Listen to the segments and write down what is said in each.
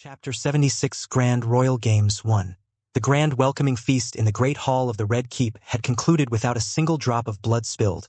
Chapter 76 Grand Royal Games 1. The grand welcoming feast in the Great Hall of the Red Keep had concluded without a single drop of blood spilled,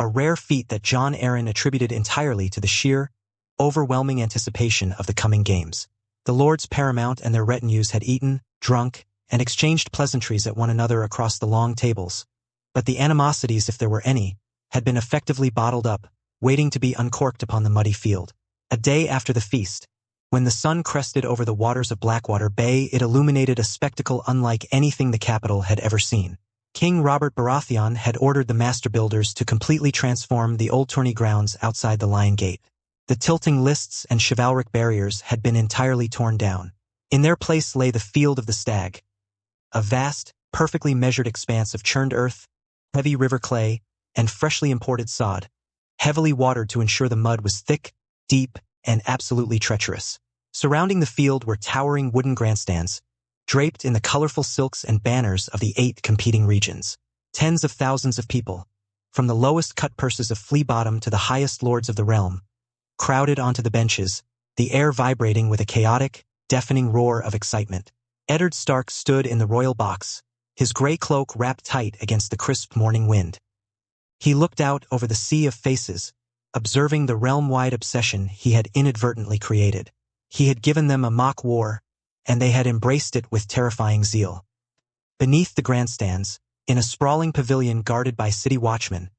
a rare feat that John Aaron attributed entirely to the sheer, overwhelming anticipation of the coming games. The lords paramount and their retinues had eaten, drunk, and exchanged pleasantries at one another across the long tables, but the animosities, if there were any, had been effectively bottled up, waiting to be uncorked upon the muddy field. A day after the feast, when the sun crested over the waters of Blackwater Bay, it illuminated a spectacle unlike anything the capital had ever seen. King Robert Baratheon had ordered the master builders to completely transform the old tourney grounds outside the Lion Gate. The tilting lists and chivalric barriers had been entirely torn down. In their place lay the Field of the Stag, a vast, perfectly measured expanse of churned earth, heavy river clay, and freshly imported sod, heavily watered to ensure the mud was thick, deep, and absolutely treacherous. Surrounding the field were towering wooden grandstands, draped in the colorful silks and banners of the 8 competing regions. Tens of thousands of people, from the lowest cut purses of Flea Bottom to the highest lords of the realm, crowded onto the benches, the air vibrating with a chaotic, deafening roar of excitement. Eddard Stark stood in the royal box, his gray cloak wrapped tight against the crisp morning wind. He looked out over the sea of faces, observing the realm-wide obsession he had inadvertently created. He had given them a mock war, and they had embraced it with terrifying zeal. Beneath the grandstands, in a sprawling pavilion guarded by city watchmen,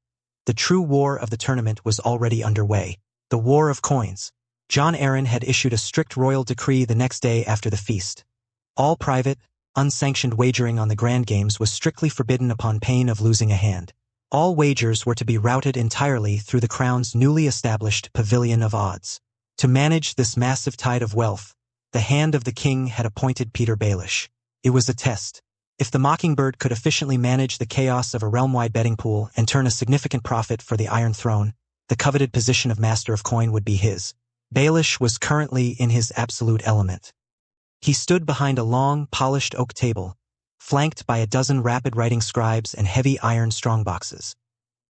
the true war of the tournament was already underway. The War of Coins. John Aaron had issued a strict royal decree the next day after the feast. All private, unsanctioned wagering on the Grand Games was strictly forbidden upon pain of losing a hand. All wagers were to be routed entirely through the Crown's newly established Pavilion of Odds. To manage this massive tide of wealth, the hand of the king had appointed Peter Baelish. It was a test. If the Mockingbird could efficiently manage the chaos of a realm-wide betting pool and turn a significant profit for the Iron Throne, the coveted position of Master of Coin would be his. Baelish was currently in his absolute element. He stood behind a long, polished oak table, flanked by a dozen rapid-writing scribes and heavy iron strongboxes.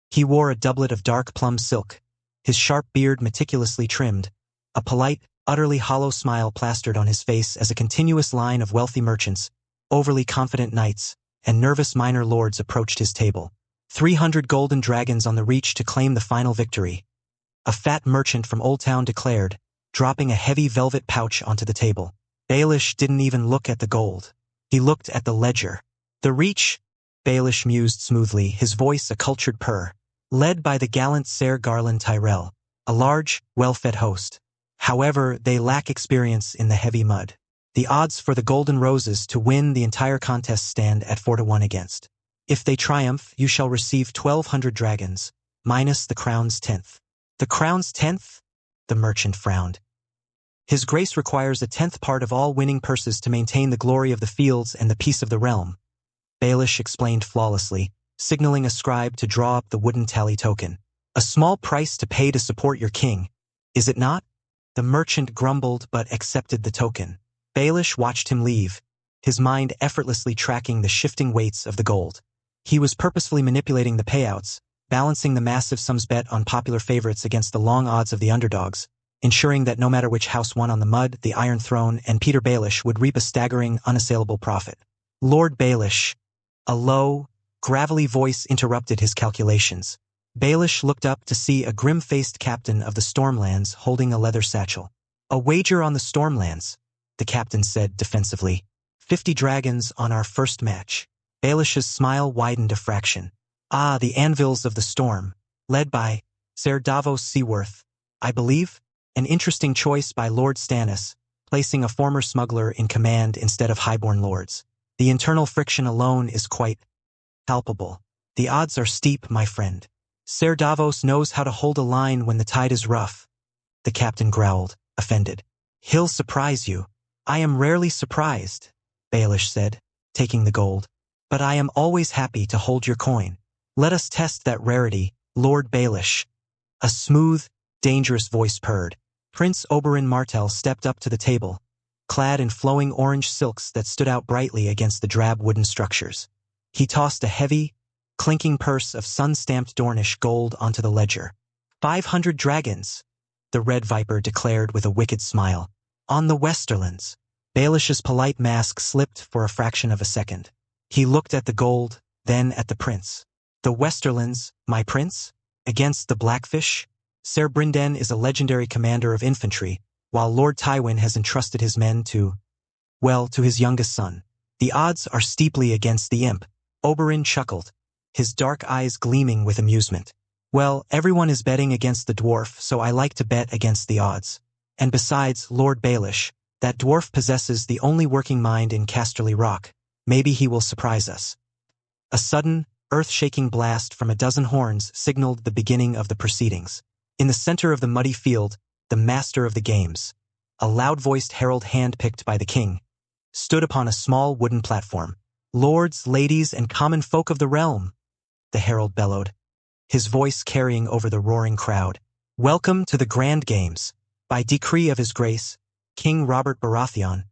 He wore a doublet of dark plum silk, his sharp beard meticulously trimmed, a polite, utterly hollow smile plastered on his face as a continuous line of wealthy merchants, overly confident knights, and nervous minor lords approached his table. 300 golden dragons on the reach to claim the final victory, a fat merchant from Old Town declared, dropping a heavy velvet pouch onto the table. Baelish didn't even look at the gold. He looked at the ledger. The reach, Baelish mused smoothly, his voice a cultured purr, led by the gallant Ser Garland Tyrell, a large, well-fed host. However, they lack experience in the heavy mud. The odds for the Golden Roses to win the entire contest stand at 4-1 against. If they triumph, you shall receive 1,200 dragons, minus the crown's 10th. The crown's 10th? The merchant frowned. His Grace requires a 10th part of all winning purses to maintain the glory of the fields and the peace of the realm, Baelish explained flawlessly, signaling a scribe to draw up the wooden tally token. A small price to pay to support your king, is it not? The merchant grumbled but accepted the token. Baelish watched him leave, his mind effortlessly tracking the shifting weights of the gold. He was purposefully manipulating the payouts, balancing the massive sums bet on popular favorites against the long odds of the underdogs, ensuring that no matter which house won on the mud, the Iron Throne and Peter Baelish would reap a staggering, unassailable profit. Lord Baelish. A low, gravelly voice interrupted his calculations. Baelish looked up to see a grim-faced captain of the Stormlands holding a leather satchel. A wager on the Stormlands, the captain said defensively. 50 dragons on our first match. Baelish's smile widened a fraction. Ah, the Anvils of the Storm, led by Ser Davos Seaworth, I believe? An interesting choice by Lord Stannis, placing a former smuggler in command instead of highborn lords. The internal friction alone is quite palpable. The odds are steep, my friend. Ser Davos knows how to hold a line when the tide is rough. The captain growled, offended. He'll surprise you. I am rarely surprised, Baelish said, taking the gold. But I am always happy to hold your coin. Let us test that rarity, Lord Baelish. A smooth, dangerous voice purred. Prince Oberyn Martell stepped up to the table, clad in flowing orange silks that stood out brightly against the drab wooden structures. He tossed a heavy, clinking purse of sun-stamped Dornish gold onto the ledger. 500 dragons, the Red Viper declared with a wicked smile. On the Westerlands. Baelish's polite mask slipped for a fraction of a second. He looked at the gold, then at the prince. The Westerlands, my prince? Against the Blackfish? Ser Brinden is a legendary commander of infantry, while Lord Tywin has entrusted his men to his youngest son. The odds are steeply against the imp. Oberyn chuckled, his dark eyes gleaming with amusement. Well, everyone is betting against the dwarf, so I like to bet against the odds. And besides, Lord Baelish, that dwarf possesses the only working mind in Casterly Rock. Maybe he will surprise us. A sudden, earth-shaking blast from a dozen horns signaled the beginning of the proceedings. In the center of the muddy field, the master of the games, a loud-voiced herald handpicked by the king, stood upon a small wooden platform. Lords, ladies, and common folk of the realm, the herald bellowed, his voice carrying over the roaring crowd. Welcome to the Grand Games. By decree of His Grace, King Robert Baratheon,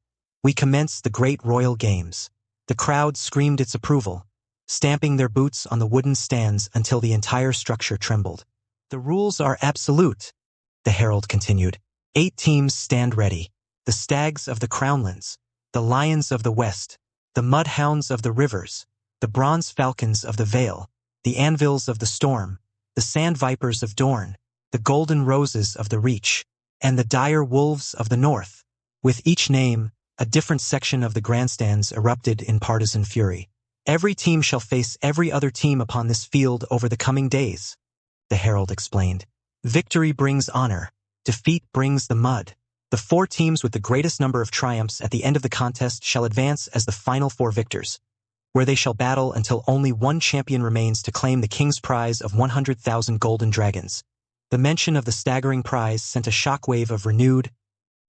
we commence the great royal games. The crowd screamed its approval, stamping their boots on the wooden stands until the entire structure trembled. The rules are absolute, the herald continued. 8 teams stand ready. The stags of the Crownlands, the lions of the west, the mud hounds of the rivers, the bronze falcons of the vale, the anvils of the storm, the sand vipers of Dorne, the golden roses of the reach, and the dire wolves of the north. With each name, a different section of the grandstands erupted in partisan fury. Every team shall face every other team upon this field over the coming days, the herald explained. Victory brings honor, defeat brings the mud. The 4 teams with the greatest number of triumphs at the end of the contest shall advance as the final 4 victors, where they shall battle until only one champion remains to claim the king's prize of 100,000 golden dragons. The mention of the staggering prize sent a shockwave of renewed,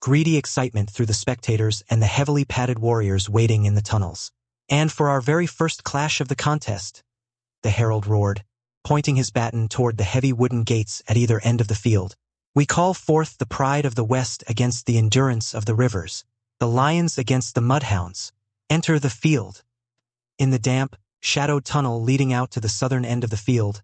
greedy excitement through the spectators and the heavily padded warriors waiting in the tunnels. And for our very first clash of the contest, the herald roared, pointing his baton toward the heavy wooden gates at either end of the field, we call forth the pride of the West against the endurance of the rivers, the lions against the mudhounds. Enter the field. In the damp, shadowed tunnel leading out to the southern end of the field,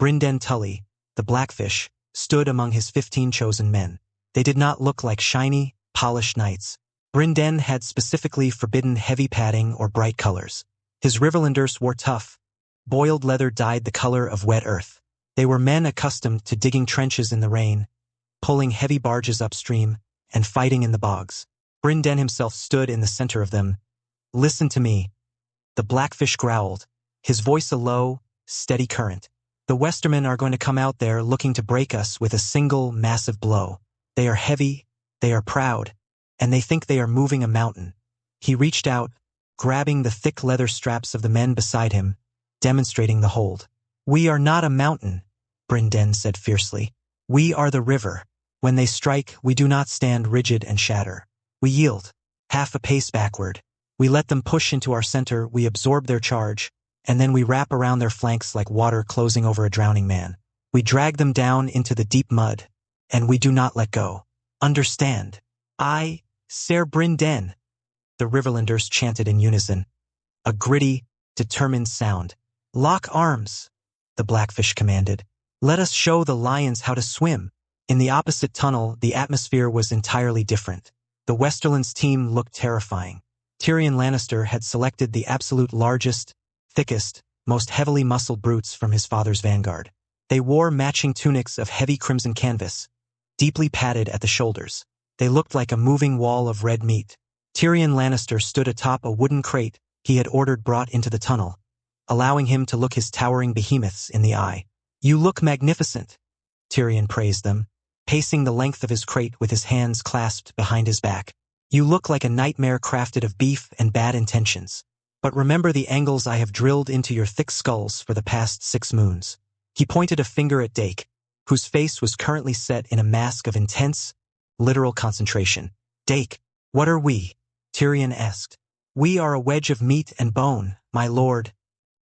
Brinden Tully, the Blackfish, stood among his 15 chosen men. They did not look like shiny, polished knights. Brinden had specifically forbidden heavy padding or bright colors. His Riverlanders wore tough, boiled leather dyed the color of wet earth. They were men accustomed to digging trenches in the rain, pulling heavy barges upstream, and fighting in the bogs. Brinden himself stood in the center of them. Listen to me, the Blackfish growled, his voice a low, steady current. The Westermen are going to come out there looking to break us with a single, massive blow. They are heavy, they are proud, and they think they are moving a mountain. He reached out, grabbing the thick leather straps of the men beside him, demonstrating the hold. We are not a mountain, Brinden said fiercely. We are the river. When they strike, we do not stand rigid and shatter. We yield, half a pace backward. We let them push into our center, we absorb their charge, and then we wrap around their flanks like water closing over a drowning man. We drag them down into the deep mud, and we do not let go. Understand? I, Ser Brinden, the Riverlanders chanted in unison. A gritty, determined sound. Lock arms, the Blackfish commanded. Let us show the lions how to swim. In the opposite tunnel, the atmosphere was entirely different. The Westerlands team looked terrifying. Tyrion Lannister had selected the absolute largest, thickest, most heavily muscled brutes from his father's vanguard. They wore matching tunics of heavy crimson canvas, deeply padded at the shoulders. They looked like a moving wall of red meat. Tyrion Lannister stood atop a wooden crate he had ordered brought into the tunnel, allowing him to look his towering behemoths in the eye. You look magnificent, Tyrion praised them, pacing the length of his crate with his hands clasped behind his back. You look like a nightmare crafted of beef and bad intentions. But remember the angles I have drilled into your thick skulls for the past 6 moons. He pointed a finger at Dake, whose face was currently set in a mask of intense, literal concentration. Dake, what are we? Tyrion asked. We are a wedge of meat and bone, my lord.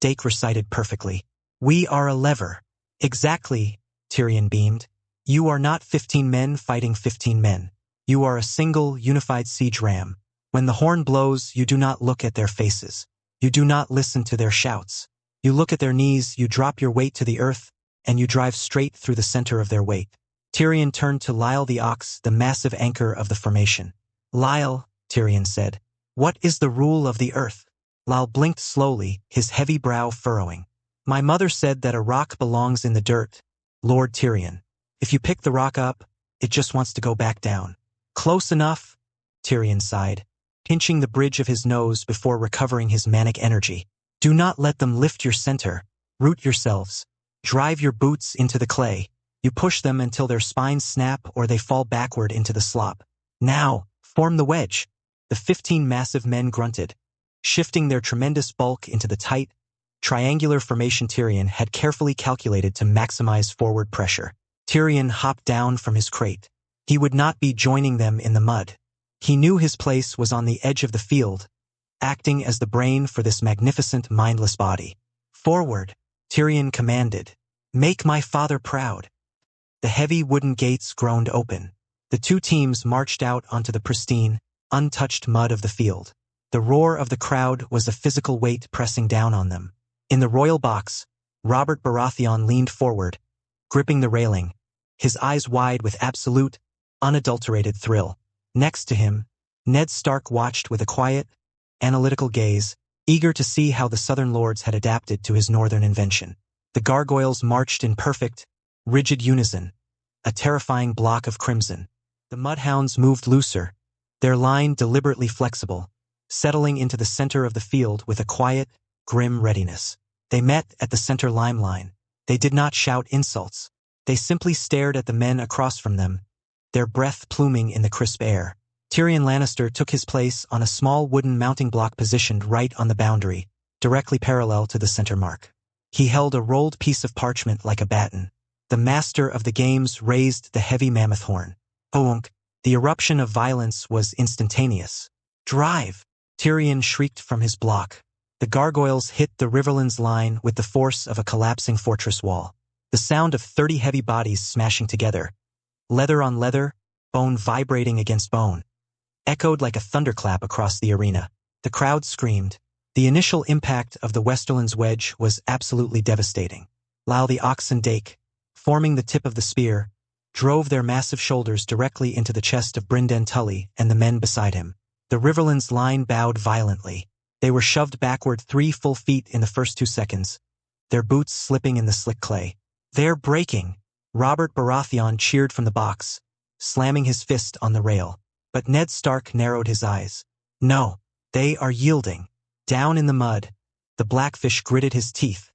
Dake recited perfectly. We are a lever. Exactly, Tyrion beamed. You are not 15 men fighting 15 men. You are a single, unified siege ram. When the horn blows, you do not look at their faces. You do not listen to their shouts. You look at their knees, you drop your weight to the earth, and you drive straight through the center of their weight. Tyrion turned to Lyle the ox, the massive anchor of the formation. Lyle, Tyrion said, what is the rule of the earth? Lyle blinked slowly, his heavy brow furrowing. My mother said that a rock belongs in the dirt, Lord Tyrion. If you pick the rock up, it just wants to go back down. Close enough, Tyrion sighed, pinching the bridge of his nose before recovering his manic energy. Do not let them lift your center. Root yourselves. Drive your boots into the clay. You push them until their spines snap or they fall backward into the slop. Now, form the wedge. The 15 massive men grunted, shifting their tremendous bulk into the tight, triangular formation Tyrion had carefully calculated to maximize forward pressure. Tyrion hopped down from his crate. He would not be joining them in the mud. He knew his place was on the edge of the field, acting as the brain for this magnificent, mindless body. Forward, Tyrion commanded. Make my father proud. The heavy wooden gates groaned open. The two teams marched out onto the pristine, untouched mud of the field. The roar of the crowd was a physical weight pressing down on them. In the royal box, Robert Baratheon leaned forward, gripping the railing, his eyes wide with absolute, unadulterated thrill. Next to him, Ned Stark watched with a quiet, analytical gaze, eager to see how the Southern Lords had adapted to his northern invention. The gargoyles marched in perfect, rigid unison, a terrifying block of crimson. The mudhounds moved looser, their line deliberately flexible, settling into the center of the field with a quiet, grim readiness. They met at the center lime line. They did not shout insults. They simply stared at the men across from them, their breath pluming in the crisp air. Tyrion Lannister took his place on a small wooden mounting block positioned right on the boundary, directly parallel to the center mark. He held a rolled piece of parchment like a baton. The master of the games raised the heavy mammoth horn. Oonk! The eruption of violence was instantaneous. Drive! Tyrion shrieked from his block. The gargoyles hit the Riverlands line with the force of a collapsing fortress wall. The sound of 30 heavy bodies smashing together, leather on leather, bone vibrating against bone, echoed like a thunderclap across the arena. The crowd screamed. The initial impact of the Westerland's wedge was absolutely devastating. Lyle the oxen Dake, forming the tip of the spear, drove their massive shoulders directly into the chest of Brynden Tully and the men beside him. The Riverlands line bowed violently. They were shoved backward 3 full feet in the first 2 seconds, their boots slipping in the slick clay. They're breaking! Robert Baratheon cheered from the box, slamming his fist on the rail. But Ned Stark narrowed his eyes. No, they are yielding. Down in the mud, the Blackfish gritted his teeth,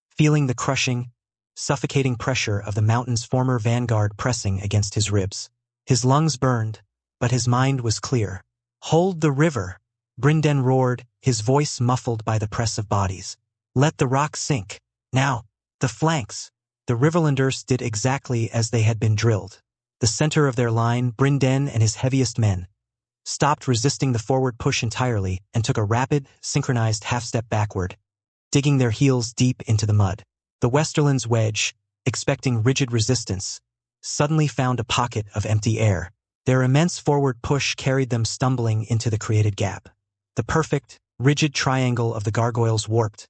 feeling the crushing, suffocating pressure of the mountain's former vanguard pressing against his ribs. His lungs burned, but his mind was clear. Hold the river, Brynden roared, his voice muffled by the press of bodies. Let the rock sink. Now, the flanks. The Riverlanders did exactly as they had been drilled. The center of their line, Brynden and his heaviest men, stopped resisting the forward push entirely and took a rapid, synchronized half-step backward, digging their heels deep into the mud. The Westerland's wedge, expecting rigid resistance, suddenly found a pocket of empty air. Their immense forward push carried them stumbling into the created gap. The perfect, rigid triangle of the gargoyles warped,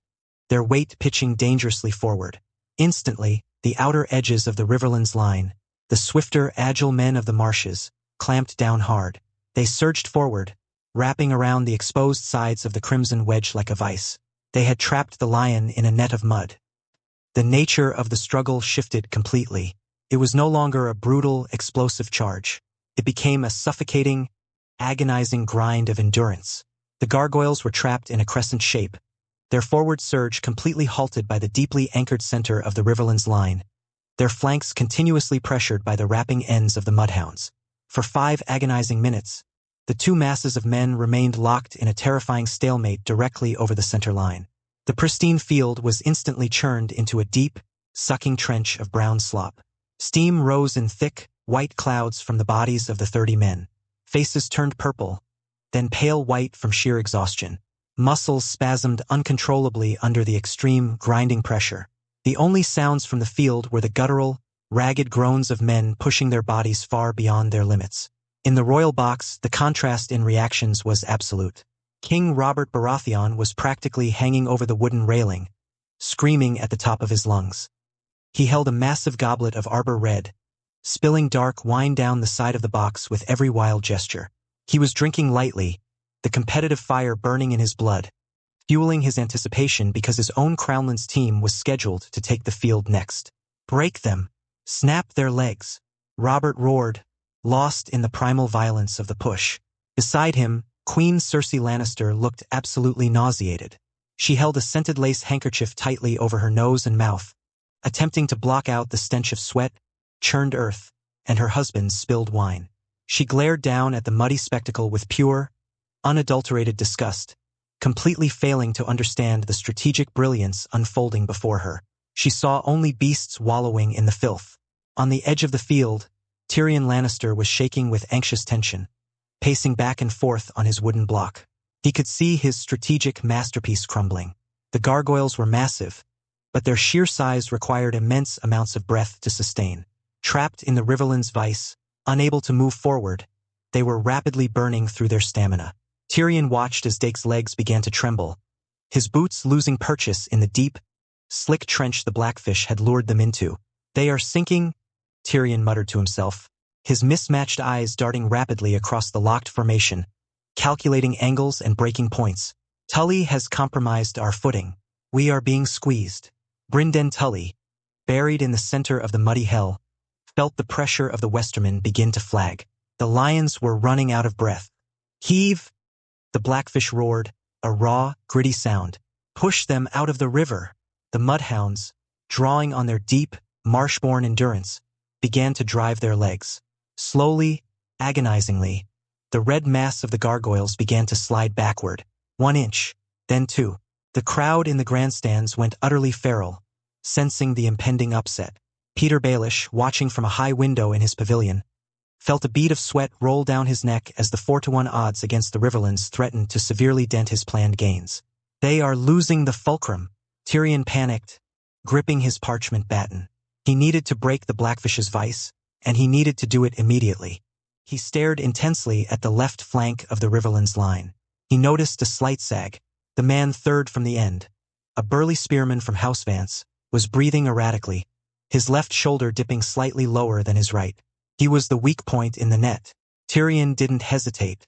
their weight pitching dangerously forward. Instantly, the outer edges of the Riverlands line, the swifter, agile men of the marshes, clamped down hard. They surged forward, wrapping around the exposed sides of the crimson wedge like a vice. They had trapped the lion in a net of mud. The nature of the struggle shifted completely. It was no longer a brutal, explosive charge. It became a suffocating, agonizing grind of endurance. The gargoyles were trapped in a crescent shape, their forward surge completely halted by the deeply anchored center of the Riverlands line, their flanks continuously pressured by the wrapping ends of the mudhounds. For 5 agonizing minutes, the two masses of men remained locked in a terrifying stalemate directly over the center line. The pristine field was instantly churned into a deep, sucking trench of brown slop. Steam rose in thick, white clouds from the bodies of the 30 men. Faces turned purple, then pale white from sheer exhaustion. Muscles spasmed uncontrollably under the extreme, grinding pressure. The only sounds from the field were the guttural, ragged groans of men pushing their bodies far beyond their limits. In the royal box, the contrast in reactions was absolute. King Robert Baratheon was practically hanging over the wooden railing, screaming at the top of his lungs. He held a massive goblet of arbor red, spilling dark wine down the side of the box with every wild gesture. He was drinking lightly, the competitive fire burning in his blood, fueling his anticipation because his own Crownlands team was scheduled to take the field next. Break them! Snap their legs! Robert roared, lost in the primal violence of the push. Beside him, Queen Cersei Lannister looked absolutely nauseated. She held a scented lace handkerchief tightly over her nose and mouth, attempting to block out the stench of sweat, churned earth, and her husband's spilled wine. She glared down at the muddy spectacle with pure, unadulterated disgust, completely failing to understand the strategic brilliance unfolding before her. She saw only beasts wallowing in the filth. On the edge of the field, Tyrion Lannister was shaking with anxious tension, pacing back and forth on his wooden block. He could see his strategic masterpiece crumbling. The gargoyles were massive, but their sheer size required immense amounts of breath to sustain. Trapped in the Riverlands vice, unable to move forward, they were rapidly burning through their stamina. Tyrion watched as Dake's legs began to tremble, his boots losing purchase in the deep, slick trench the blackfish had lured them into. "They are sinking," Tyrion muttered to himself, his mismatched eyes darting rapidly across the locked formation, calculating angles and breaking points. "Tully has compromised our footing. We are being squeezed." Brynden Tully, buried in the center of the muddy hell, felt the pressure of the Westermen begin to flag. The lions were running out of breath. "Heave!" The blackfish roared, a raw, gritty sound. "Push them out of the river." The mudhounds, drawing on their deep, marsh-born endurance, began to drive their legs. Slowly, agonizingly, the red mass of the gargoyles began to slide backward, 1 inch, then 2. The crowd in the grandstands went utterly feral, sensing the impending upset. Peter Baelish, watching from a high window in his pavilion, felt a bead of sweat roll down his neck as the 4-to-1 odds against the Riverlands threatened to severely dent his planned gains. "They are losing the fulcrum," Tyrion panicked, gripping his parchment baton. He needed to break the blackfish's vice, and he needed to do it immediately. He stared intensely at the left flank of the Riverlands line. He noticed a slight sag. The man third from the end, a burly spearman from House Vance, was breathing erratically, his left shoulder dipping slightly lower than his right. He was the weak point in the net. Tyrion didn't hesitate.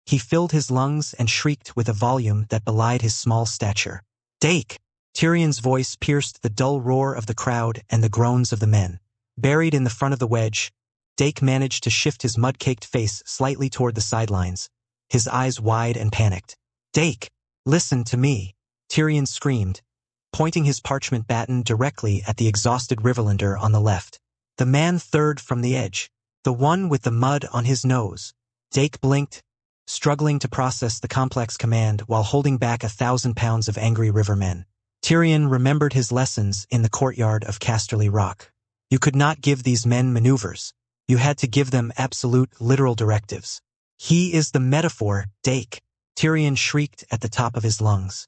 He filled his lungs and shrieked with a volume that belied his small stature. "Dake!" Tyrion's voice pierced the dull roar of the crowd and the groans of the men. Buried in the front of the wedge, Dake managed to shift his mud-caked face slightly toward the sidelines, his eyes wide and panicked. "Dake, listen to me!" Tyrion screamed, pointing his parchment baton directly at the exhausted Riverlander on the left. The man third from the edge, the one with the mud on his nose. Dake blinked, struggling to process the complex command while holding back 1,000 pounds of angry rivermen. Tyrion remembered his lessons in the courtyard of Casterly Rock. You could not give these men maneuvers. You had to give them absolute, literal directives. "He is the metaphor, Dake," Tyrion shrieked at the top of his lungs.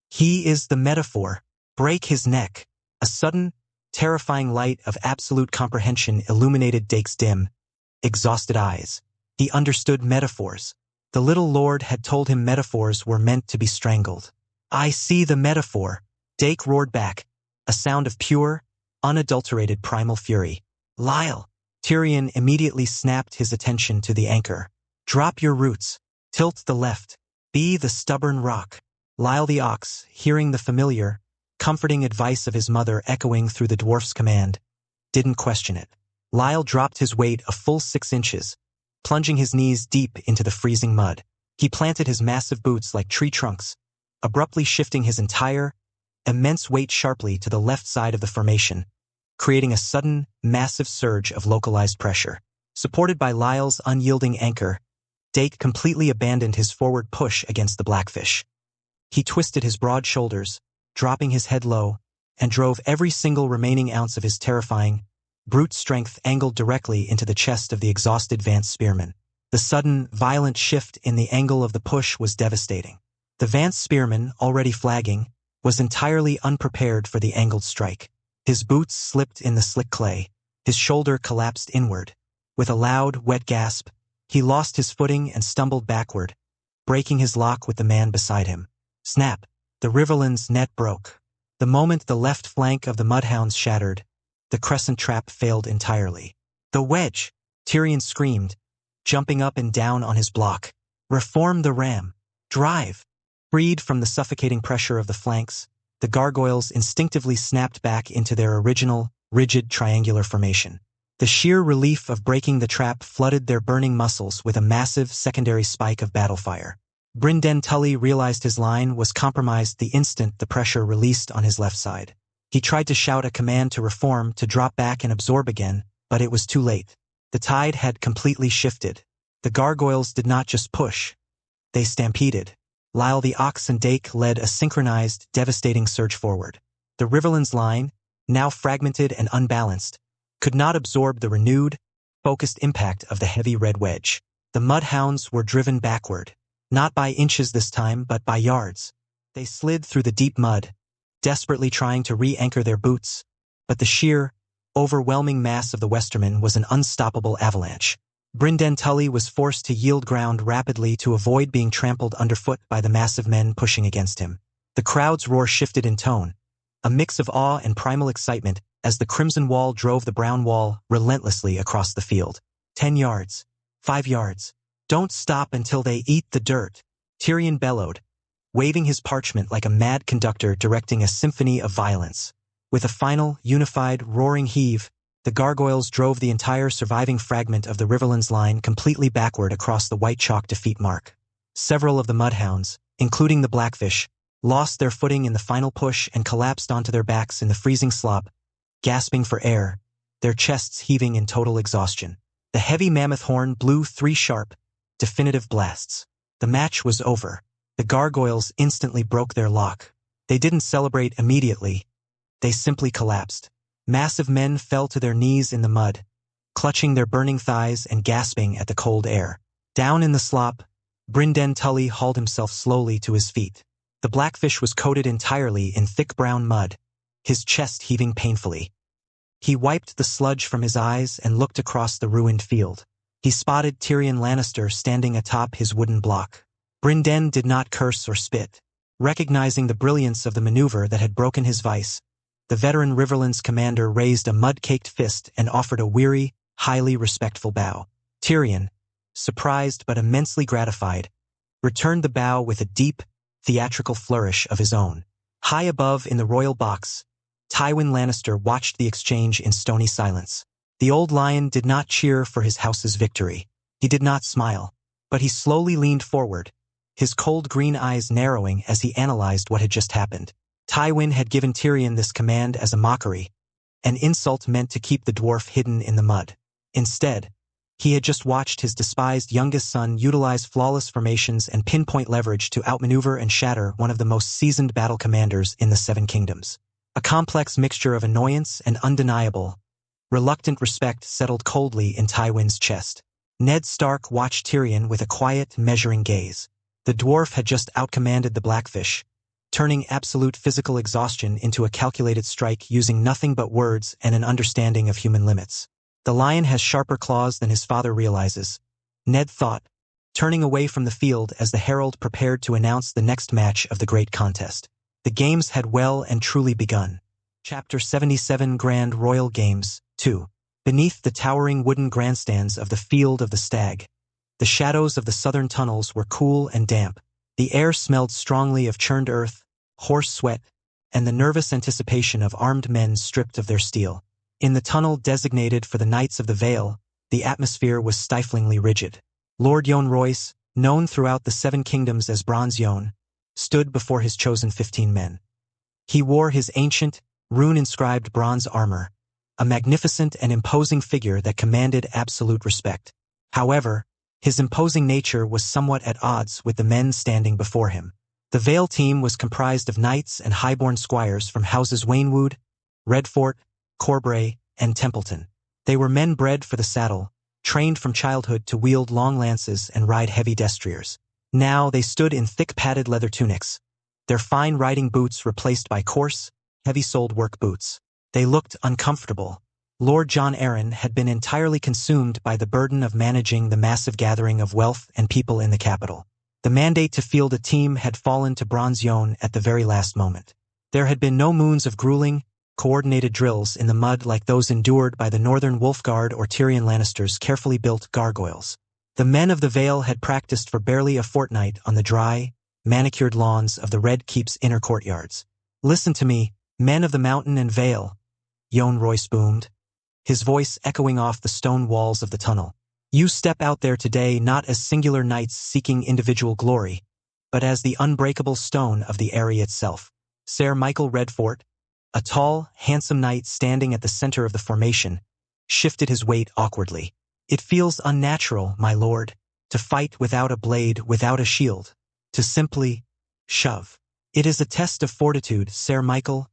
"He is the metaphor. Break his neck." A sudden, terrifying light of absolute comprehension illuminated Dake's dim, exhausted eyes. He understood metaphors. The little lord had told him metaphors were meant to be strangled. "I see the metaphor," Dake roared back, a sound of pure, unadulterated primal fury. "Lyle!" Tyrion immediately snapped his attention to the anchor. "Drop your roots. Tilt the left. Be the stubborn rock." Lyle the ox, hearing the familiar, comforting advice of his mother echoing through the dwarf's command, didn't question it. Lyle dropped his weight a full 6 inches, plunging his knees deep into the freezing mud. He planted his massive boots like tree trunks, abruptly shifting his entire, immense weight sharply to the left side of the formation, creating a sudden, massive surge of localized pressure. Supported by Lyle's unyielding anchor, Dake completely abandoned his forward push against the blackfish. He twisted his broad shoulders, dropping his head low, and drove every single remaining ounce of his terrifying, brute strength angled directly into the chest of the exhausted Vance spearman. The sudden, violent shift in the angle of the push was devastating. The Vance spearman, already flagging, was entirely unprepared for the angled strike. His boots slipped in the slick clay, his shoulder collapsed inward. With a loud, wet gasp, he lost his footing and stumbled backward, breaking his lock with the man beside him. Snap! The Riverlands' net broke. The moment the left flank of the mudhounds shattered, the crescent trap failed entirely. "The wedge!" Tyrion screamed, jumping up and down on his block. Reform the ram. Drive. Freed from the suffocating pressure of the flanks, the gargoyles instinctively snapped back into their original, rigid triangular formation. The sheer relief of breaking the trap flooded their burning muscles with a massive secondary spike of battle fire. Brynden Tully realized his line was compromised the instant the pressure released on his left side. He tried to shout a command to reform, to drop back and absorb again, but it was too late. The tide had completely shifted. The gargoyles did not just push. They stampeded. Lyle the ox and Dake led a synchronized, devastating surge forward. The Riverlands line, now fragmented and unbalanced, could not absorb the renewed, focused impact of the heavy red wedge. The mudhounds were driven backward, not by inches this time but by yards. They slid through the deep mud, desperately trying to re-anchor their boots, but the sheer, overwhelming mass of the Westermen was an unstoppable avalanche. Brynden Tully was forced to yield ground rapidly to avoid being trampled underfoot by the massive men pushing against him. The crowd's roar shifted in tone, a mix of awe and primal excitement as the Crimson Wall drove the Brown Wall relentlessly across the field. 10 yards. 5 yards. Don't stop until they eat the dirt, Tyrion bellowed, waving his parchment like a mad conductor directing a symphony of violence. With a final, unified, roaring heave, the gargoyles drove the entire surviving fragment of the Riverlands line completely backward across the white chalk defeat mark. Several of the mudhounds, including the Blackfish, lost their footing in the final push and collapsed onto their backs in the freezing slop, gasping for air, their chests heaving in total exhaustion. The heavy mammoth horn blew 3 sharp, definitive blasts. The match was over. The gargoyles instantly broke their lock. They didn't celebrate immediately. They simply collapsed. Massive men fell to their knees in the mud, clutching their burning thighs and gasping at the cold air. Down in the slop, Brynden Tully hauled himself slowly to his feet. The Blackfish was coated entirely in thick brown mud, his chest heaving painfully. He wiped the sludge from his eyes and looked across the ruined field. He spotted Tyrion Lannister standing atop his wooden block. Brynden did not curse or spit. Recognizing the brilliance of the maneuver that had broken his vice, the veteran Riverlands commander raised a mud-caked fist and offered a weary, highly respectful bow. Tyrion, surprised but immensely gratified, returned the bow with a deep, theatrical flourish of his own. High above in the royal box, Tywin Lannister watched the exchange in stony silence. The old lion did not cheer for his house's victory. He did not smile, but he slowly leaned forward, his cold green eyes narrowing as he analyzed what had just happened. Tywin had given Tyrion this command as a mockery, an insult meant to keep the dwarf hidden in the mud. Instead, he had just watched his despised youngest son utilize flawless formations and pinpoint leverage to outmaneuver and shatter one of the most seasoned battle commanders in the Seven Kingdoms. A complex mixture of annoyance and undeniable, reluctant respect settled coldly in Tywin's chest. Ned Stark watched Tyrion with a quiet, measuring gaze. The dwarf had just outcommanded the Blackfish, turning absolute physical exhaustion into a calculated strike using nothing but words and an understanding of human limits. The lion has sharper claws than his father realizes, Ned thought, turning away from the field as the herald prepared to announce the next match of the great contest. The games had well and truly begun. Chapter 77 Grand Royal Games 2. Beneath the towering wooden grandstands of the Field of the Stag, the shadows of the southern tunnels were cool and damp. The air smelled strongly of churned earth, horse sweat, and the nervous anticipation of armed men stripped of their steel. In the tunnel designated for the Knights of the Vale, the atmosphere was stiflingly rigid. Lord Yohn Royce, known throughout the Seven Kingdoms as Bronze Yohn, stood before his chosen 15 men. He wore his ancient, rune-inscribed bronze armor, a magnificent and imposing figure that commanded absolute respect. However, his imposing nature was somewhat at odds with the men standing before him. The Vale team was comprised of knights and highborn squires from houses Waynwood, Redfort, Corbray, and Templeton. They were men bred for the saddle, trained from childhood to wield long lances and ride heavy destriers. Now they stood in thick padded leather tunics, their fine riding boots replaced by coarse, heavy-soled work boots. They looked uncomfortable. Lord Jon Arryn had been entirely consumed by the burden of managing the massive gathering of wealth and people in the capital. The mandate to field a team had fallen to Bronze Yohn at the very last moment. There had been no moons of grueling, coordinated drills in the mud like those endured by the Northern Wolfguard or Tyrion Lannister's carefully built gargoyles. The men of the Vale had practiced for barely a fortnight on the dry, manicured lawns of the Red Keep's inner courtyards. "Listen to me, men of the mountain and Vale," Yohn Royce boomed, his voice echoing off the stone walls of the tunnel. "You step out there today not as singular knights seeking individual glory, but as the unbreakable stone of the area itself." Sir Michael Redfort, a tall, handsome knight standing at the center of the formation, shifted his weight awkwardly. "It feels unnatural, my lord, to fight without a blade, without a shield, to simply shove." "It is a test of fortitude, Sir Michael,"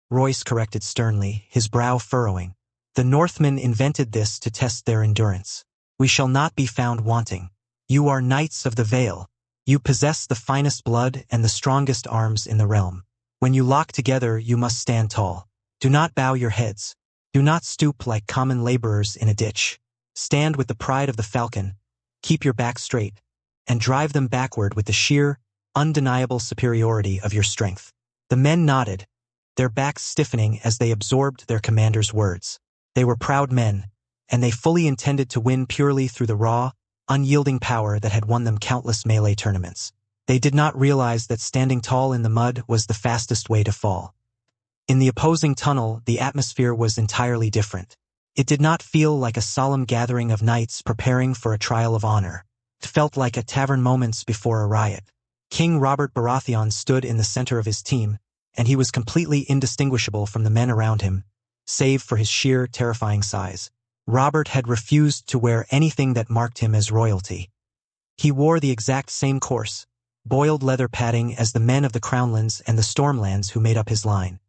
Royce corrected sternly, his brow furrowing. "The Northmen invented this to test their endurance. We shall not be found wanting. You are knights of the Vale. You possess the finest blood and the strongest arms in the realm. When you lock together, you must stand tall. Do not bow your heads. Do not stoop like common laborers in a ditch. Stand with the pride of the falcon, keep your back straight, and drive them backward with the sheer, undeniable superiority of your strength." The men nodded, their backs stiffening as they absorbed their commander's words. They were proud men, and they fully intended to win purely through the raw, unyielding power that had won them countless melee tournaments. They did not realize that standing tall in the mud was the fastest way to fall. In the opposing tunnel, the atmosphere was entirely different. It did not feel like a solemn gathering of knights preparing for a trial of honor. It felt like a tavern moments before a riot. King Robert Baratheon stood in the center of his team, and he was completely indistinguishable from the men around him, save for his sheer, terrifying size. Robert had refused to wear anything that marked him as royalty. He wore the exact same coarse, boiled leather padding as the men of the Crownlands and the Stormlands who made up his line.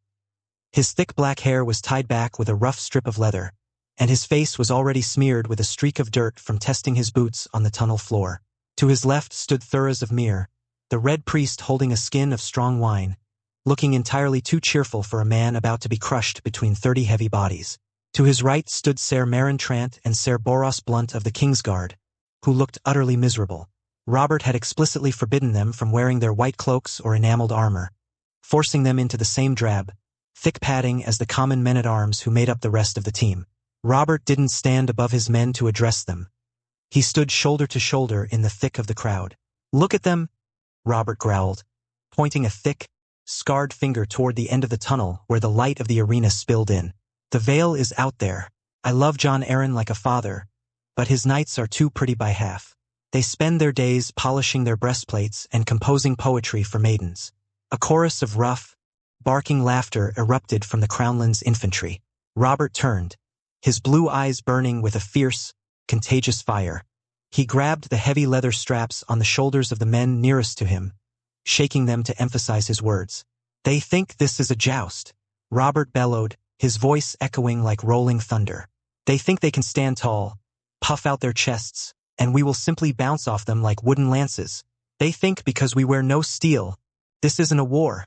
His thick black hair was tied back with a rough strip of leather, and his face was already smeared with a streak of dirt from testing his boots on the tunnel floor. To his left stood Thuras of Myr, the red priest holding a skin of strong wine, looking entirely too cheerful for a man about to be crushed between 30 heavy bodies. To his right stood Ser Meryn Trant and Ser Boros Blunt of the Kingsguard, who looked utterly miserable. Robert had explicitly forbidden them from wearing their white cloaks or enameled armor, forcing them into the same drab, thick padding as the common men-at-arms who made up the rest of the team. Robert didn't stand above his men to address them. He stood shoulder to shoulder in the thick of the crowd. "Look at them," Robert growled, pointing a thick, scarred finger toward the end of the tunnel where the light of the arena spilled in. "The Vale is out there. I love Jon Arryn like a father, but his knights are too pretty by half. They spend their days polishing their breastplates and composing poetry for maidens." A chorus of rough, barking laughter erupted from the Crownlands infantry. Robert turned, his blue eyes burning with a fierce, contagious fire. He grabbed the heavy leather straps on the shoulders of the men nearest to him, shaking them to emphasize his words. "They think this is a joust," Robert bellowed, his voice echoing like rolling thunder. "They think they can stand tall, puff out their chests, and we will simply bounce off them like wooden lances. They think because we wear no steel, this isn't a war."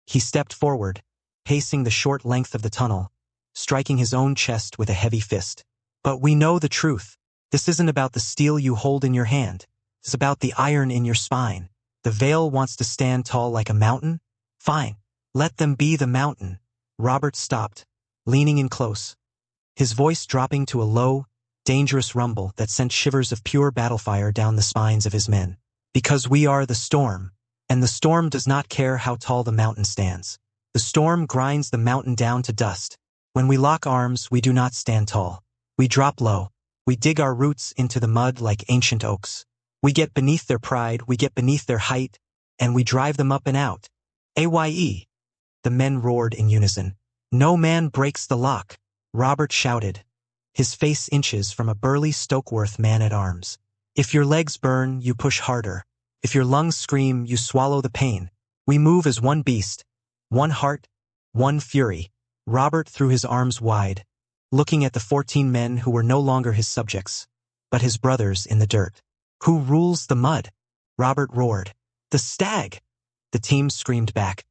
He stepped forward, pacing the short length of the tunnel, striking his own chest with a heavy fist. "But we know the truth. This isn't about the steel you hold in your hand. It's about the iron in your spine. The Vale wants to stand tall like a mountain? Fine. Let them be the mountain." Robert stopped, leaning in close, his voice dropping to a low, dangerous rumble that sent shivers of pure battlefire down the spines of his men. "Because we are the storm, and the storm does not care how tall the mountain stands. The storm grinds the mountain down to dust. When we lock arms, we do not stand tall. We drop low. We dig our roots into the mud like ancient oaks. We get beneath their pride, we get beneath their height, and we drive them up and out. Aye." The men roared in unison. "No man breaks the lock," Robert shouted, his face inches from a burly Stokeworth man-at-arms. "If your legs burn, you push harder. If your lungs scream, you swallow the pain. We move as one beast, one heart, one fury." Robert threw his arms wide, looking at the 14 men who were no longer his subjects, but his brothers in the dirt. "Who rules the mud?" Robert roared. "The stag!" The team screamed back,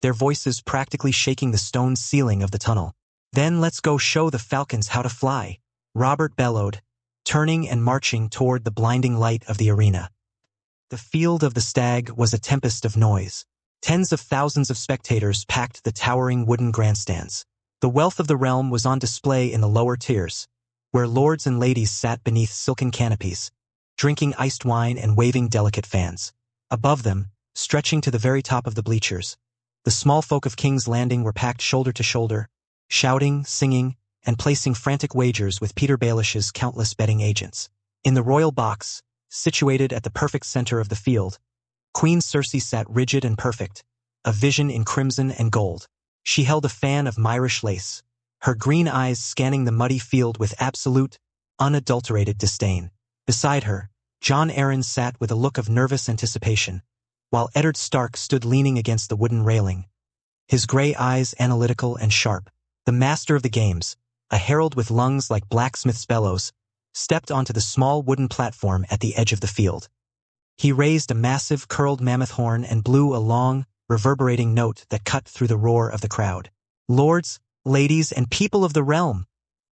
their voices practically shaking the stone ceiling of the tunnel. "Then let's go show the falcons how to fly," Robert bellowed, turning and marching toward the blinding light of the arena. The field of the stag was a tempest of noise. Tens of thousands of spectators packed the towering wooden grandstands. The wealth of the realm was on display in the lower tiers, where lords and ladies sat beneath silken canopies, drinking iced wine and waving delicate fans. Above them, stretching to the very top of the bleachers, the small folk of King's Landing were packed shoulder to shoulder, shouting, singing, and placing frantic wagers with Peter Baelish's countless betting agents. In the royal box, situated at the perfect center of the field, Queen Cersei sat rigid and perfect, a vision in crimson and gold. She held a fan of Myrish lace, her green eyes scanning the muddy field with absolute, unadulterated disdain. Beside her, Jon Arryn sat with a look of nervous anticipation, while Eddard Stark stood leaning against the wooden railing, his gray eyes analytical and sharp. The master of the games, a herald with lungs like blacksmith's bellows, stepped onto the small wooden platform at the edge of the field. He raised a massive curled mammoth horn and blew a long, reverberating note that cut through the roar of the crowd. "Lords, ladies, and people of the realm,"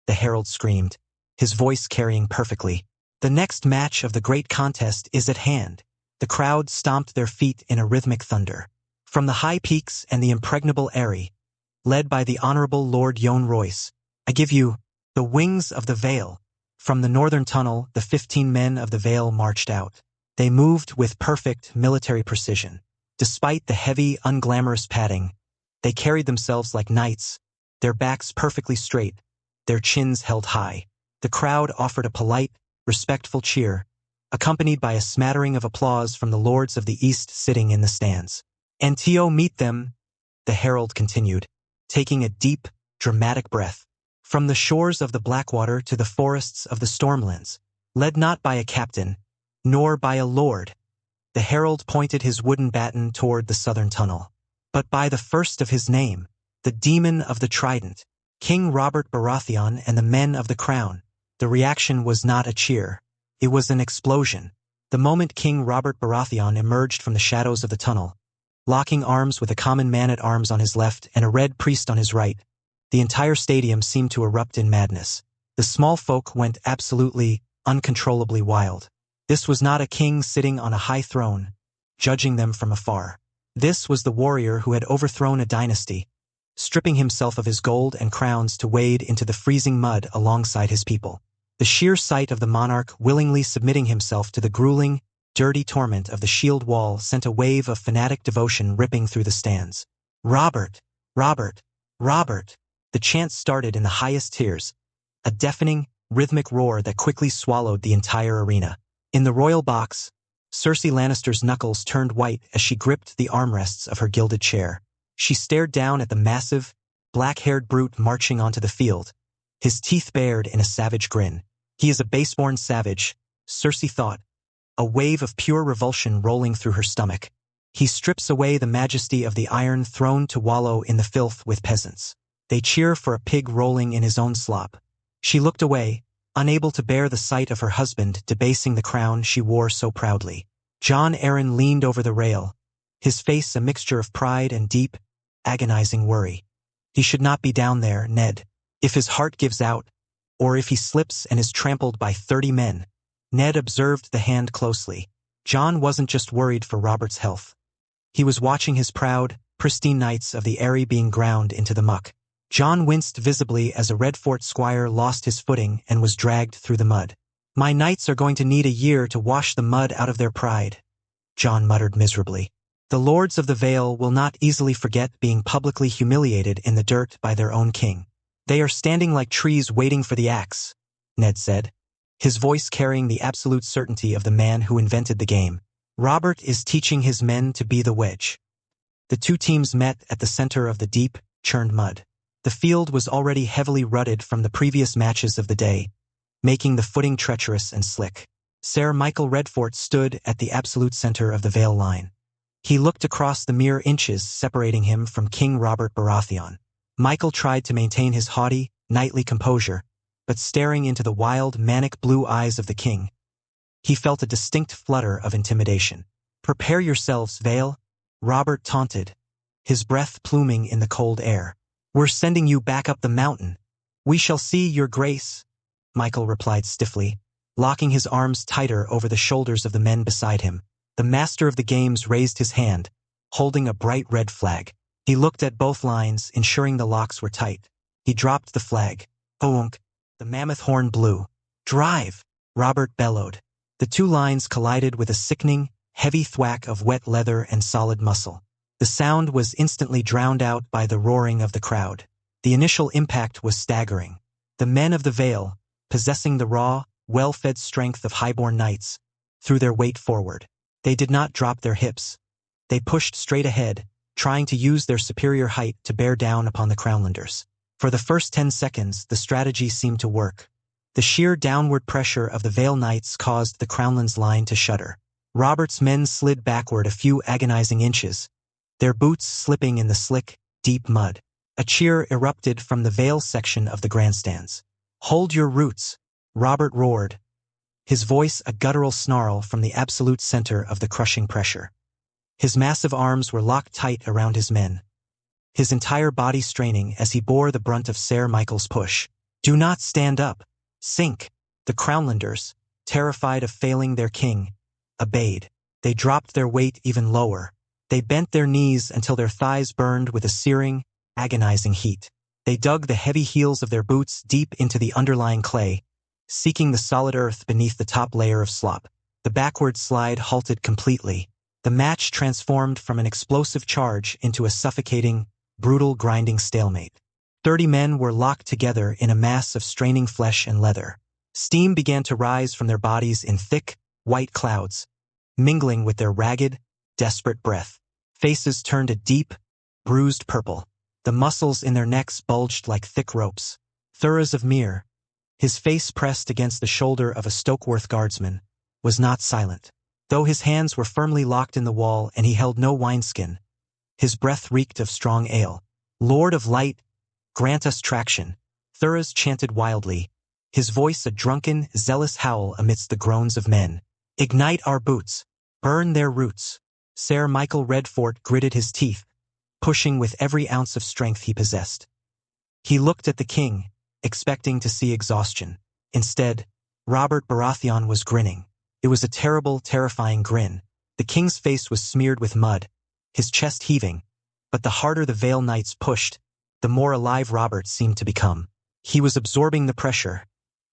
the herald screamed, his voice carrying perfectly. "The next match of the great contest is at hand." The crowd stomped their feet in a rhythmic thunder. From the high peaks and the impregnable Eyrie, led by the Honorable Lord Yon Royce, "I give you the wings of the Vale." From the northern tunnel, the 15 men of the Vale marched out. They moved with perfect military precision. Despite the heavy, unglamorous padding, they carried themselves like knights, their backs perfectly straight, their chins held high. The crowd offered a polite, respectful cheer, accompanied by a smattering of applause from the lords of the East sitting in the stands. "Antio meet them," the herald continued, taking a deep, dramatic breath. "From the shores of the Blackwater to the forests of the Stormlands, led not by a captain, nor by a lord," the herald pointed his wooden baton toward the southern tunnel, "but by the first of his name, the demon of the trident, King Robert Baratheon and the men of the crown." The reaction was not a cheer. It was an explosion. The moment King Robert Baratheon emerged from the shadows of the tunnel, locking arms with a common man-at-arms on his left and a red priest on his right, the entire stadium seemed to erupt in madness. The small folk went absolutely, uncontrollably wild. This was not a king sitting on a high throne, judging them from afar. This was the warrior who had overthrown a dynasty, stripping himself of his gold and crowns to wade into the freezing mud alongside his people. The sheer sight of the monarch willingly submitting himself to the grueling, dirty torment of the shield wall sent a wave of fanatic devotion ripping through the stands. "Robert! Robert! Robert!" The chant started in the highest tiers, a deafening, rhythmic roar that quickly swallowed the entire arena. In the royal box, Cersei Lannister's knuckles turned white as she gripped the armrests of her gilded chair. She stared down at the massive, black-haired brute marching onto the field, his teeth bared in a savage grin. He is a baseborn savage, Cersei thought, a wave of pure revulsion rolling through her stomach. He strips away the majesty of the Iron Throne to wallow in the filth with peasants. They cheer for a pig rolling in his own slop. She looked away, unable to bear the sight of her husband debasing the crown she wore so proudly. Jon Arryn leaned over the rail, his face a mixture of pride and deep, agonizing worry. He should not be down there, Ned. If his heart gives out, or if he slips and is trampled by 30 men. Ned observed the hand closely. Jon wasn't just worried for Robert's health. He was watching his proud, pristine knights of the Eyrie being ground into the muck. Jon winced visibly as a Redfort squire lost his footing and was dragged through the mud. "My knights are going to need a year to wash the mud out of their pride," Jon muttered miserably. "The lords of the Vale will not easily forget being publicly humiliated in the dirt by their own king." "They are standing like trees waiting for the axe," Ned said, his voice carrying the absolute certainty of the man who invented the game. "Robert is teaching his men to be the wedge." The two teams met at the center of the deep, churned mud. The field was already heavily rutted from the previous matches of the day, making the footing treacherous and slick. Sir Michael Redfort stood at the absolute center of the Vale line. He looked across the mere inches separating him from King Robert Baratheon. Michael tried to maintain his haughty, knightly composure, but staring into the wild, manic blue eyes of the king, he felt a distinct flutter of intimidation. "Prepare yourselves, Vale," Robert taunted, his breath pluming in the cold air. "We're sending you back up the mountain." "We shall see, your grace," Michael replied stiffly, locking his arms tighter over the shoulders of the men beside him. The master of the games raised his hand, holding a bright red flag. He looked at both lines, ensuring the locks were tight. He dropped the flag. Hoonk! The mammoth horn blew. "Drive!" Robert bellowed. The The two lines collided with a sickening, heavy thwack of wet leather and solid muscle. The sound was instantly drowned out by the roaring of the crowd. The initial impact was staggering. The men of the Vale, possessing the raw, well-fed strength of highborn knights, threw their weight forward. They did not drop their hips. They pushed straight ahead, trying to use their superior height to bear down upon the Crownlanders. For the first 10 seconds, the strategy seemed to work. The sheer downward pressure of the Vale Knights caused the Crownlands line to shudder. Robert's men slid backward a few agonizing inches, their boots slipping in the slick, deep mud. A cheer erupted from the Vale section of the grandstands. "Hold your roots," Robert roared, his voice a guttural snarl from the absolute center of the crushing pressure. His massive arms were locked tight around his men, his entire body straining as he bore the brunt of Sir Michael's push. "Do not stand up. Sink." The Crownlanders, terrified of failing their king, obeyed. They dropped their weight even lower. They bent their knees until their thighs burned with a searing, agonizing heat. They dug the heavy heels of their boots deep into the underlying clay, seeking the solid earth beneath the top layer of slop. The backward slide halted completely. The match transformed from an explosive charge into a suffocating, brutal grinding stalemate. 30 men were locked together in a mass of straining flesh and leather. Steam began to rise from their bodies in thick, white clouds, mingling with their ragged, desperate breath. Faces turned a deep, bruised purple. The muscles in their necks bulged like thick ropes. Thuras of Mere, his face pressed against the shoulder of a Stokeworth guardsman, was not silent. Though his hands were firmly locked in the wall and he held no wineskin, his breath reeked of strong ale. "Lord of Light, grant us traction," Thuras chanted wildly, his voice a drunken, zealous howl amidst the groans of men. "Ignite our boots. Burn their roots." Sir Michael Redfort gritted his teeth, pushing with every ounce of strength he possessed. He looked at the king, expecting to see exhaustion. Instead, Robert Baratheon was grinning. It was a terrible, terrifying grin. The king's face was smeared with mud, his chest heaving, but the harder the Vale Knights pushed, the more alive Robert seemed to become. He was absorbing the pressure,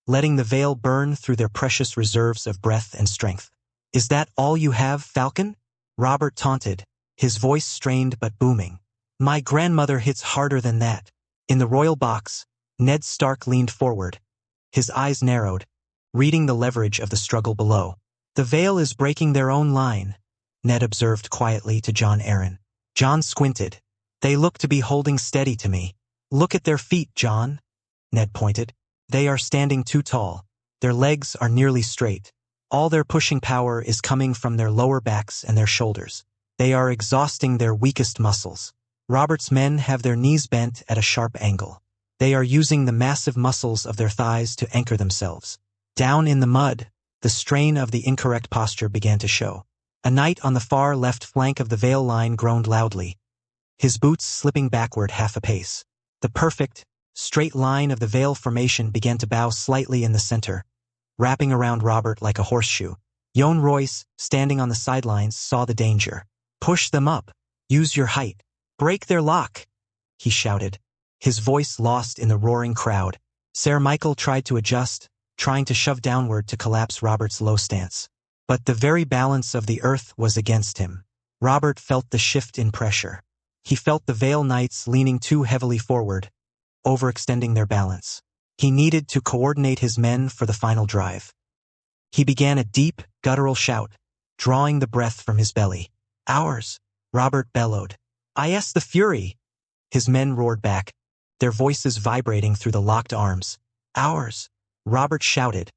letting the Vale burn through their precious reserves of breath and strength. "Is that all you have, Falcon?" Robert taunted, his voice strained but booming. "My grandmother hits harder than that." In the royal box, Ned Stark leaned forward, his eyes narrowed, reading the leverage of the struggle below. "The Vale is breaking their own line," Ned observed quietly to Jon Arryn. Jon squinted. "They look to be holding steady to me." "Look at their feet, Jon," Ned pointed. "They are standing too tall. Their legs are nearly straight. All their pushing power is coming from their lower backs and their shoulders. They are exhausting their weakest muscles." Robert's men have their knees bent at a sharp angle. They are using the massive muscles of their thighs to anchor themselves. Down in the mud, the strain of the incorrect posture began to show. A knight on the far left flank of the Vale line groaned loudly, his boots slipping backward half a pace. The perfect, straight line of the Vale formation began to bow slightly in the center, wrapping around Robert like a horseshoe. Jon Royce, standing on the sidelines, saw the danger. "Push them up. Use your height. Break their lock," he shouted, his voice lost in the roaring crowd. Sir Michael tried to adjust, trying to shove downward to collapse Robert's low stance. But the very balance of the earth was against him. Robert felt the shift in pressure. He felt the Vale Knights leaning too heavily forward, overextending their balance. He needed to coordinate his men for the final drive. He began a deep, guttural shout, drawing the breath from his belly. "Ours," Robert bellowed. "Yes, the fury," his men roared back, their voices vibrating through the locked arms. "Ours," Robert shouted,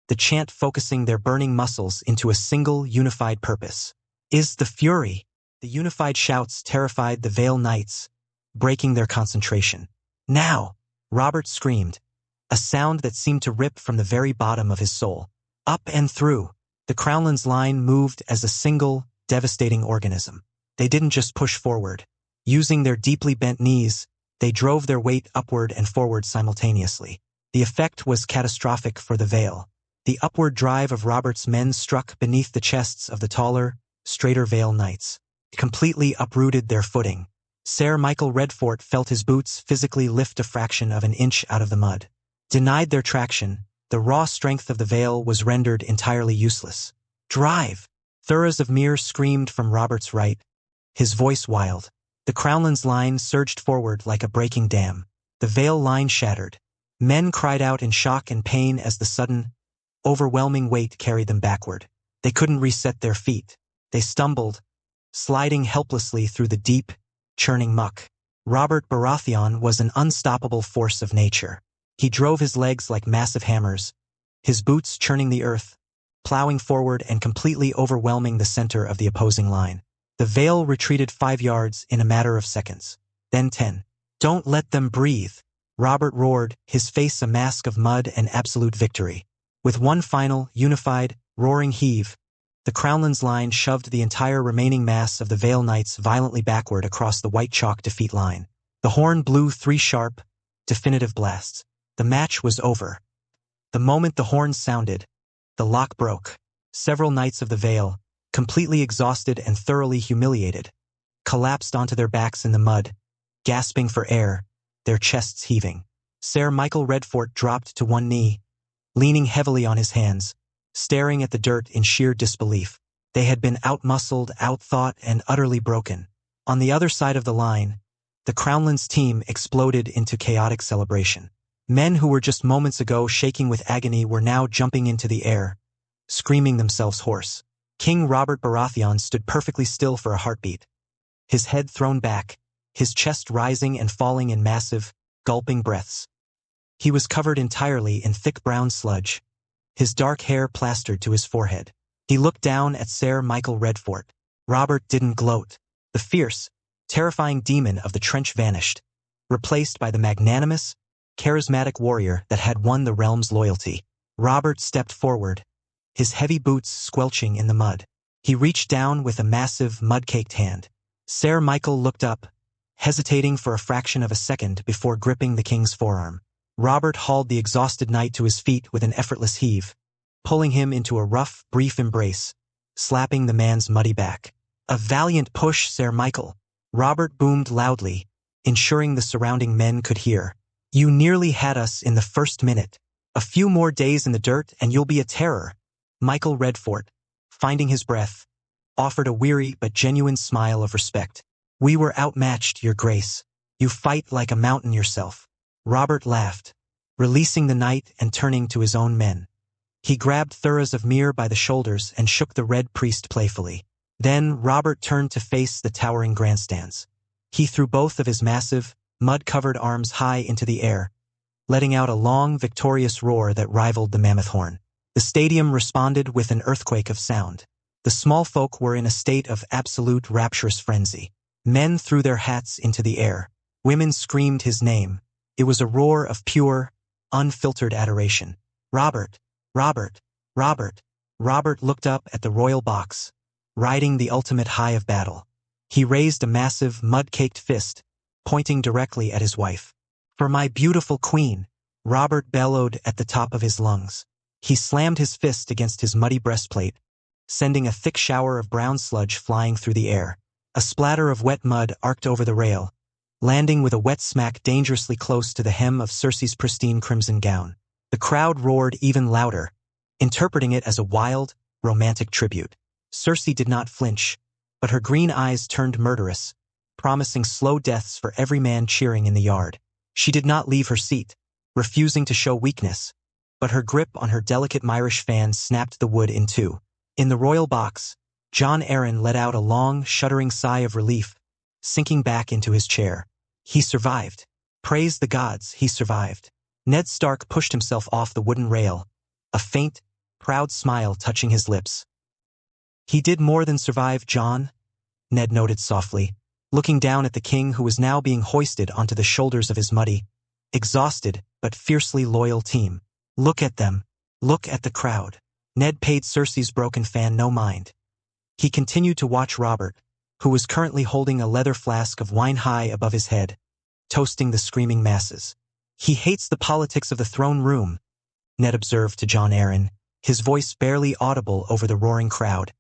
the chant focusing their burning muscles into a single, unified purpose. "Is the fury." The unified shouts terrified the Vale Knights, breaking their concentration. "Now!" Robert screamed, a sound that seemed to rip from the very bottom of his soul. Up and through, the Crownlands line moved as a single, devastating organism. They didn't just push forward. Using their deeply bent knees, they drove their weight upward and forward simultaneously. The effect was catastrophic for the Vale. The upward drive of Robert's men struck beneath the chests of the taller, straighter Vale Knights. It completely uprooted their footing. Sir Michael Redfort felt his boots physically lift a fraction of an inch out of the mud. Denied their traction, The raw strength of the Vale was rendered entirely useless. "Drive!" Thuras of Myr screamed from Robert's right, his voice wild. The Crownland's line surged forward like a breaking dam. The Vale line shattered. Men cried out in shock and pain as the sudden, overwhelming weight carried them backward. They couldn't reset their feet. They stumbled, sliding helplessly through the deep, churning muck. Robert Baratheon was an unstoppable force of nature. He drove his legs like massive hammers, his boots churning the earth, plowing forward and completely overwhelming the center of the opposing line. The Vale retreated 5 yards in a matter of seconds, then 10. "Don't let them breathe," Robert roared, his face a mask of mud and absolute victory. With one final, unified, roaring heave, the Crownland's line shoved the entire remaining mass of the Vale Knights violently backward across the white chalk defeat line. The horn blew 3 sharp, definitive blasts. The match was over. The moment the horn sounded, the lock broke. Several knights of the Vale, completely exhausted and thoroughly humiliated, collapsed onto their backs in the mud, gasping for air, their chests heaving. Sir Michael Redfort dropped to one knee, leaning heavily on his hands, staring at the dirt in sheer disbelief. They had been outmuscled, outthought, and utterly broken. On the other side of the line, the Crownland's team exploded into chaotic celebration. Men who were just moments ago shaking with agony were now jumping into the air, screaming themselves hoarse. King Robert Baratheon stood perfectly still for a heartbeat, his head thrown back, his chest rising and falling in massive, gulping breaths. He was covered entirely in thick brown sludge, his dark hair plastered to his forehead. He looked down at Sir Michael Redfort. Robert didn't gloat. The fierce, terrifying demon of the trench vanished, replaced by the magnanimous, charismatic warrior that had won the realm's loyalty. Robert stepped forward, his heavy boots squelching in the mud. He reached down with a massive, mud-caked hand. Sir Michael looked up, hesitating for a fraction of a second before gripping the king's forearm. Robert hauled the exhausted knight to his feet with an effortless heave, pulling him into a rough, brief embrace, slapping the man's muddy back. "A valiant push, Sir Michael," Robert boomed loudly, ensuring the surrounding men could hear. "You nearly had us in the first minute. A few more days in the dirt and you'll be a terror." Michael Redfort, finding his breath, offered a weary but genuine smile of respect. "We were outmatched, Your Grace. You fight like a mountain yourself." Robert laughed, releasing the knight and turning to his own men. He grabbed Thuras of Myr by the shoulders and shook the Red Priest playfully. Then Robert turned to face the towering grandstands. He threw both of his massive, mud-covered arms high into the air, letting out a long, victorious roar that rivaled the mammoth horn. The stadium responded with an earthquake of sound. The small folk were in a state of absolute rapturous frenzy. Men threw their hats into the air. Women screamed his name. It was a roar of pure, unfiltered adoration. "Robert! Robert! Robert!" Robert looked up at the royal box, riding the ultimate high of battle. He raised a massive, mud-caked fist, pointing directly at his wife. "For my beautiful queen," Robert bellowed at the top of his lungs. He slammed his fist against his muddy breastplate, sending a thick shower of brown sludge flying through the air. A splatter of wet mud arced over the rail, landing with a wet smack dangerously close to the hem of Cersei's pristine crimson gown. The crowd roared even louder, interpreting it as a wild, romantic tribute. Cersei did not flinch, but her green eyes turned murderous, promising slow deaths for every man cheering in the yard. She did not leave her seat, refusing to show weakness, but her grip on her delicate Myrish fan snapped the wood in two. In the royal box, Jon Arryn let out a long, shuddering sigh of relief, sinking back into his chair. He survived. Praise the gods, he survived. Ned Stark pushed himself off the wooden rail, a faint, proud smile touching his lips. "He did more than survive, Jon," Ned noted softly, looking down at the king who was now being hoisted onto the shoulders of his muddy, exhausted but fiercely loyal team. "Look at them. Look at the crowd." Ned paid Cersei's broken fan no mind. He continued to watch Robert, who was currently holding a leather flask of wine high above his head, toasting the screaming masses. "He hates the politics of the throne room," Ned observed to Jon Arryn, his voice barely audible over the roaring crowd.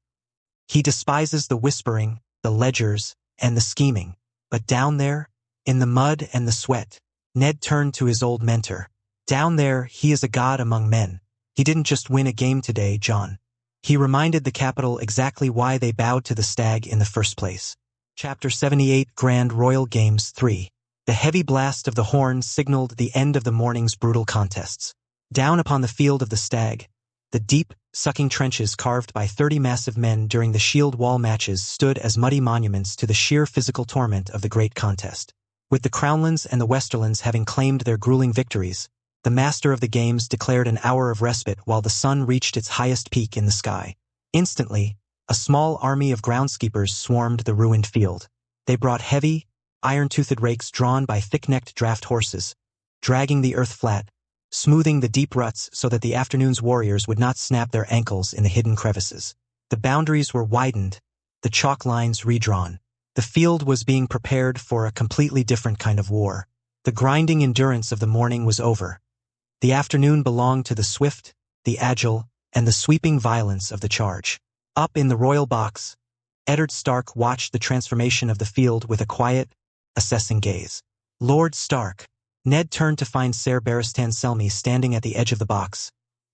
"He despises the whispering, the ledgers, and the scheming. But down there, in the mud and the sweat," Ned turned to his old mentor, Down there, he is a god among men. He didn't just win a game today, John. He reminded the capital exactly why they bowed to the stag in the first place. Chapter 78 Grand Royal Games 3. The heavy blast of the horn signaled the end of the morning's brutal contests. Down upon the field of the stag, the deep, sucking trenches carved by 30 massive men during the shield wall matches stood as muddy monuments to the sheer physical torment of the great contest. With the Crownlands and the Westerlands having claimed their grueling victories, the master of the games declared an hour of respite while the sun reached its highest peak in the sky. Instantly, a small army of groundskeepers swarmed the ruined field. They brought heavy, iron-toothed rakes drawn by thick-necked draft horses, dragging the earth flat, smoothing the deep ruts so that the afternoon's warriors would not snap their ankles in the hidden crevices. The boundaries were widened, the chalk lines redrawn. The field was being prepared for a completely different kind of war. The grinding endurance of the morning was over. The afternoon belonged to the swift, the agile, and the sweeping violence of the charge. Up in the royal box, Eddard Stark watched the transformation of the field with a quiet, assessing gaze. Lord Stark. Ned turned to find Ser Barristan Selmy standing at the edge of the box,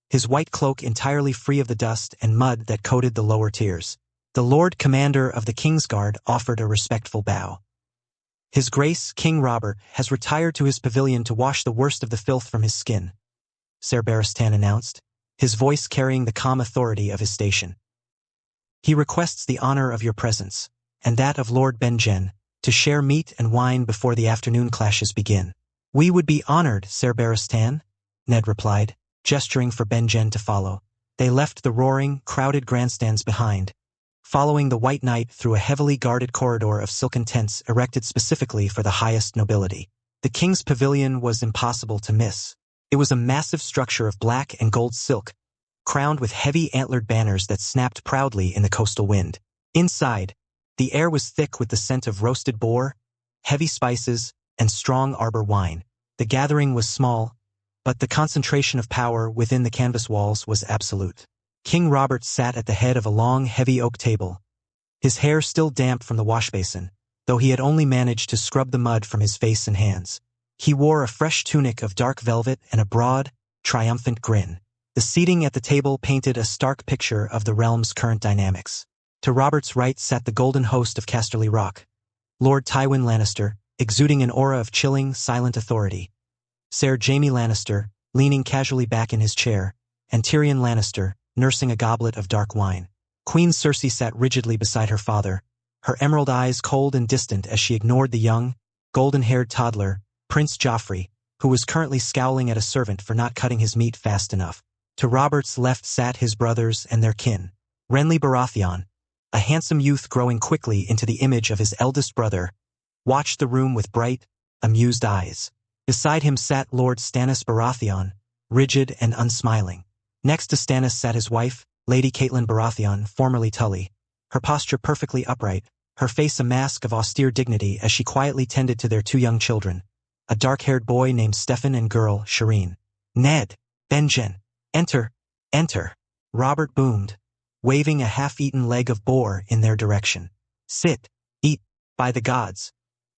his white cloak entirely free of the dust and mud that coated the lower tiers. The Lord Commander of the Kingsguard offered a respectful bow. His Grace, King Robert, has retired to his pavilion to wash the worst of the filth from his skin, Ser Barristan announced, his voice carrying the calm authority of his station. He requests the honor of your presence, and that of Lord Benjen, to share meat and wine before the afternoon clashes begin. We would be honored, Ser Barristan, Ned replied, gesturing for Benjen to follow. They left the roaring, crowded grandstands behind, following the White Knight through a heavily guarded corridor of silken tents erected specifically for the highest nobility. The king's pavilion was impossible to miss. It was a massive structure of black and gold silk, crowned with heavy antlered banners that snapped proudly in the coastal wind. Inside, the air was thick with the scent of roasted boar, heavy spices, and strong arbor wine. The gathering was small, but the concentration of power within the canvas walls was absolute. King Robert sat at the head of a long, heavy oak table, his hair still damp from the washbasin, though he had only managed to scrub the mud from his face and hands. He wore a fresh tunic of dark velvet and a broad, triumphant grin. The seating at the table painted a stark picture of the realm's current dynamics. To Robert's right sat the golden host of Casterly Rock, Lord Tywin Lannister, exuding an aura of chilling, silent authority. Ser Jaime Lannister, leaning casually back in his chair, and Tyrion Lannister, nursing a goblet of dark wine. Queen Cersei sat rigidly beside her father, her emerald eyes cold and distant as she ignored the young, golden-haired toddler, Prince Joffrey, who was currently scowling at a servant for not cutting his meat fast enough. To Robert's left sat his brothers and their kin. Renly Baratheon, a handsome youth growing quickly into the image of his eldest brother, watched the room with bright, amused eyes. Beside him sat Lord Stannis Baratheon, rigid and unsmiling. Next to Stannis sat his wife, Lady Catelyn Baratheon, formerly Tully, her posture perfectly upright, her face a mask of austere dignity as she quietly tended to their two young children, a dark-haired boy named Stefan and girl, Shireen. Ned, Benjen, enter, enter, Robert boomed, waving a half-eaten leg of boar in their direction. Sit, eat, by the gods.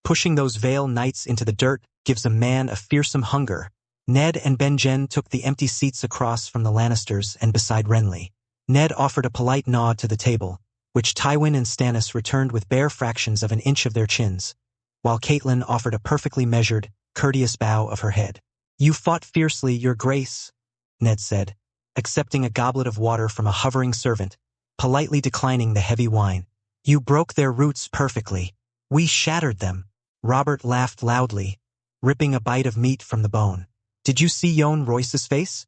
Pushing those Vale knights into the dirt gives a man a fearsome hunger. Ned and Benjen took the empty seats across from the Lannisters and beside Renly. Ned offered a polite nod to the table, which Tywin and Stannis returned with bare fractions of an inch of their chins, while Catelyn offered a perfectly measured, courteous bow of her head. You fought fiercely, Your Grace, Ned said, accepting a goblet of water from a hovering servant, politely declining the heavy wine. You broke their roots perfectly. We shattered them. Robert laughed loudly, ripping a bite of meat from the bone. Did you see Yohn Royce's face?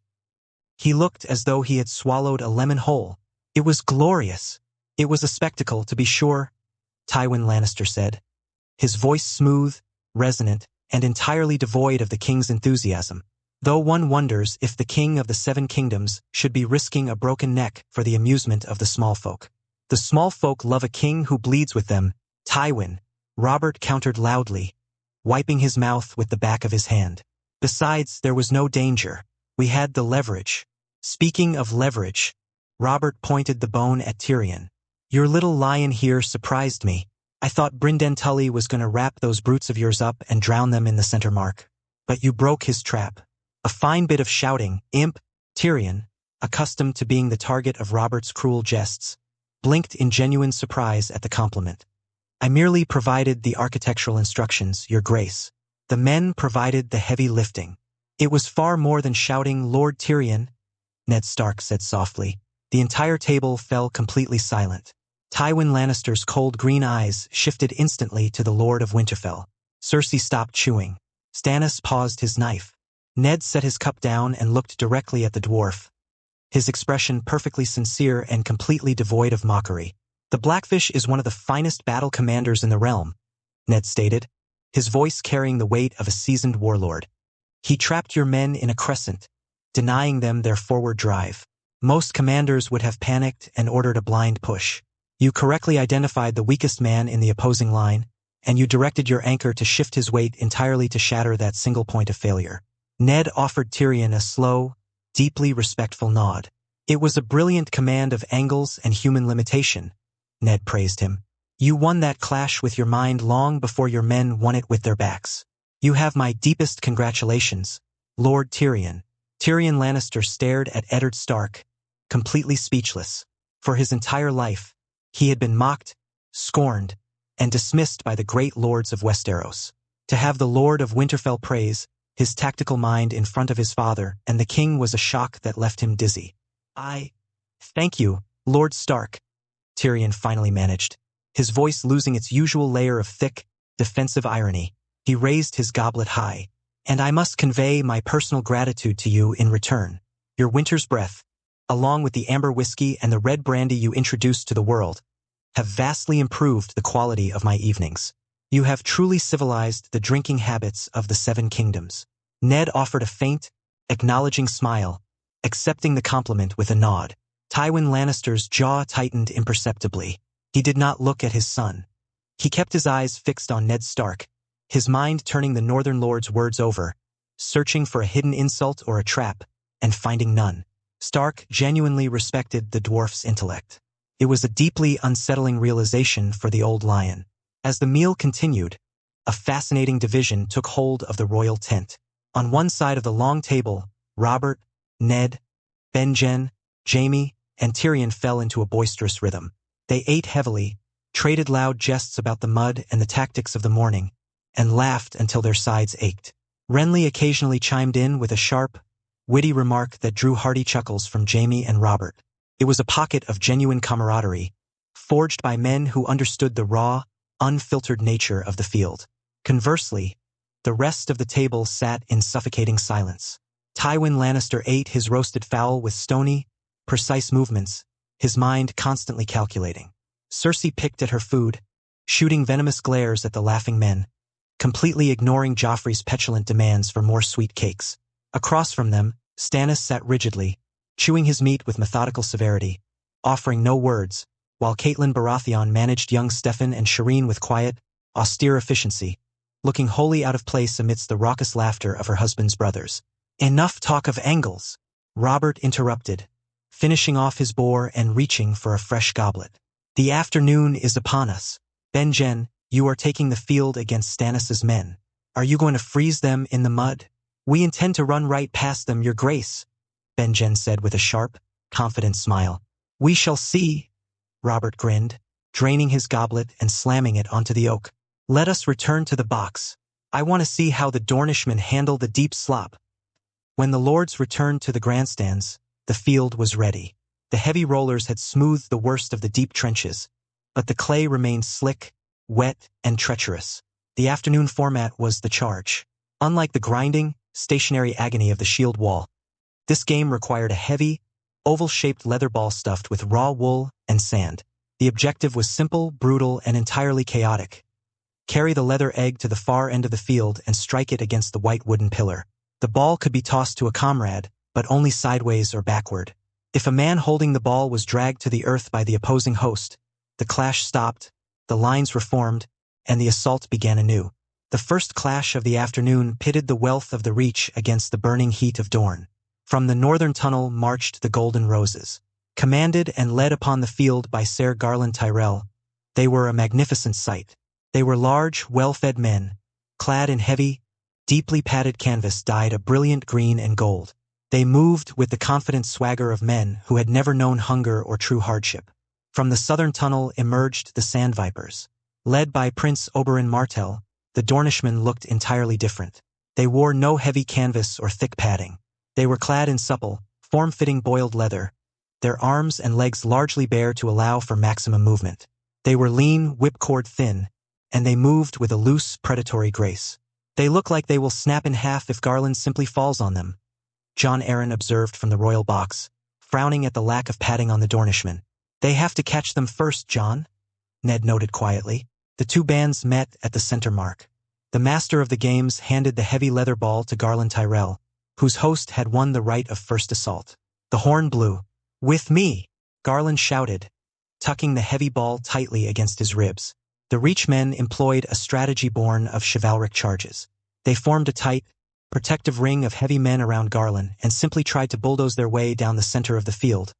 He looked as though he had swallowed a lemon whole. It was glorious. It was a spectacle, to be sure, Tywin Lannister said, his voice smooth, resonant, and entirely devoid of the king's enthusiasm. Though one wonders if the king of the Seven Kingdoms should be risking a broken neck for the amusement of the small folk. The small folk love a king who bleeds with them, Tywin, Robert countered loudly, wiping his mouth with the back of his hand. Besides, there was no danger. We had the leverage. Speaking of leverage, Robert pointed the bone at Tyrion. Your little lion here surprised me. I thought Brynden Tully was going to wrap those brutes of yours up and drown them in the center mark. But you broke his trap. A fine bit of shouting, imp, Tyrion, accustomed to being the target of Robert's cruel jests, blinked in genuine surprise at the compliment. I merely provided the architectural instructions, Your Grace. The men provided the heavy lifting. It was far more than shouting, Lord Tyrion, Ned Stark said softly. The entire table fell completely silent. Tywin Lannister's cold green eyes shifted instantly to the Lord of Winterfell. Cersei stopped chewing. Stannis paused his knife. Ned set his cup down and looked directly at the dwarf, his expression perfectly sincere and completely devoid of mockery. The Blackfish is one of the finest battle commanders in the realm, Ned stated, his voice carrying the weight of a seasoned warlord. He trapped your men in a crescent, denying them their forward drive. Most commanders would have panicked and ordered a blind push. You correctly identified the weakest man in the opposing line, and you directed your anchor to shift his weight entirely to shatter that single point of failure. Ned offered Tyrion a slow, deeply respectful nod. It was a brilliant command of angles and human limitation, Ned praised him. You won that clash with your mind long before your men won it with their backs. You have my deepest congratulations, Lord Tyrion. Tyrion Lannister stared at Eddard Stark, completely speechless. For his entire life, he had been mocked, scorned, and dismissed by the great lords of Westeros. To have the Lord of Winterfell praise his tactical mind in front of his father and the king was a shock that left him dizzy. Thank you, Lord Stark, Tyrion finally managed, his voice losing its usual layer of thick, defensive irony. He raised his goblet high. And I must convey my personal gratitude to you in return. Your winter's breath, along with the amber whiskey and the red brandy you introduced to the world, have vastly improved the quality of my evenings. You have truly civilized the drinking habits of the Seven Kingdoms. Ned offered a faint, acknowledging smile, accepting the compliment with a nod. Tywin Lannister's jaw tightened imperceptibly. He did not look at his son. He kept his eyes fixed on Ned Stark, his mind turning the Northern Lord's words over, searching for a hidden insult or a trap, and finding none. Stark genuinely respected the dwarf's intellect. It was a deeply unsettling realization for the old lion. As the meal continued, a fascinating division took hold of the royal tent. On one side of the long table, Robert, Ned, Benjen, Jaime, and Tyrion fell into a boisterous rhythm. They ate heavily, traded loud jests about the mud and the tactics of the morning, and laughed until their sides ached. Renly occasionally chimed in with a sharp, witty remark that drew hearty chuckles from Jaime and Robert. It was a pocket of genuine camaraderie, forged by men who understood the raw, unfiltered nature of the field. Conversely, the rest of the table sat in suffocating silence. Tywin Lannister ate his roasted fowl with stony, precise movements, his mind constantly calculating. Cersei picked at her food, shooting venomous glares at the laughing men, completely ignoring Joffrey's petulant demands for more sweet cakes. Across from them, Stannis sat rigidly, chewing his meat with methodical severity, offering no words, while Catelyn Baratheon managed young Steffan and Shireen with quiet, austere efficiency, looking wholly out of place amidst the raucous laughter of her husband's brothers. Enough talk of angles, Robert interrupted, finishing off his boar and reaching for a fresh goblet. The afternoon is upon us. Benjen, you are taking the field against Stannis's men. Are you going to freeze them in the mud? We intend to run right past them, Your Grace, Benjen said with a sharp, confident smile. We shall see, Robert grinned, draining his goblet and slamming it onto the oak. Let us return to the box. I want to see how the Dornishmen handle the deep slop. When the lords returned to the grandstands, the field was ready. The heavy rollers had smoothed the worst of the deep trenches, but the clay remained slick, wet, and treacherous. The afternoon format was the charge. Unlike the grinding, stationary agony of the shield wall, this game required a heavy, oval-shaped leather ball stuffed with raw wool and sand. The objective was simple, brutal, and entirely chaotic. Carry the leather egg to the far end of the field and strike it against the white wooden pillar. The ball could be tossed to a comrade, but only sideways or backward. If a man holding the ball was dragged to the earth by the opposing host, the clash stopped, the lines reformed, and the assault began anew. The first clash of the afternoon pitted the wealth of the Reach against the burning heat of Dorne. From the northern tunnel marched the Golden Roses. Commanded and led upon the field by Ser Garland Tyrell, they were a magnificent sight. They were large, well-fed men, clad in heavy, deeply padded canvas dyed a brilliant green and gold. They moved with the confident swagger of men who had never known hunger or true hardship. From the southern tunnel emerged the Sand Vipers. Led by Prince Oberyn Martell, the Dornishmen looked entirely different. They wore no heavy canvas or thick padding. They were clad in supple, form-fitting boiled leather, their arms and legs largely bare to allow for maximum movement. They were lean, whipcord thin, and they moved with a loose, predatory grace. They look like they will snap in half if Garland simply falls on them, Jon Arryn observed from the royal box, frowning at the lack of padding on the Dornishmen. They have to catch them first, Jon, Ned noted quietly. The two bands met at the center mark. The master of the games handed the heavy leather ball to Garland Tyrell, whose host had won the right of first assault. The horn blew. "With me!" Garland shouted, tucking the heavy ball tightly against his ribs. The Reach men employed a strategy born of chivalric charges. They formed a tight, protective ring of heavy men around Garland and simply tried to bulldoze their way down the center of the field,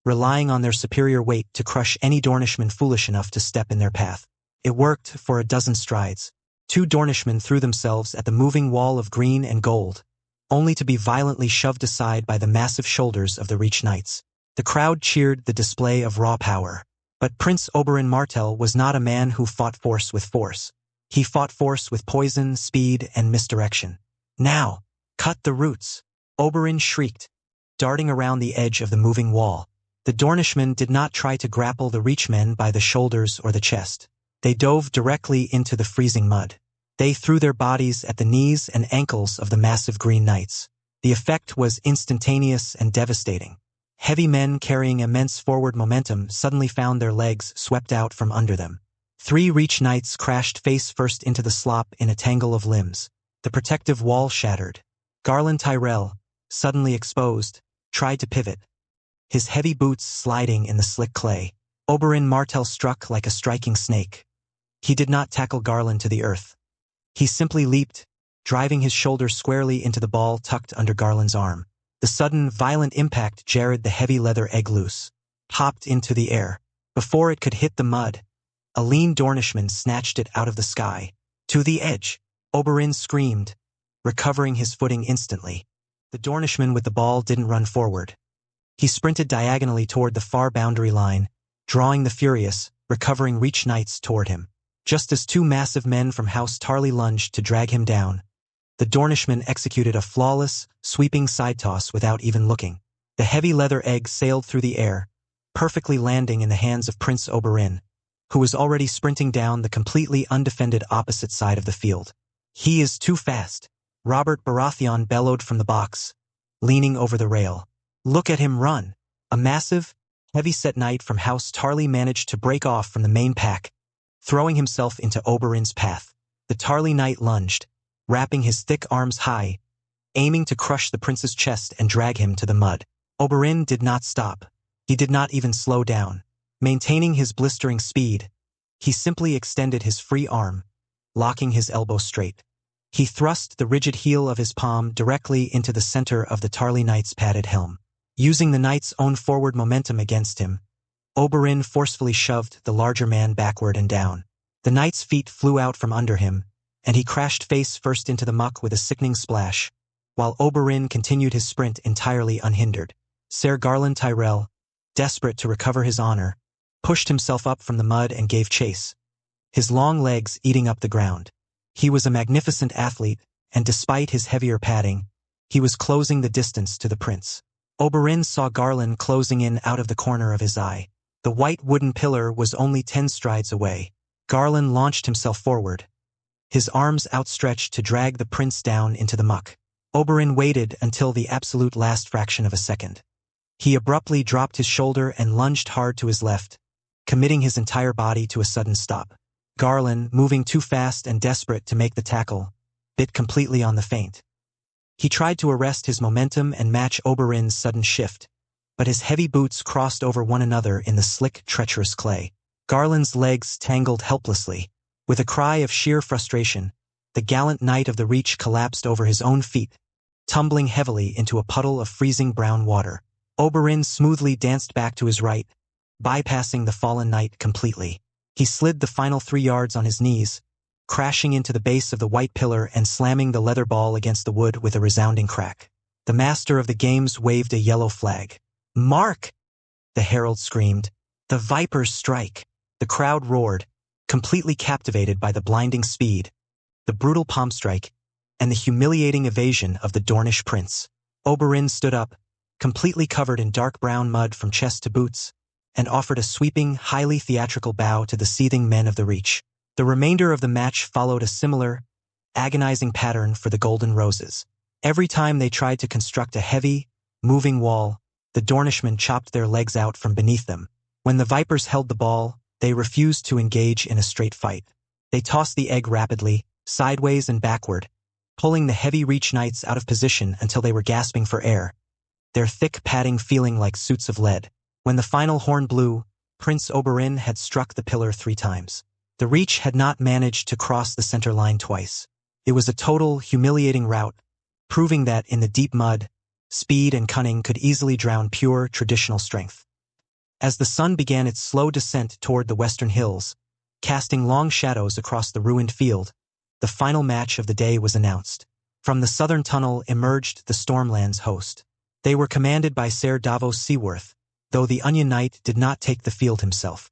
relying on their superior weight to crush any Dornishman foolish enough to step in their path. It worked for a dozen strides. Two Dornishmen threw themselves at the moving wall of green and gold, only to be violently shoved aside by the massive shoulders of the Reach Knights. The crowd cheered the display of raw power. But Prince Oberyn Martell was not a man who fought force with force. He fought force with poison, speed, and misdirection. "Now, cut the roots!" Oberyn shrieked, darting around the edge of the moving wall. The Dornishmen did not try to grapple the Reach men by the shoulders or the chest. They dove directly into the freezing mud. They threw their bodies at the knees and ankles of the massive Green Knights. The effect was instantaneous and devastating. Heavy men carrying immense forward momentum suddenly found their legs swept out from under them. Three Reach Knights crashed face first into the slop in a tangle of limbs. The protective wall shattered. Garland Tyrell, suddenly exposed, tried to pivot, his heavy boots sliding in the slick clay. Oberyn Martell struck like a striking snake. He did not tackle Garland to the earth. He simply leaped, driving his shoulder squarely into the ball tucked under Garland's arm. The sudden, violent impact jarred the heavy leather egg loose, popped into the air. Before it could hit the mud, a lean Dornishman snatched it out of the sky. "To the edge!" Oberyn screamed, recovering his footing instantly. The Dornishman with the ball didn't run forward. He sprinted diagonally toward the far boundary line, drawing the furious, recovering Reach Knights toward him. Just as two massive men from House Tarly lunged to drag him down, the Dornishman executed a flawless, sweeping side toss without even looking. The heavy leather egg sailed through the air, perfectly landing in the hands of Prince Oberyn, who was already sprinting down the completely undefended opposite side of the field. "He is too fast," Robert Baratheon bellowed from the box, leaning over the rail. "Look at him run!" A massive, heavy-set knight from House Tarly managed to break off from the main pack, throwing himself into Oberyn's path. The Tarly knight lunged, wrapping his thick arms high, aiming to crush the prince's chest and drag him to the mud. Oberyn did not stop. He did not even slow down. Maintaining his blistering speed, he simply extended his free arm, locking his elbow straight. He thrust the rigid heel of his palm directly into the center of the Tarly knight's padded helm. Using the knight's own forward momentum against him, Oberyn forcefully shoved the larger man backward and down. The knight's feet flew out from under him, and he crashed face first into the muck with a sickening splash, while Oberyn continued his sprint entirely unhindered. Ser Garland Tyrell, desperate to recover his honor, pushed himself up from the mud and gave chase, his long legs eating up the ground. He was a magnificent athlete, and despite his heavier padding, he was closing the distance to the prince. Oberyn saw Garland closing in out of the corner of his eye. The white wooden pillar was only 10 strides away. Garland launched himself forward, his arms outstretched to drag the prince down into the muck. Oberyn waited until the absolute last fraction of a second. He abruptly dropped his shoulder and lunged hard to his left, committing his entire body to a sudden stop. Garland, moving too fast and desperate to make the tackle, bit completely on the feint. He tried to arrest his momentum and match Oberyn's sudden shift, but his heavy boots crossed over one another in the slick, treacherous clay. Garland's legs tangled helplessly. With a cry of sheer frustration, the gallant knight of the Reach collapsed over his own feet, tumbling heavily into a puddle of freezing brown water. Oberyn smoothly danced back to his right, bypassing the fallen knight completely. He slid the final 3 yards on his knees, crashing into the base of the white pillar and slamming the leather ball against the wood with a resounding crack. The master of the games waved a yellow flag. "Mark!" the herald screamed. "The Vipers strike!" The crowd roared, completely captivated by the blinding speed, the brutal palm strike, and the humiliating evasion of the Dornish prince. Oberyn stood up, completely covered in dark brown mud from chest to boots, and offered a sweeping, highly theatrical bow to the seething men of the Reach. The remainder of the match followed a similar, agonizing pattern for the Golden Roses. Every time they tried to construct a heavy, moving wall, the Dornishmen chopped their legs out from beneath them. When the Vipers held the ball, they refused to engage in a straight fight. They tossed the egg rapidly, sideways and backward, pulling the heavy Reach Knights out of position until they were gasping for air, their thick padding feeling like suits of lead. When the final horn blew, Prince Oberyn had struck the pillar 3 times. The Reach had not managed to cross the center line twice. It was a total, humiliating rout, proving that in the deep mud, speed and cunning could easily drown pure, traditional strength. As the sun began its slow descent toward the western hills, casting long shadows across the ruined field, the final match of the day was announced. From the southern tunnel emerged the Stormlands host. They were commanded by Ser Davos Seaworth, though the Onion Knight did not take the field himself.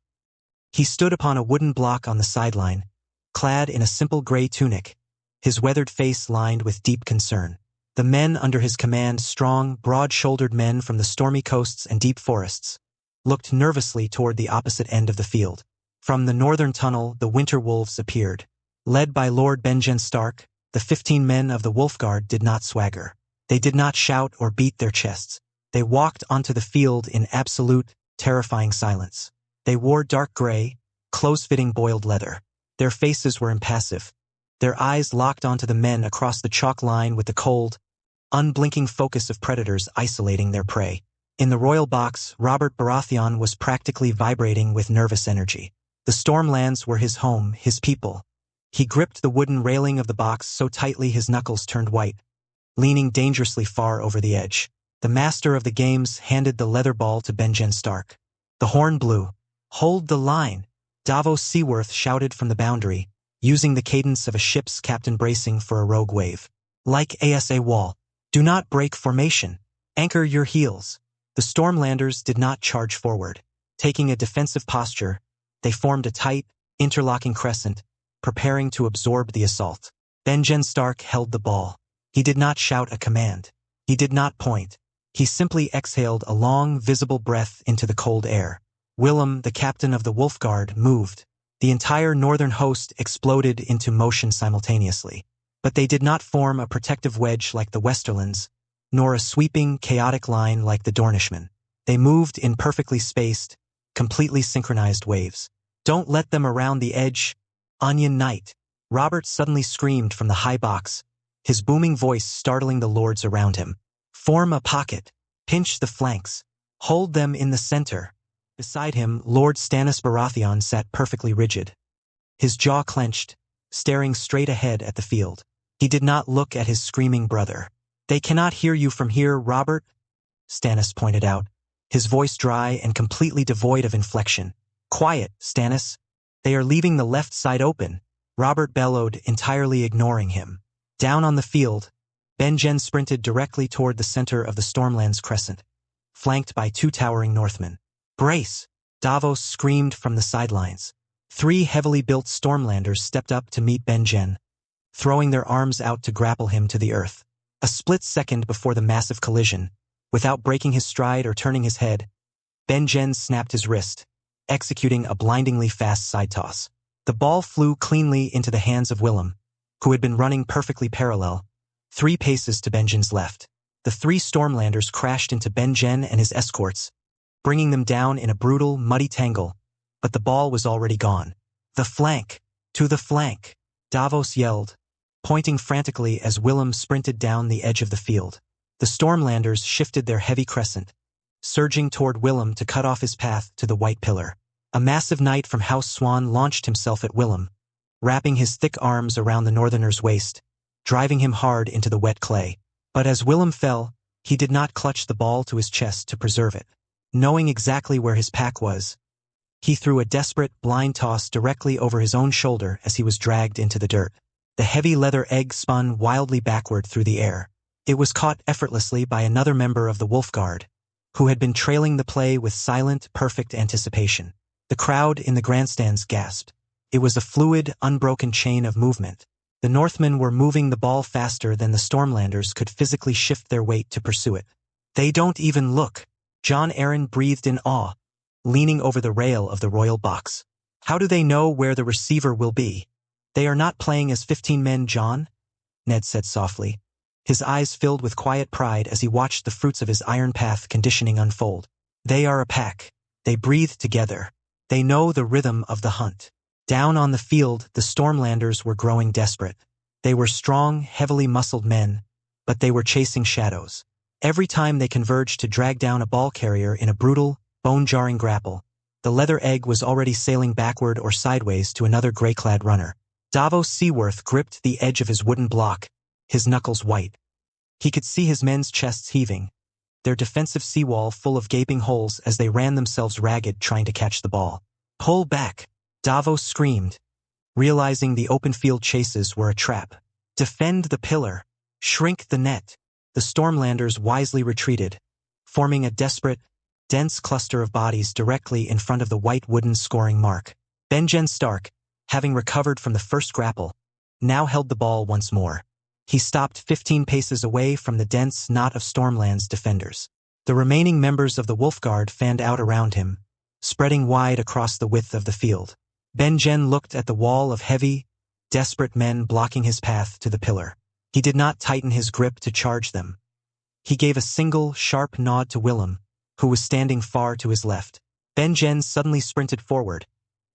He stood upon a wooden block on the sideline, clad in a simple gray tunic, his weathered face lined with deep concern. The men under his command, strong, broad-shouldered men from the stormy coasts and deep forests, looked nervously toward the opposite end of the field. From the northern tunnel, the Winter Wolves appeared. Led by Lord Benjen Stark, the 15 men of the Wolfguard did not swagger. They did not shout or beat their chests. They walked onto the field in absolute, terrifying silence. They wore dark gray, close-fitting boiled leather. Their faces were impassive, their eyes locked onto the men across the chalk line with the cold, unblinking focus of predators isolating their prey. In the royal box, Robert Baratheon was practically vibrating with nervous energy. The Stormlands were his home, his people. He gripped the wooden railing of the box so tightly his knuckles turned white, leaning dangerously far over the edge. The master of the games handed the leather ball to Benjen Stark. The horn blew. "Hold the line!" Davos Seaworth shouted from the boundary, using the cadence of a ship's captain bracing for a rogue wave. "Like ASA wall. Do not break formation. Anchor your heels." The Stormlanders did not charge forward. Taking a defensive posture, they formed a tight, interlocking crescent, preparing to absorb the assault. Benjen Stark held the ball. He did not shout a command. He did not point. He simply exhaled a long, visible breath into the cold air. Willem, the captain of the Wolfguard, moved. The entire northern host exploded into motion simultaneously. But they did not form a protective wedge like the Westerlands, nor a sweeping, chaotic line like the Dornishmen. They moved in perfectly spaced, completely synchronized waves. "Don't let them around the edge, Onion Knight!" Robert suddenly screamed from the high box, his booming voice startling the lords around him. "Form a pocket. Pinch the flanks. Hold them in the center." Beside him, Lord Stannis Baratheon sat perfectly rigid, his jaw clenched, staring straight ahead at the field. He did not look at his screaming brother. "They cannot hear you from here, Robert," Stannis pointed out, his voice dry and completely devoid of inflection. "Quiet, Stannis. They are leaving the left side open," Robert bellowed, entirely ignoring him. Down on the field, Benjen sprinted directly toward the center of the Stormlands crescent, flanked by 2 towering Northmen. "Brace!" Davos screamed from the sidelines. 3 heavily built Stormlanders stepped up to meet Benjen, throwing their arms out to grapple him to the earth. A split second before the massive collision, without breaking his stride or turning his head, Benjen snapped his wrist, executing a blindingly fast side toss. The ball flew cleanly into the hands of Willem, who had been running perfectly parallel, 3 paces to Benjen's left. The 3 Stormlanders crashed into Benjen and his escorts, bringing them down in a brutal, muddy tangle, but the ball was already gone. "The flank! To the flank!" Davos yelled, pointing frantically as Willem sprinted down the edge of the field. The Stormlanders shifted their heavy crescent, surging toward Willem to cut off his path to the White Pillar. A massive knight from House Swan launched himself at Willem, wrapping his thick arms around the northerner's waist, driving him hard into the wet clay. But as Willem fell, he did not clutch the ball to his chest to preserve it. Knowing exactly where his pack was, He threw a desperate, blind toss directly over his own shoulder as he was dragged into the dirt. The heavy leather egg spun wildly backward through the air. It was caught effortlessly by another member of the Wolf Guard, who had been trailing the play with silent, perfect anticipation. The crowd in the grandstands gasped. It was a fluid, unbroken chain of movement. The Northmen were moving the ball faster than the Stormlanders could physically shift their weight to pursue it. "They don't even look," John Aaron breathed in awe, leaning over the rail of the royal box. "How do they know where the receiver will be?" "They are not playing as 15 men, John," Ned said softly. His eyes filled with quiet pride as he watched the fruits of his Iron Path conditioning unfold. "They are a pack. They breathe together. They know the rhythm of the hunt." Down on the field, the Stormlanders were growing desperate. They were strong, heavily muscled men, but they were chasing shadows. Every time they converged to drag down a ball carrier in a brutal, bone-jarring grapple, the leather egg was already sailing backward or sideways to another gray-clad runner. Davos Seaworth gripped the edge of his wooden block, his knuckles white. He could see his men's chests heaving, their defensive seawall full of gaping holes as they ran themselves ragged trying to catch the ball. "Pull back!" Davos screamed, realizing the open field chases were a trap. "Defend the pillar! Shrink the net!" The Stormlanders wisely retreated, forming a desperate, dense cluster of bodies directly in front of the white wooden scoring mark. Benjen Stark, having recovered from the first grapple, now held the ball once more. He stopped 15 paces away from the dense knot of Stormland's defenders. The remaining members of the Wolf Guard fanned out around him, spreading wide across the width of the field. Benjen looked at the wall of heavy, desperate men blocking his path to the pillar. He did not tighten his grip to charge them. He gave a single, sharp nod to Willem, who was standing far to his left. Benjen suddenly sprinted forward,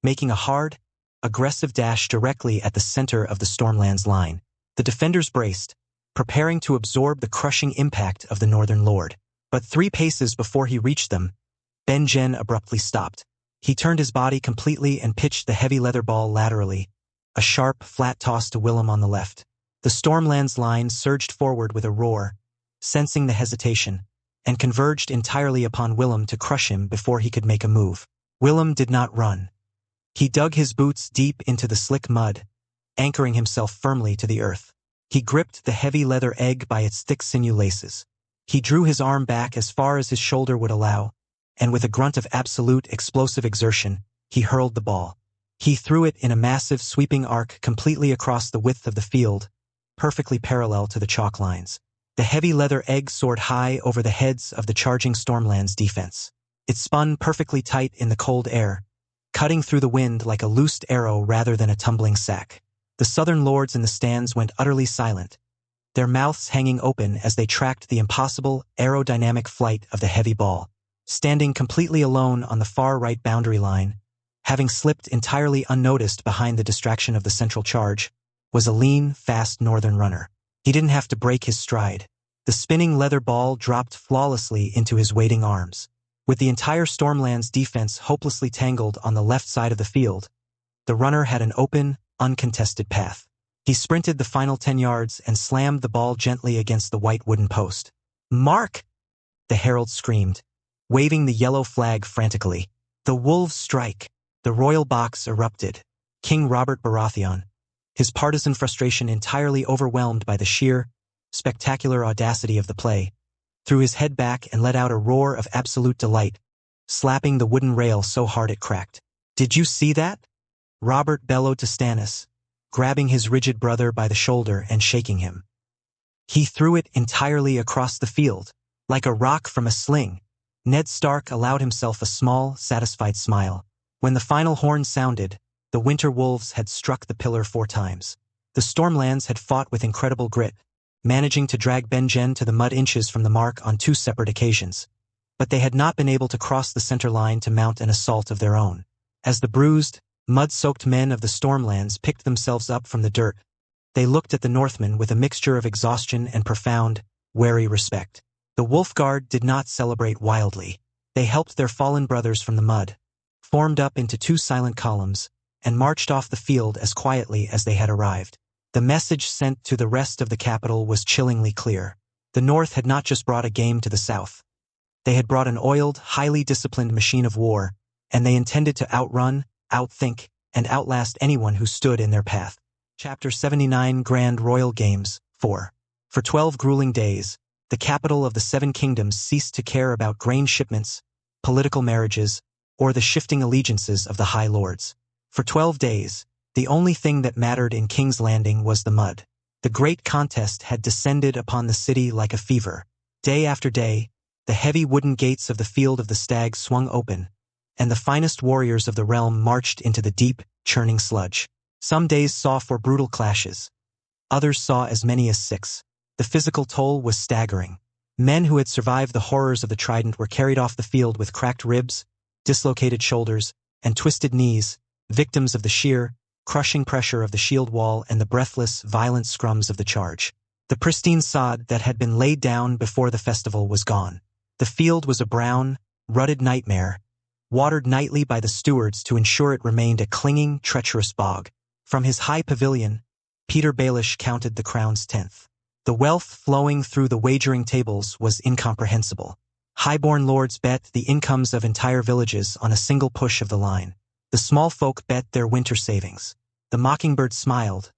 making a hard, aggressive dash directly at the center of the Stormland's line. The defenders braced, preparing to absorb the crushing impact of the Northern Lord. But 3 paces before he reached them, Benjen abruptly stopped. He turned his body completely and pitched the heavy leather ball laterally, a sharp, flat toss to Willem on the left. The Stormland's line surged forward with a roar, sensing the hesitation, and converged entirely upon Willem to crush him before he could make a move. Willem did not run. He dug his boots deep into the slick mud, anchoring himself firmly to the earth. He gripped the heavy leather egg by its thick sinew laces. He drew his arm back as far as his shoulder would allow, and with a grunt of absolute explosive exertion, he hurled the ball. He threw it in a massive sweeping arc completely across the width of the field, perfectly parallel to the chalk lines. The heavy leather egg soared high over the heads of the charging Stormland's defense. It spun perfectly tight in the cold air, cutting through the wind like a loosed arrow rather than a tumbling sack. The Southern Lords in the stands went utterly silent, their mouths hanging open as they tracked the impossible, aerodynamic flight of the heavy ball. Standing completely alone on the far right boundary line, having slipped entirely unnoticed behind the distraction of the central charge, was a lean, fast Northern runner. He didn't have to break his stride. The spinning leather ball dropped flawlessly into his waiting arms. With the entire Stormland's defense hopelessly tangled on the left side of the field, the runner had an open, uncontested path. He sprinted the final 10 yards and slammed the ball gently against the white wooden post. "Mark!" the herald screamed, waving the yellow flag frantically. "The wolves strike." The royal box erupted. King Robert Baratheon, his partisan frustration entirely overwhelmed by the sheer, spectacular audacity of the play, threw his head back and let out a roar of absolute delight, slapping the wooden rail so hard it cracked. "Did you see that?" Robert bellowed to Stannis, grabbing his rigid brother by the shoulder and shaking him. He threw it entirely across the field, like a rock from a sling. Ned Stark allowed himself a small, satisfied smile. When the final horn sounded, the Winter Wolves had struck the pillar 4 times. The Stormlands had fought with incredible grit, managing to drag Benjen to the mud inches from the mark on 2 separate occasions. But they had not been able to cross the center line to mount an assault of their own. As the bruised, mud-soaked men of the Stormlands picked themselves up from the dirt, they looked at the Northmen with a mixture of exhaustion and profound, wary respect. The Wolf Guard did not celebrate wildly. They helped their fallen brothers from the mud, formed up into 2 silent columns, and marched off the field as quietly as they had arrived. The message sent to the rest of the capital was chillingly clear. The North had not just brought a game to the South. They had brought an oiled, highly disciplined machine of war, and they intended to outrun, outthink, and outlast anyone who stood in their path. Chapter 79 Grand Royal Games 4. For 12 grueling days, the capital of the Seven Kingdoms ceased to care about grain shipments, political marriages, or the shifting allegiances of the High Lords. For 12 days, the only thing that mattered in King's Landing was the mud. The great contest had descended upon the city like a fever. Day after day, the heavy wooden gates of the Field of the Stag swung open, and the finest warriors of the realm marched into the deep, churning sludge. Some days saw 4 brutal clashes. Others saw as many as 6. The physical toll was staggering. Men who had survived the horrors of the Trident were carried off the field with cracked ribs, dislocated shoulders, and twisted knees, victims of the sheer, crushing pressure of the shield wall and the breathless, violent scrums of the charge. The pristine sod that had been laid down before the festival was gone. The field was a brown, rutted nightmare, watered nightly by the stewards to ensure it remained a clinging, treacherous bog. From his high pavilion, Peter Baelish counted the crown's 10th. The wealth flowing through the wagering tables was incomprehensible. Highborn lords bet the incomes of entire villages on a single push of the line. The small folk bet their winter savings. The mockingbird smiled,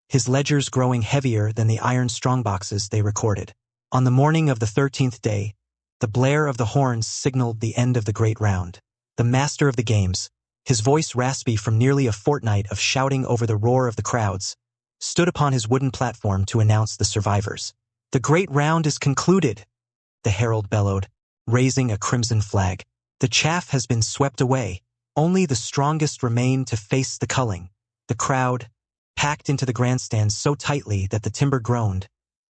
his ledgers growing heavier than the iron strongboxes they recorded. On the morning of the 13th day, the blare of the horns signaled the end of the great round. The master of the games, his voice raspy from nearly a fortnight of shouting over the roar of the crowds, stood upon his wooden platform to announce the survivors. "The great round is concluded," the herald bellowed, raising a crimson flag. "The chaff has been swept away. Only the strongest remain to face the culling." The crowd, packed into the grandstand so tightly that the timber groaned,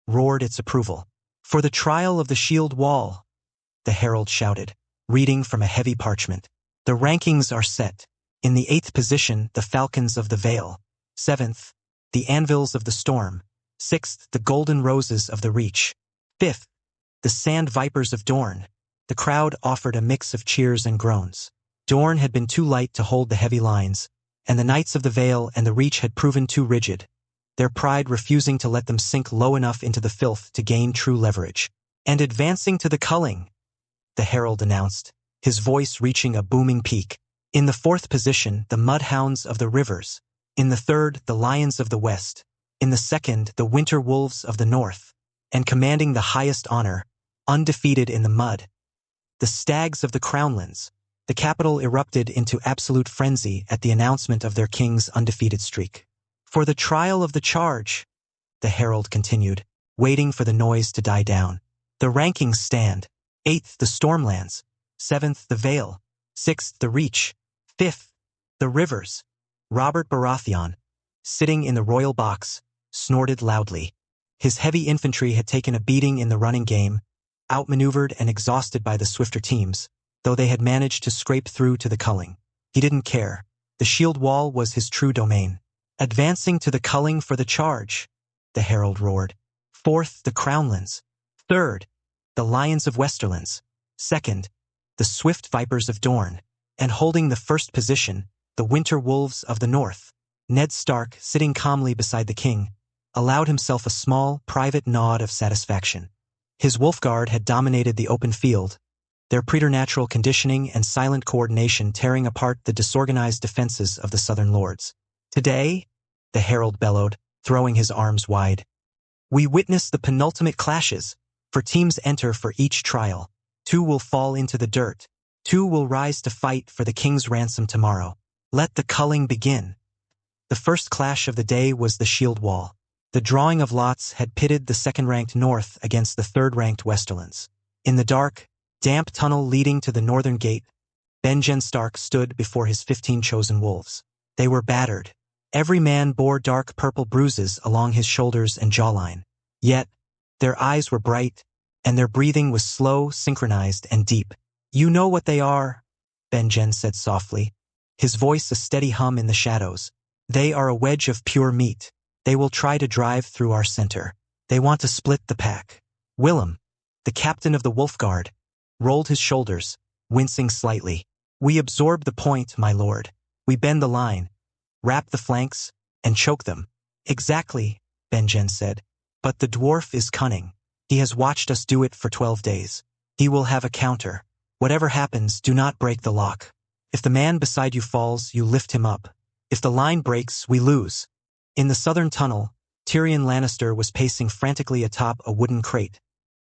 roared its approval. "For the trial of the shield wall," the herald shouted, reading from a heavy parchment. "The rankings are set. In the 8th position, the falcons of the Vale. 7th, the anvils of the storm. 6th, the golden roses of the reach. 5th, the sand vipers of Dorne." The crowd offered a mix of cheers and groans. Dorne had been too light to hold the heavy lines, and the knights of the Vale and the Reach had proven too rigid, their pride refusing to let them sink low enough into the filth to gain true leverage. "And advancing to the culling," the herald announced, his voice reaching a booming peak. "In the 4th position, the mud-hounds of the rivers. In the 3rd, the lions of the west. In the 2nd, the winter wolves of the north. And commanding the highest honor, undefeated in the mud, the stags of the crownlands." The capital erupted into absolute frenzy at the announcement of their king's undefeated streak. "For the trial of the charge," the herald continued, waiting for the noise to die down. "The rankings stand. 8th, the Stormlands. 7th, the Vale. 6th, the Reach. 5th, the Rivers." Robert Baratheon, sitting in the royal box, snorted loudly. His heavy infantry had taken a beating in the running game, outmaneuvered and exhausted by the swifter teams, though they had managed to scrape through to the culling. He didn't care. The shield wall was his true domain. "Advancing to the culling for the charge," the herald roared. "4th, the Crownlands. 3rd, the Lions of Westerlands. 2nd, the swift vipers of Dorne. And holding the 1st position, the winter wolves of the north." Ned Stark, sitting calmly beside the king, allowed himself a small, private nod of satisfaction. His Wolfguard had dominated the open field, their preternatural conditioning and silent coordination tearing apart the disorganized defenses of the Southern Lords. "Today," the herald bellowed, throwing his arms wide, "we witness the penultimate clashes. For teams enter for each trial. 2 will fall into the dirt. 2 will rise to fight for the king's ransom tomorrow. Let the culling begin." The first clash of the day was the shield wall. The drawing of lots had pitted the 2nd-ranked North against the 3rd-ranked Westerlands. In the dark, damp tunnel leading to the northern gate, Benjen Stark stood before his 15 chosen wolves. They were battered. Every man bore dark purple bruises along his shoulders and jawline. Yet, their eyes were bright, and their breathing was slow, synchronized, and deep. "You know what they are," Benjen said softly, his voice a steady hum in the shadows. "They are a wedge of pure meat. They will try to drive through our center. They want to split the pack." Willem, the captain of the Wolfguard, rolled his shoulders, wincing slightly. "We absorb the point, my lord. We bend the line, wrap the flanks, and choke them." "Exactly," Benjen said. "But the dwarf is cunning. He has watched us do it for 12 days. He will have a counter. Whatever happens, do not break the lock." If the man beside you falls, you lift him up. If the line breaks, we lose. In the southern tunnel, Tyrion Lannister was pacing frantically atop a wooden crate,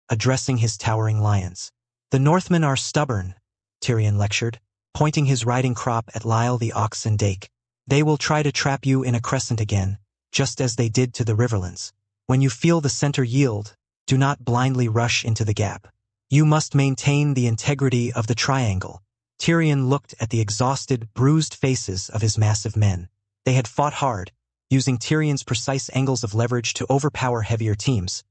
addressing his towering lions. The Northmen are stubborn, Tyrion lectured, pointing his riding crop at Lyle the ox and Dake. They will try to trap you in a crescent again, just as they did to the Riverlands. When you feel the center yield, do not blindly rush into the gap. You must maintain the integrity of the triangle. Tyrion looked at the exhausted, bruised faces of his massive men. They had fought hard, using Tyrion's precise angles of leverage to overpower heavier teams,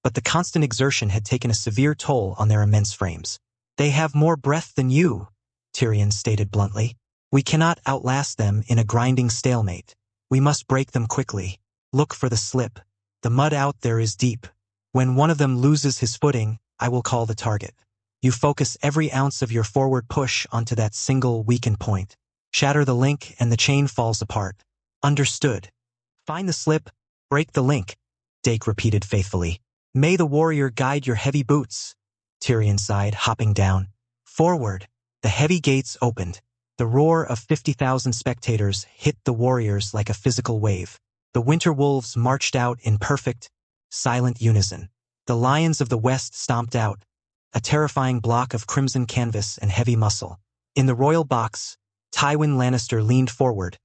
but the constant exertion had taken a severe toll on their immense frames. They have more breath than you, Tyrion stated bluntly. We cannot outlast them in a grinding stalemate. We must break them quickly. Look for the slip. The mud out there is deep. When one of them loses his footing, I will call the target. You focus every ounce of your forward push onto that single weakened point. Shatter the link and the chain falls apart. Understood. Find the slip, break the link, Dake repeated faithfully. May the warrior guide your heavy boots, Tyrion sighed, hopping down. Forward. The heavy gates opened. The roar of 50,000 spectators hit the warriors like a physical wave. The winter wolves marched out in perfect, silent unison. The lions of the west stomped out, a terrifying block of crimson canvas and heavy muscle. In the royal box, Tywin Lannister leaned forward,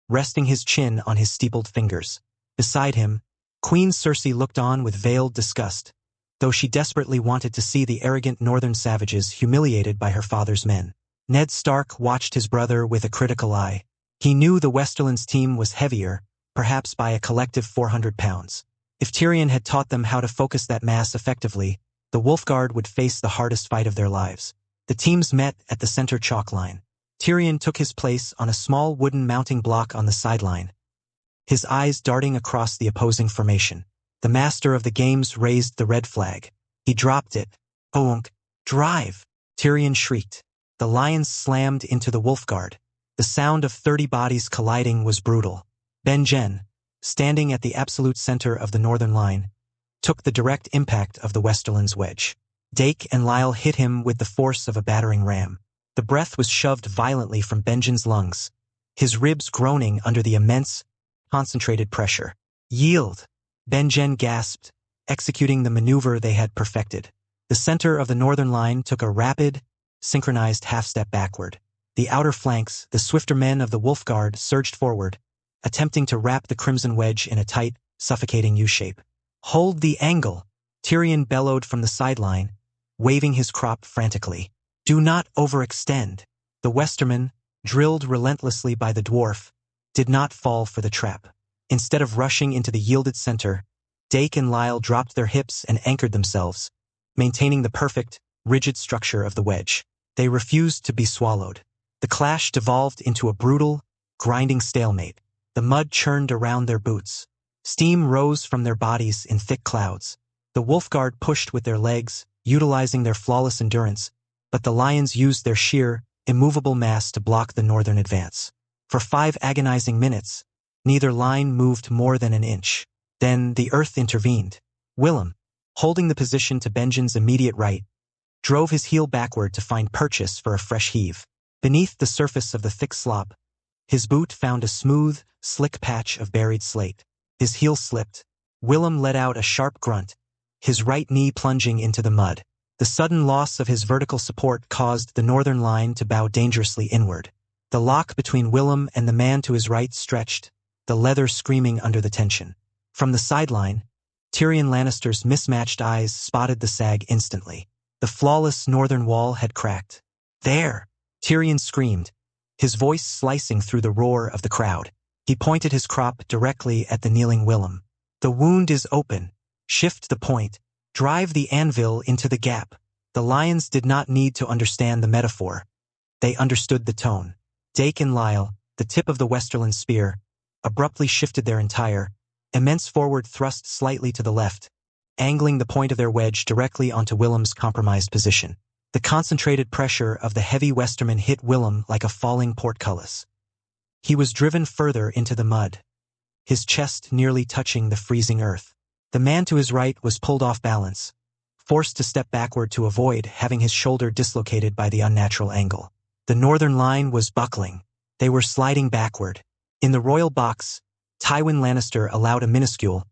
resting his chin on his steepled fingers. Beside him, Queen Cersei looked on with veiled disgust, though she desperately wanted to see the arrogant northern savages humiliated by her father's men. Ned Stark watched his brother with a critical eye. He knew the Westerlands team was heavier, perhaps by a collective 400 pounds. If Tyrion had taught them how to focus that mass effectively, the Wolfguard would face the hardest fight of their lives. The teams met at the center chalk line. Tyrion took his place on a small wooden mounting block on the sideline, his eyes darting across the opposing formation. The master of the games raised the red flag. He dropped it. "Oonk, drive!" Tyrion shrieked. The lions slammed into the Wolfguard. The sound of 30 bodies colliding was brutal. Benjen, standing at the absolute center of the northern line, took the direct impact of the Westerlands wedge. Dake and Lyle hit him with the force of a battering ram. The breath was shoved violently from Benjen's lungs, his ribs groaning under the immense, concentrated pressure. "Yield!" Benjen gasped, executing the maneuver they had perfected. The center of the northern line took a rapid, synchronized half-step backward. The outer flanks, the swifter men of the Wolfguard, surged forward, attempting to wrap the crimson wedge in a tight, suffocating U-shape. "Hold the angle!" Tyrion bellowed from the sideline, waving his crop frantically. "Do not overextend." The Westermen, drilled relentlessly by the dwarf, did not fall for the trap. Instead of rushing into the yielded center, Dake and Lyle dropped their hips and anchored themselves, maintaining the perfect, rigid structure of the wedge. They refused to be swallowed. The clash devolved into a brutal, grinding stalemate. The mud churned around their boots. Steam rose from their bodies in thick clouds. The Wolfguard pushed with their legs, utilizing their flawless endurance, but the lions used their sheer, immovable mass to block the northern advance. For 5 agonizing minutes, neither line moved more than an inch. Then the earth intervened. Willem, holding the position to Benjen's immediate right, drove his heel backward to find purchase for a fresh heave. Beneath the surface of the thick slop, his boot found a smooth, slick patch of buried slate. His heel slipped. Willem let out a sharp grunt, his right knee plunging into the mud. The sudden loss of his vertical support caused the northern line to bow dangerously inward. The lock between Willem and the man to his right stretched, the leather screaming under the tension. From the sideline, Tyrion Lannister's mismatched eyes spotted the sag instantly. The flawless northern wall had cracked. "There!" Tyrion screamed, his voice slicing through the roar of the crowd. He pointed his crop directly at the kneeling Willem. "The wound is open. Shift the point. Drive the anvil into the gap." The lions did not need to understand the metaphor. They understood the tone. Dake and Lyle, the tip of the Westerland spear, abruptly shifted their entire, immense forward thrust slightly to the left, angling the point of their wedge directly onto Willem's compromised position. The concentrated pressure of the heavy Westerman hit Willem like a falling portcullis. He was driven further into the mud, his chest nearly touching the freezing earth. The man to his right was pulled off balance, forced to step backward to avoid having his shoulder dislocated by the unnatural angle. The northern line was buckling. They were sliding backward. In the royal box, Tywin Lannister allowed a minuscule,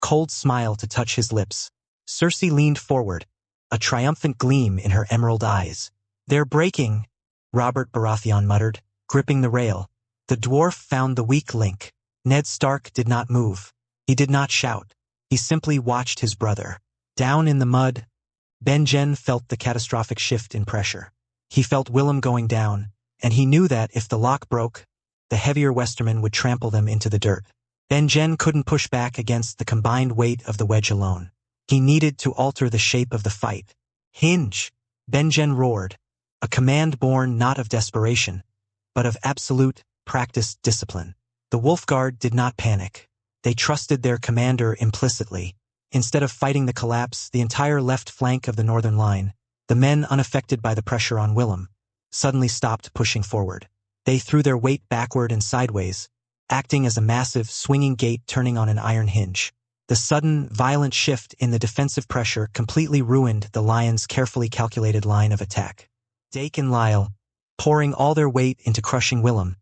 cold smile to touch his lips. Cersei leaned forward, a triumphant gleam in her emerald eyes. "They're breaking," Robert Baratheon muttered, gripping the rail. The dwarf found the weak link. Ned Stark did not move. He did not shout. He simply watched his brother. Down in the mud, Benjen felt the catastrophic shift in pressure. He felt Willem going down, and he knew that if the lock broke, the heavier Westermen would trample them into the dirt. Benjen couldn't push back against the combined weight of the wedge alone. He needed to alter the shape of the fight. "Hinge!" Benjen roared, a command born not of desperation, but of absolute, practiced discipline. The Wolfguard did not panic. They trusted their commander implicitly. Instead of fighting the collapse, the entire left flank of the northern line, the men unaffected by the pressure on Willem, suddenly stopped pushing forward. They threw their weight backward and sideways, acting as a massive, swinging gate turning on an iron hinge. The sudden, violent shift in the defensive pressure completely ruined the Lions' carefully calculated line of attack. Dake and Lyle, pouring all their weight into crushing Willem,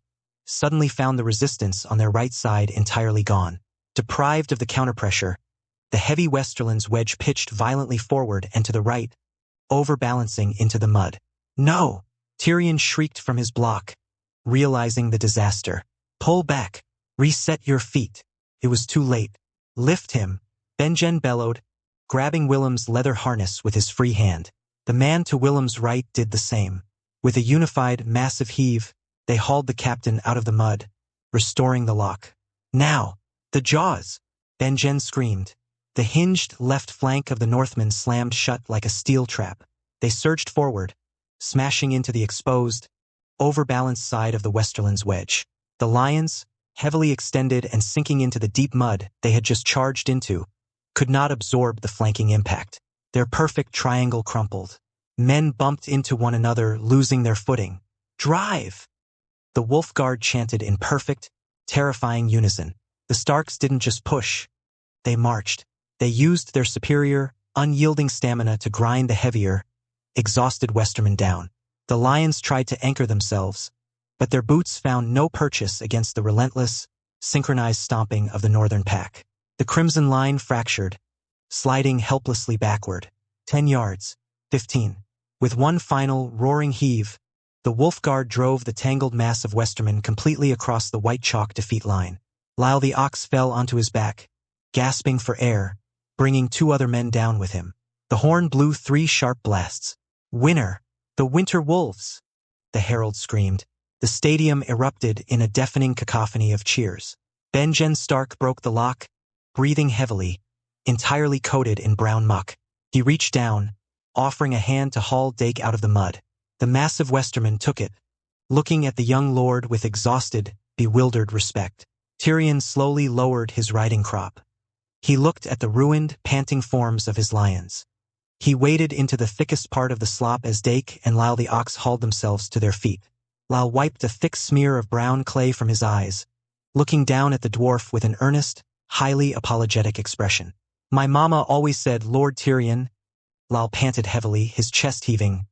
suddenly found the resistance on their right side entirely gone. Deprived of the counterpressure, the heavy Westerlands wedge pitched violently forward and to the right, overbalancing into the mud. "No!" Tyrion shrieked from his block, realizing the disaster. "Pull back! Reset your feet!" It was too late. "Lift him!" Benjen bellowed, grabbing Willem's leather harness with his free hand. The man to Willem's right did the same. With a unified, massive heave, they hauled the captain out of the mud, restoring the lock. "Now! The jaws!" Benjen screamed. The hinged left flank of the Northmen slammed shut like a steel trap. They surged forward, smashing into the exposed, overbalanced side of the Westerlands wedge. The Lions, heavily extended and sinking into the deep mud they had just charged into, could not absorb the flanking impact. Their perfect triangle crumpled. Men bumped into one another, losing their footing. "Drive!" The Wolfguard chanted in perfect, terrifying unison. The Starks didn't just push. They marched. They used their superior, unyielding stamina to grind the heavier, exhausted Westermen down. The Lions tried to anchor themselves, but their boots found no purchase against the relentless, synchronized stomping of the northern pack. The Crimson line fractured, sliding helplessly backward. 10 yards. 15. With one final, roaring heave, the Wolfguard drove the tangled mass of Westermen completely across the white chalk defeat line. Lyle the Ox fell onto his back, gasping for air, bringing 2 other men down with him. The horn blew 3 sharp blasts. "Winner! The Winter Wolves!" the herald screamed. The stadium erupted in a deafening cacophony of cheers. Benjen Stark broke the lock, breathing heavily, entirely coated in brown muck. He reached down, offering a hand to haul Dake out of the mud. The massive Westerman took it, looking at the young lord with exhausted, bewildered respect. Tyrion slowly lowered his riding crop. He looked at the ruined, panting forms of his lions. He waded into the thickest part of the slop as Dake and Lyle the Ox hauled themselves to their feet. Lyle wiped a thick smear of brown clay from his eyes, looking down at the dwarf with an earnest, highly apologetic expression. "My mama always said, Lord Tyrion," Lyle panted heavily, his chest heaving,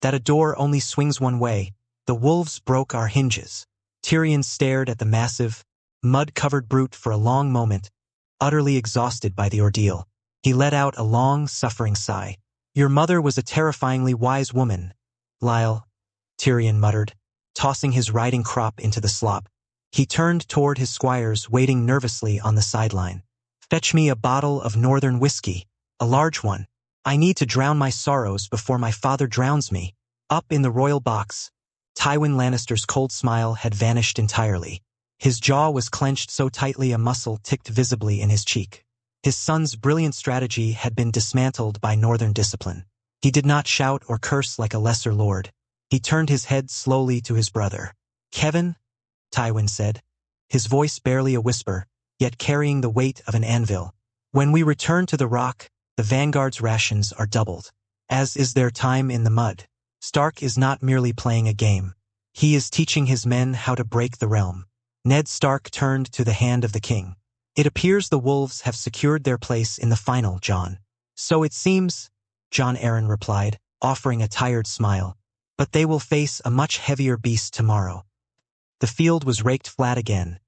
"that a door only swings one way. The wolves broke our hinges." Tyrion stared at the massive, mud-covered brute for a long moment, utterly exhausted by the ordeal. He let out a long, suffering sigh. "Your mother was a terrifyingly wise woman, Lyle," Tyrion muttered, tossing his riding crop into the slop. He turned toward his squires waiting nervously on the sideline. "Fetch me a bottle of northern whiskey, a large one. I need to drown my sorrows before my father drowns me." Up in the royal box, Tywin Lannister's cold smile had vanished entirely. His jaw was clenched so tightly a muscle ticked visibly in his cheek. His son's brilliant strategy had been dismantled by northern discipline. He did not shout or curse like a lesser lord. He turned his head slowly to his brother. "Kevin," Tywin said, his voice barely a whisper, yet carrying the weight of an anvil. "When we return to the Rock, the Vanguard's rations are doubled, as is their time in the mud. Stark is not merely playing a game. He is teaching his men how to break the realm." Ned Stark turned to the hand of the king. "It appears the wolves have secured their place in the final, Jon." "So it seems," Jon Arryn replied, offering a tired smile. but they will face a much heavier beast tomorrow. The field was raked flat again,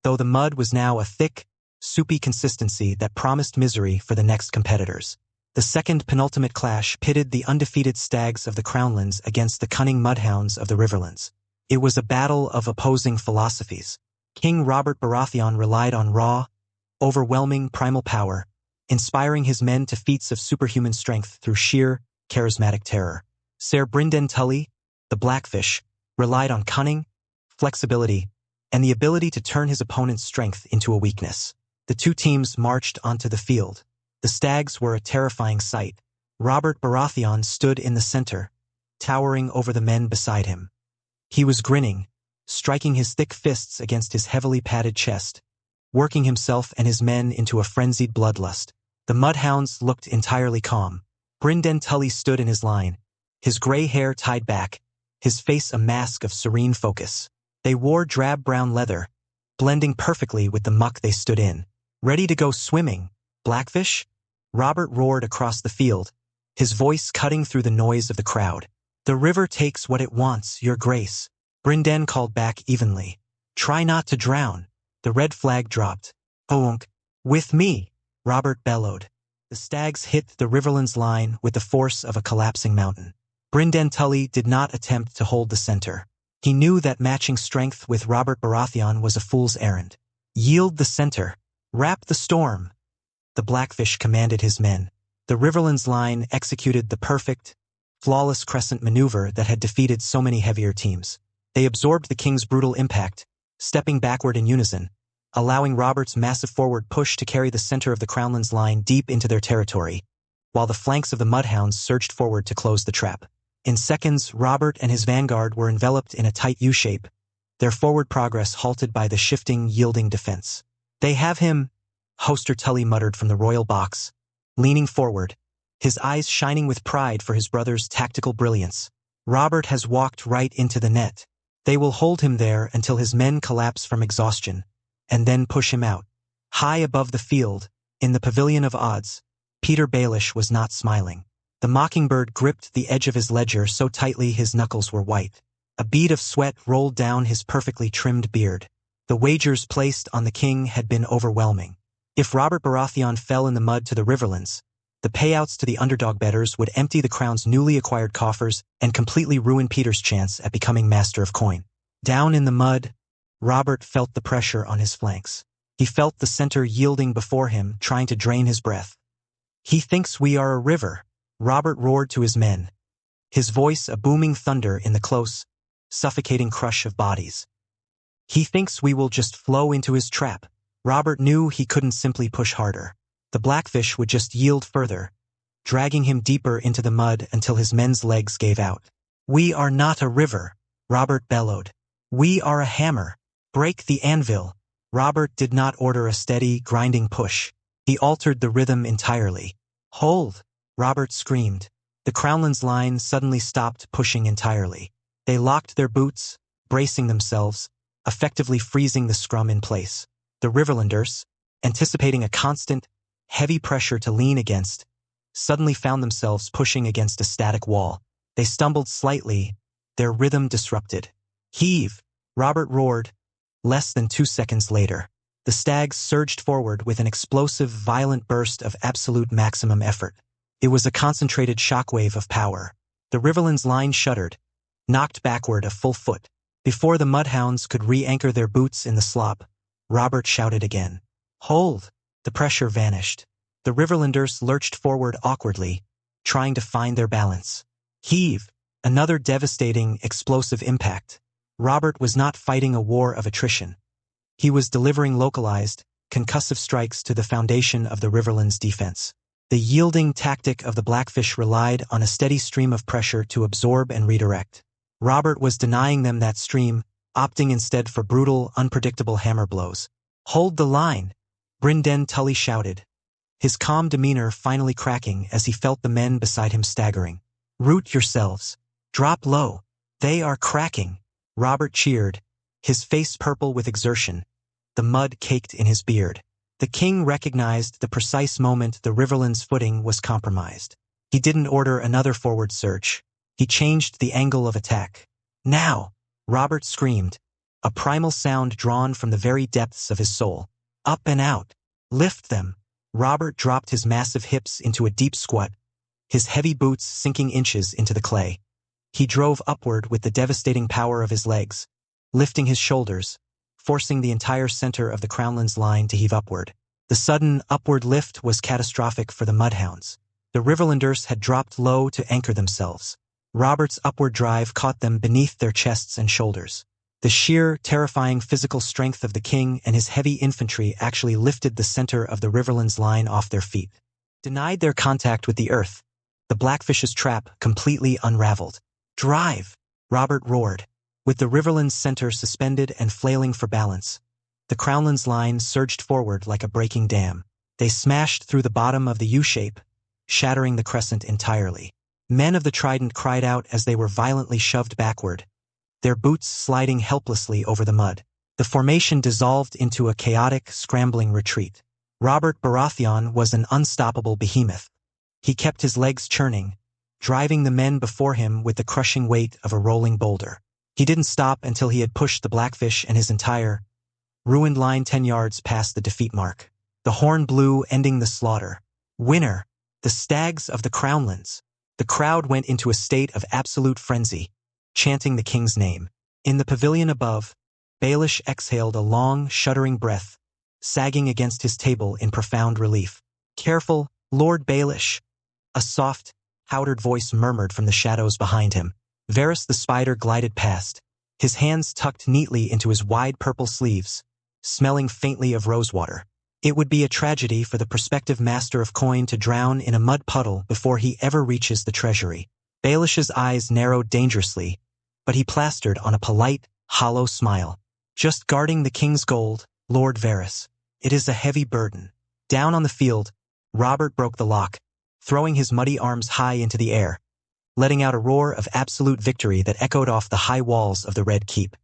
though the mud was now a thick, soupy consistency that promised misery for the next competitors. The second penultimate clash pitted the undefeated stags of the Crownlands against the cunning mudhounds of the Riverlands. It was a battle of opposing philosophies. King Robert Baratheon relied on raw, overwhelming primal power, inspiring his men to feats of superhuman strength through sheer, charismatic terror. Ser Brynden Tully, the Blackfish, relied on cunning, flexibility, and the ability to turn his opponent's strength into a weakness. The two teams marched onto the field. The stags were a terrifying sight. Robert Baratheon stood in the center, towering over the men beside him. He was grinning, striking his thick fists against his heavily padded chest, working himself and his men into a frenzied bloodlust. The mudhounds looked entirely calm. Brynden Tully stood in his line, his gray hair tied back, his face a mask of serene focus. They wore drab-brown leather, blending perfectly with the muck they stood in. Ready to go swimming, Blackfish? Robert roared across the field, his voice cutting through the noise of the crowd. The river takes what it wants, Your Grace. Brynden called back evenly. Try not to drown. The red flag dropped. Oonk. With me, Robert bellowed. The stags hit the Riverlands line with the force of a collapsing mountain. Brynden Tully did not attempt to hold the center. He knew that matching strength with Robert Baratheon was a fool's errand. Yield the center. Wrap the storm. The Blackfish commanded his men. The Riverlands line executed the perfect, flawless crescent maneuver that had defeated so many heavier teams. They absorbed the king's brutal impact, stepping backward in unison, allowing Robert's massive forward push to carry the center of the Crownlands line deep into their territory, while the flanks of the mudhounds surged forward to close the trap. In seconds, Robert and his vanguard were enveloped in a tight U-shape, their forward progress halted by the shifting, yielding defense. They have him, Hoster Tully muttered from the royal box, leaning forward, his eyes shining with pride for his brother's tactical brilliance. Robert has walked right into the net. They will hold him there until his men collapse from exhaustion, and then push him out. High above the field, in the Pavilion of Odds, Peter Baelish was not smiling. The mockingbird gripped the edge of his ledger so tightly his knuckles were white. A bead of sweat rolled down his perfectly trimmed beard. The wagers placed on the king had been overwhelming. If Robert Baratheon fell in the mud to the Riverlands, the payouts to the underdog bettors would empty the crown's newly acquired coffers and completely ruin Peter's chance at becoming master of coin. Down in the mud, Robert felt the pressure on his flanks. He felt the center yielding before him, trying to drain his breath. He thinks we are a river, Robert roared to his men, his voice a booming thunder in the close, suffocating crush of bodies. He thinks we will just flow into his trap. Robert knew he couldn't simply push harder. The Blackfish would just yield further, dragging him deeper into the mud until his men's legs gave out. We are not a river, Robert bellowed. We are a hammer. Break the anvil. Robert did not order a steady, grinding push. He altered the rhythm entirely. Hold, Robert screamed. The Crownlands line suddenly stopped pushing entirely. They locked their boots, bracing themselves, effectively freezing the scrum in place. The Riverlanders, anticipating a constant, heavy pressure to lean against, suddenly found themselves pushing against a static wall. They stumbled slightly, their rhythm disrupted. Heave, Robert roared. Less than 2 seconds later, the stags surged forward with an explosive, violent burst of absolute maximum effort. It was a concentrated shockwave of power. The Riverlands line shuddered, knocked backward a full foot. Before the mudhounds could re-anchor their boots in the slop, Robert shouted again. Hold! The pressure vanished. The Riverlanders lurched forward awkwardly, trying to find their balance. Heave! Another devastating, explosive impact. Robert was not fighting a war of attrition. He was delivering localized, concussive strikes to the foundation of the Riverlands' defense. The yielding tactic of the Blackfish relied on a steady stream of pressure to absorb and redirect. Robert was denying them that stream, opting instead for brutal, unpredictable hammer blows. Hold the line! Brynden Tully shouted, his calm demeanor finally cracking as he felt the men beside him staggering. Root yourselves. Drop low. They are cracking. Robert cheered, his face purple with exertion, the mud caked in his beard. The king recognized the precise moment the Riverlands' footing was compromised. He didn't order another forward surge. He changed the angle of attack. Now! Robert screamed, a primal sound drawn from the very depths of his soul. Up and out! Lift them! Robert dropped his massive hips into a deep squat, his heavy boots sinking inches into the clay. He drove upward with the devastating power of his legs, lifting his shoulders, forcing the entire center of the Crownlands line to heave upward. The sudden upward lift was catastrophic for the mudhounds. The Riverlanders had dropped low to anchor themselves. Robert's upward drive caught them beneath their chests and shoulders. The sheer, terrifying physical strength of the king and his heavy infantry actually lifted the center of the Riverlands line off their feet. Denied their contact with the earth, the Blackfish's trap completely unraveled. Drive! Robert roared. With the Riverlands center suspended and flailing for balance, the Crownlands line surged forward like a breaking dam. They smashed through the bottom of the U-shape, shattering the crescent entirely. Men of the Trident cried out as they were violently shoved backward, their boots sliding helplessly over the mud. The formation dissolved into a chaotic, scrambling retreat. Robert Baratheon was an unstoppable behemoth. He kept his legs churning, driving the men before him with the crushing weight of a rolling boulder. He didn't stop until he had pushed the Blackfish and his entire ruined line 10 yards past the defeat mark. The horn blew, ending the slaughter. Winner! The stags of the Crownlands! The crowd went into a state of absolute frenzy, chanting the king's name. In the pavilion above, Baelish exhaled a long, shuddering breath, sagging against his table in profound relief. Careful, Lord Baelish! A soft, powdered voice murmured from the shadows behind him. Varys the spider glided past, his hands tucked neatly into his wide purple sleeves, smelling faintly of rosewater. It would be a tragedy for the prospective master of coin to drown in a mud puddle before he ever reaches the treasury. Baelish's eyes narrowed dangerously, but he plastered on a polite, hollow smile. Just guarding the king's gold, Lord Varys. It is a heavy burden. Down on the field, Robert broke the lock, throwing his muddy arms high into the air, letting out a roar of absolute victory that echoed off the high walls of the Red Keep.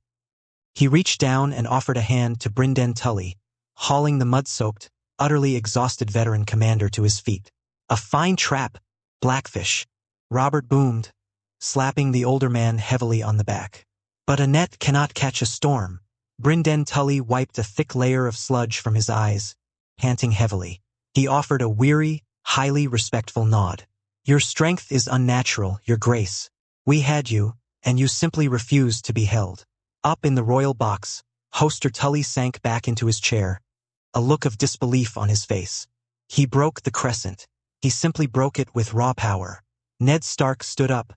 He reached down and offered a hand to Brynden Tully, hauling the mud-soaked, utterly exhausted veteran commander to his feet. A fine trap, Blackfish, Robert boomed, slapping the older man heavily on the back. But a net cannot catch a storm. Brynden Tully wiped a thick layer of sludge from his eyes, panting heavily. He offered a weary, highly respectful nod. Your strength is unnatural, your grace. We had you, and you simply refused to be held. Up in the royal box, Hoster Tully sank back into his chair, a look of disbelief on his face. He broke the crescent. He simply broke it with raw power. Ned Stark stood up,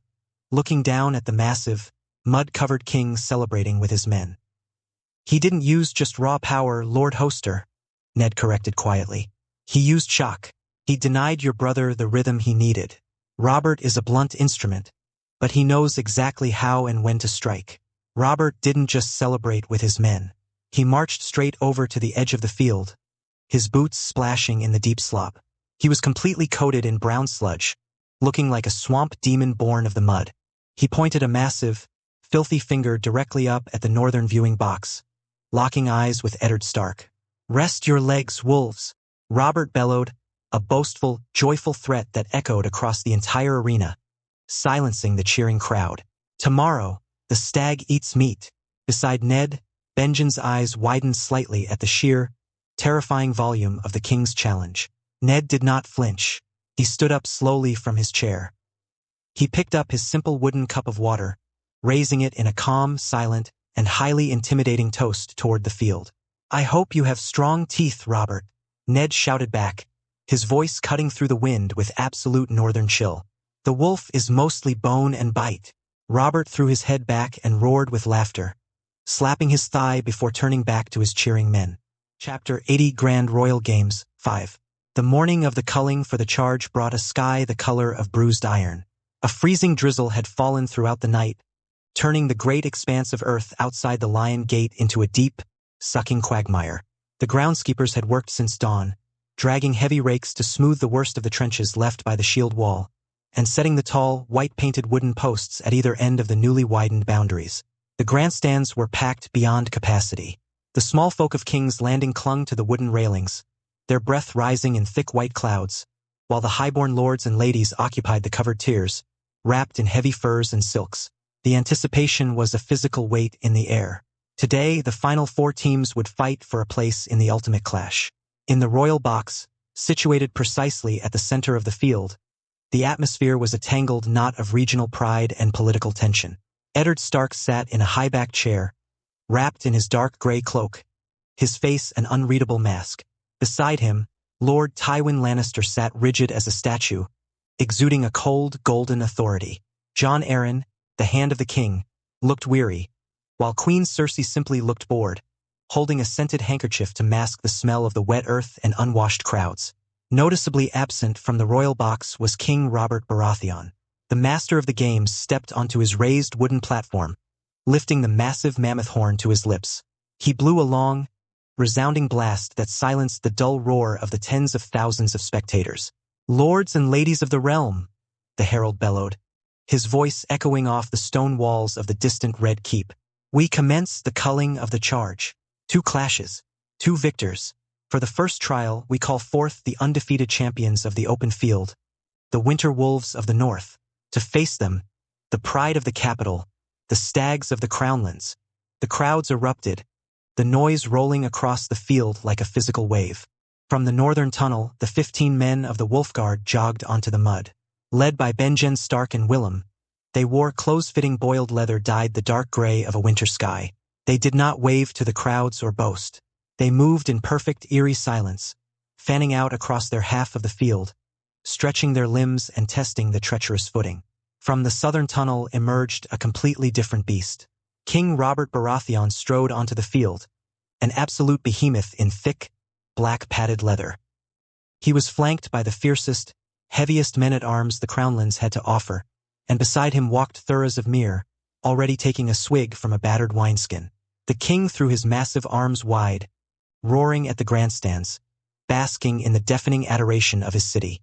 looking down at the massive, mud-covered king celebrating with his men. He didn't use just raw power, Lord Hoster, Ned corrected quietly. He used shock. He denied your brother the rhythm he needed. Robert is a blunt instrument, but he knows exactly how and when to strike. Robert didn't just celebrate with his men. He marched straight over to the edge of the field, his boots splashing in the deep slop. He was completely coated in brown sludge, looking like a swamp demon born of the mud. He pointed a massive, filthy finger directly up at the northern viewing box, locking eyes with Eddard Stark. Rest your legs, wolves! Robert bellowed, a boastful, joyful threat that echoed across the entire arena, silencing the cheering crowd. Tomorrow, the stag eats meat. Beside Ned, Benjen's eyes widened slightly at the sheer, terrifying volume of the king's challenge. Ned did not flinch. He stood up slowly from his chair. He picked up his simple wooden cup of water, raising it in a calm, silent, and highly intimidating toast toward the field. I hope you have strong teeth, Robert, Ned shouted back, his voice cutting through the wind with absolute northern chill. The wolf is mostly bone and bite. Robert threw his head back and roared with laughter, slapping his thigh before turning back to his cheering men. Chapter 80 Grand Royal Games 5. The morning of the culling for the charge brought a sky the color of bruised iron. A freezing drizzle had fallen throughout the night, turning the great expanse of earth outside the Lion Gate into a deep, sucking quagmire. The groundskeepers had worked since dawn, dragging heavy rakes to smooth the worst of the trenches left by the shield wall, and setting the tall, white-painted wooden posts at either end of the newly widened boundaries. The grandstands were packed beyond capacity. The small folk of King's Landing clung to the wooden railings, their breath rising in thick white clouds, while the highborn lords and ladies occupied the covered tiers, wrapped in heavy furs and silks. The anticipation was a physical weight in the air. Today, the final 4 teams would fight for a place in the ultimate clash. In the royal box, situated precisely at the center of the field, the atmosphere was a tangled knot of regional pride and political tension. Eddard Stark sat in a high-backed chair, wrapped in his dark gray cloak, his face an unreadable mask. Beside him, Lord Tywin Lannister sat rigid as a statue, exuding a cold, golden authority. Jon Arryn, the Hand of the King, looked weary, while Queen Cersei simply looked bored, holding a scented handkerchief to mask the smell of the wet earth and unwashed crowds. Noticeably absent from the royal box was King Robert Baratheon. The master of the games stepped onto his raised wooden platform, lifting the massive mammoth horn to his lips. He blew a long, resounding blast that silenced the dull roar of the tens of thousands of spectators. "Lords and ladies of the realm," the herald bellowed, his voice echoing off the stone walls of the distant Red Keep. "We commence the culling of the charge. 2 clashes, 2 victors. For the first trial, we call forth the undefeated champions of the open field, the Winter Wolves of the North. To face them, the pride of the capital, the stags of the Crownlands." The crowds erupted, the noise rolling across the field like a physical wave. From the northern tunnel, the 15 men of the Wolfguard jogged onto the mud. Led by Benjen Stark and Willem, they wore close-fitting boiled leather dyed the dark gray of a winter sky. They did not wave to the crowds or boast. They moved in perfect, eerie silence, fanning out across their half of the field, stretching their limbs and testing the treacherous footing. From the southern tunnel emerged a completely different beast. King Robert Baratheon strode onto the field, an absolute behemoth in thick, black padded leather. He was flanked by the fiercest, heaviest men-at-arms the Crownlands had to offer, and beside him walked Thoros of Myr, already taking a swig from a battered wineskin. The king threw his massive arms wide, roaring at the grandstands, basking in the deafening adoration of his city.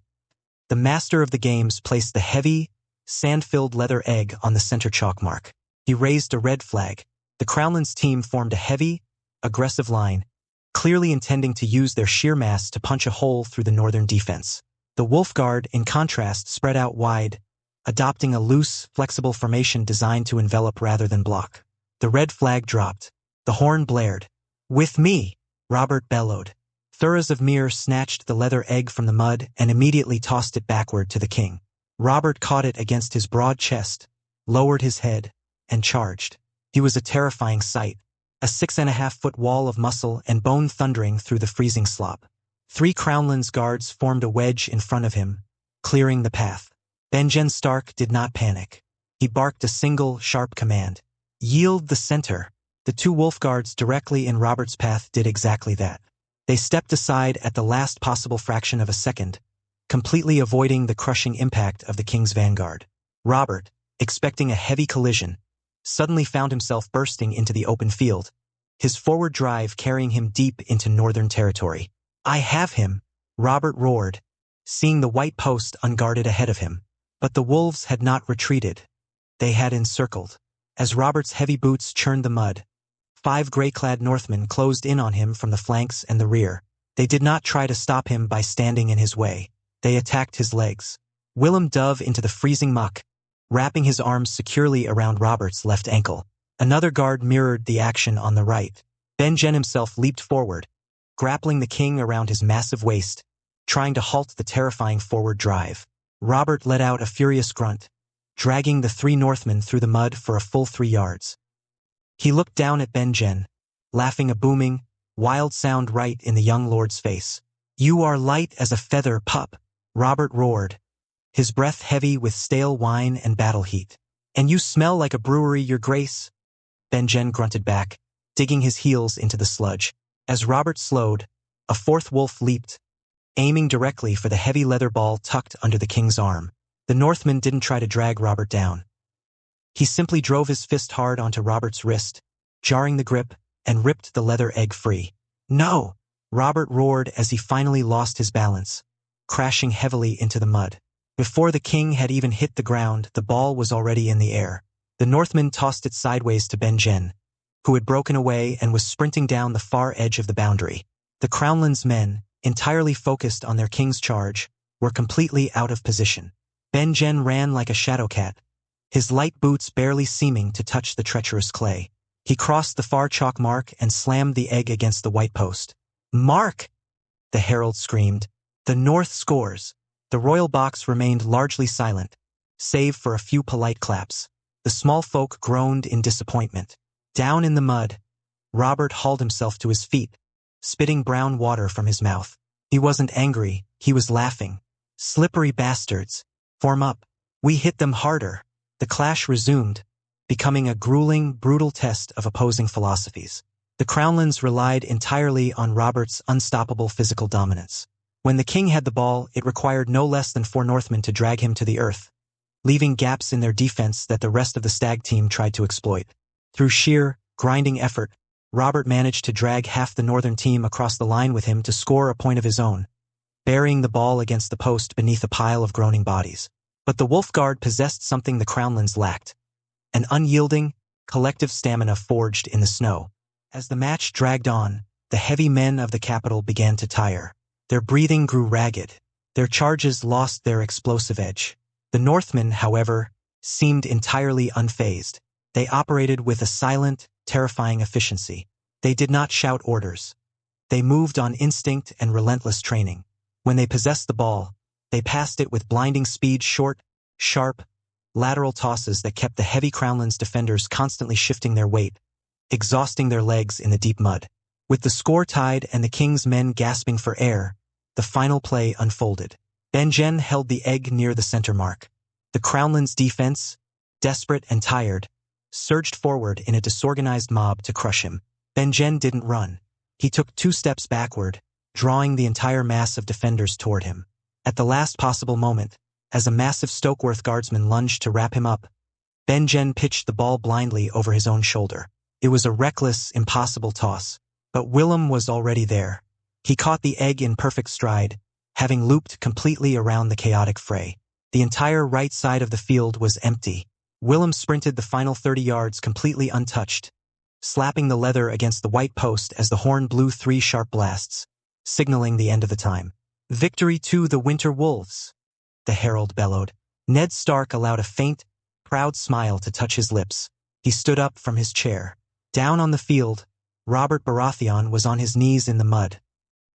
The master of the games placed the heavy, sand-filled leather egg on the center chalk mark. He raised a red flag. The Crownlands team formed a heavy, aggressive line, clearly intending to use their sheer mass to punch a hole through the northern defense. The Wolfguard, in contrast, spread out wide, adopting a loose, flexible formation designed to envelop rather than block. The red flag dropped. The horn blared. "With me!" Robert bellowed. Thoros of Myr snatched the leather egg from the mud and immediately tossed it backward to the king. Robert caught it against his broad chest, lowered his head, and charged. He was a terrifying sight, a 6.5-foot wall of muscle and bone thundering through the freezing slop. 3 Crownlands guards formed a wedge in front of him, clearing the path. Benjen Stark did not panic. He barked a single, sharp command. "Yield the center." The 2 Wolfguards directly in Robert's path did exactly that. They stepped aside at the last possible fraction of a second, completely avoiding the crushing impact of the king's vanguard. Robert, expecting a heavy collision, suddenly found himself bursting into the open field, his forward drive carrying him deep into northern territory. "I have him," Robert roared, seeing the white post unguarded ahead of him. But the wolves had not retreated. They had encircled. As Robert's heavy boots churned the mud, 5 gray-clad Northmen closed in on him from the flanks and the rear. They did not try to stop him by standing in his way. They attacked his legs. Willem dove into the freezing muck, wrapping his arms securely around Robert's left ankle. Another guard mirrored the action on the right. Benjen himself leaped forward, grappling the king around his massive waist, trying to halt the terrifying forward drive. Robert let out a furious grunt, dragging the 3 Northmen through the mud for a full 3 yards. He looked down at Benjen, laughing a booming, wild sound right in the young lord's face. "You are light as a feather, pup," Robert roared, his breath heavy with stale wine and battle heat. "And you smell like a brewery, your grace," Benjen grunted back, digging his heels into the sludge. As Robert slowed, a 4th wolf leaped, aiming directly for the heavy leather ball tucked under the king's arm. The Northman didn't try to drag Robert down. He simply drove his fist hard onto Robert's wrist, jarring the grip, and ripped the leather egg free. "No!" Robert roared as he finally lost his balance, crashing heavily into the mud. Before the king had even hit the ground, the ball was already in the air. The Northman tossed it sideways to Benjen, who had broken away and was sprinting down the far edge of the boundary. The Crownlands men, entirely focused on their king's charge, were completely out of position. Ben-Jen ran like a shadow cat, his light boots barely seeming to touch the treacherous clay. He crossed the far chalk mark and slammed the egg against the white post. "Mark!" the herald screamed. "The North scores." The royal box remained largely silent, save for a few polite claps. The small folk groaned in disappointment. Down in the mud, Robert hauled himself to his feet, spitting brown water from his mouth. He wasn't angry, he was laughing. "Slippery bastards. Form up. We hit them harder." The clash resumed, becoming a grueling, brutal test of opposing philosophies. The Crownlands relied entirely on Robert's unstoppable physical dominance. When the king had the ball, it required no less than 4 Northmen to drag him to the earth, leaving gaps in their defense that the rest of the stag team tried to exploit. Through sheer, grinding effort, Robert managed to drag half the northern team across the line with him to score a point of his own, burying the ball against the post beneath a pile of groaning bodies. But the Wolf Guard possessed something the Crownlands lacked: an unyielding, collective stamina forged in the snow. As the match dragged on, the heavy men of the capital began to tire. Their breathing grew ragged. Their charges lost their explosive edge. The Northmen, however, seemed entirely unfazed. They operated with a silent, terrifying efficiency. They did not shout orders. They moved on instinct and relentless training. When they possessed the ball, they passed it with blinding speed, short, sharp, lateral tosses that kept the heavy Crownlands defenders constantly shifting their weight, exhausting their legs in the deep mud. With the score tied and the king's men gasping for air, the final play unfolded. Ben-Jen held the egg near the center mark. The Crownlands' defense, desperate and tired, surged forward in a disorganized mob to crush him. Ben-Jen didn't run. He took 2 steps backward, drawing the entire mass of defenders toward him. At the last possible moment, as a massive Stokeworth guardsman lunged to wrap him up, Ben-Jen pitched the ball blindly over his own shoulder. It was a reckless, impossible toss, but Willem was already there. He caught the egg in perfect stride, having looped completely around the chaotic fray. The entire right side of the field was empty. Willem sprinted the final 30 yards completely untouched, slapping the leather against the white post as the horn blew 3 sharp blasts, signaling the end of the time. "Victory to the Winter Wolves," the herald bellowed. Ned Stark allowed a faint, proud smile to touch his lips. He stood up from his chair. Down on the field, Robert Baratheon was on his knees in the mud,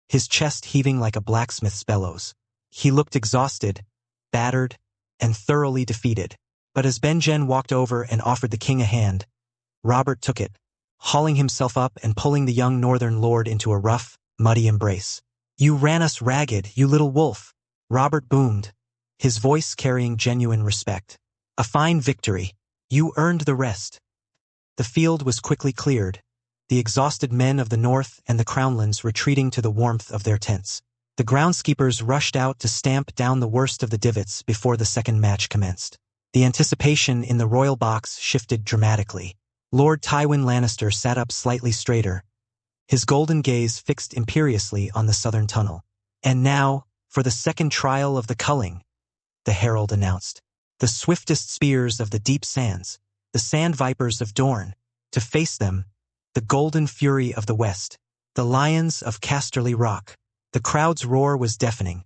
his chest heaving like a blacksmith's bellows. He looked exhausted, battered, and thoroughly defeated. But as Ben-Jen walked over and offered the king a hand, Robert took it, hauling himself up and pulling the young northern lord into a rough, muddy embrace. "You ran us ragged, you little wolf," Robert boomed, his voice carrying genuine respect. "A fine victory. You earned the rest." The field was quickly cleared, the exhausted men of the north and the Crownlands retreating to the warmth of their tents. The groundskeepers rushed out to stamp down the worst of the divots before the second match commenced. The anticipation in the royal box shifted dramatically. Lord Tywin Lannister sat up slightly straighter, his golden gaze fixed imperiously on the southern tunnel. "And now, for the second trial of the culling," the herald announced. "The swiftest spears of the deep sands, the sand vipers of Dorne. To face them, the golden fury of the west, the lions of Casterly Rock." The crowd's roar was deafening,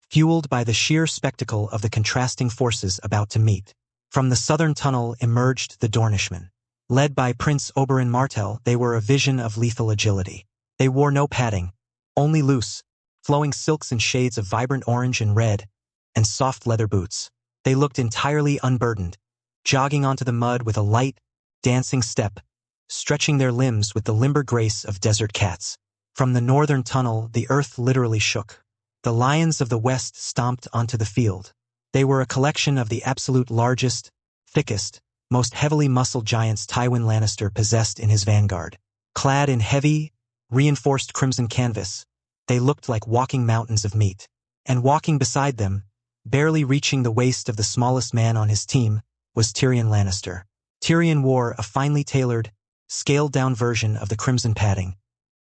fueled by the sheer spectacle of the contrasting forces about to meet. From the southern tunnel emerged the Dornishmen. Led by Prince Oberyn Martell, they were a vision of lethal agility. They wore no padding, only loose, flowing silks in shades of vibrant orange and red, and soft leather boots. They looked entirely unburdened, jogging onto the mud with a light, dancing step, stretching their limbs with the limber grace of desert cats. From the northern tunnel, the earth literally shook. The lions of the west stomped onto the field. They were a collection of the absolute largest, thickest, most heavily muscled giants Tywin Lannister possessed in his vanguard. Clad in heavy, reinforced crimson canvas, they looked like walking mountains of meat. And walking beside them, barely reaching the waist of the smallest man on his team, was Tyrion Lannister. Tyrion wore a finely tailored, scaled-down version of the crimson padding,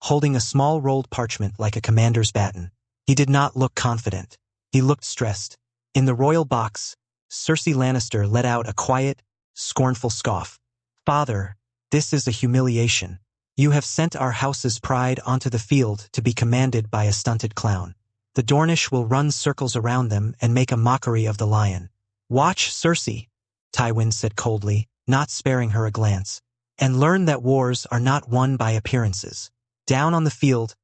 holding a small rolled parchment like a commander's baton. He did not look confident. He looked stressed. In the royal box, Cersei Lannister let out a quiet, scornful scoff. "Father, this is a humiliation. You have sent our house's pride onto the field to be commanded by a stunted clown. The Dornish will run circles around them and make a mockery of the lion. Watch, Cersei, Tywin said coldly, not sparing her a glance, and learn that wars are not won by appearances. Down on the field,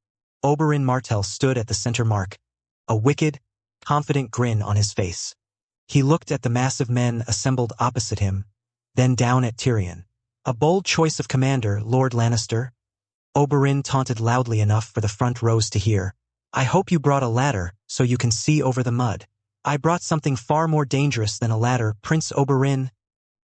Oberyn Martell stood at the center mark, a wicked, confident grin on his face. He looked at the massive men assembled opposite him, then down at Tyrion. A bold choice of commander, Lord Lannister. Oberyn taunted loudly enough for the front rows to hear. I hope you brought a ladder so you can see over the mud. I brought something far more dangerous than a ladder, Prince Oberyn,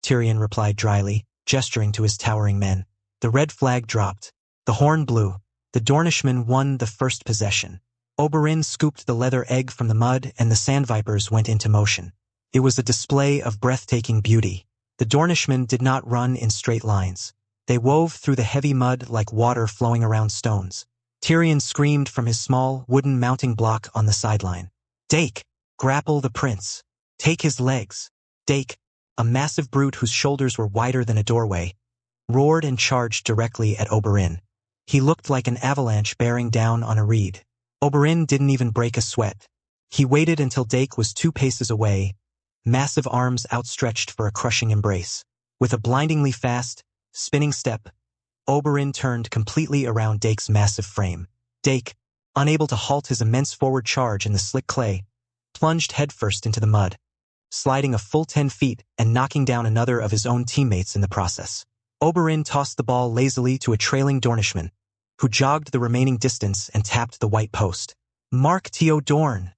Tyrion replied dryly, gesturing to his towering men. The red flag dropped. The horn blew. The Dornishmen won the first possession. Oberyn scooped the leather egg from the mud and the sand vipers went into motion. It was a display of breathtaking beauty. The Dornishmen did not run in straight lines. They wove through the heavy mud like water flowing around stones. Tyrion screamed from his small, wooden mounting block on the sideline. Dake, grapple the prince. Take his legs. Dake, a massive brute whose shoulders were wider than a doorway, roared and charged directly at Oberyn. He looked like an avalanche bearing down on a reed. Oberyn didn't even break a sweat. He waited until Dake was 2 paces away, massive arms outstretched for a crushing embrace. With a blindingly fast, spinning step, Oberyn turned completely around Dake's massive frame. Dake, unable to halt his immense forward charge in the slick clay, plunged headfirst into the mud, sliding a full 10 feet and knocking down another of his own teammates in the process. Oberyn tossed the ball lazily to a trailing Dornishman, who jogged the remaining distance and tapped the white post. Mark T.O. Dorn,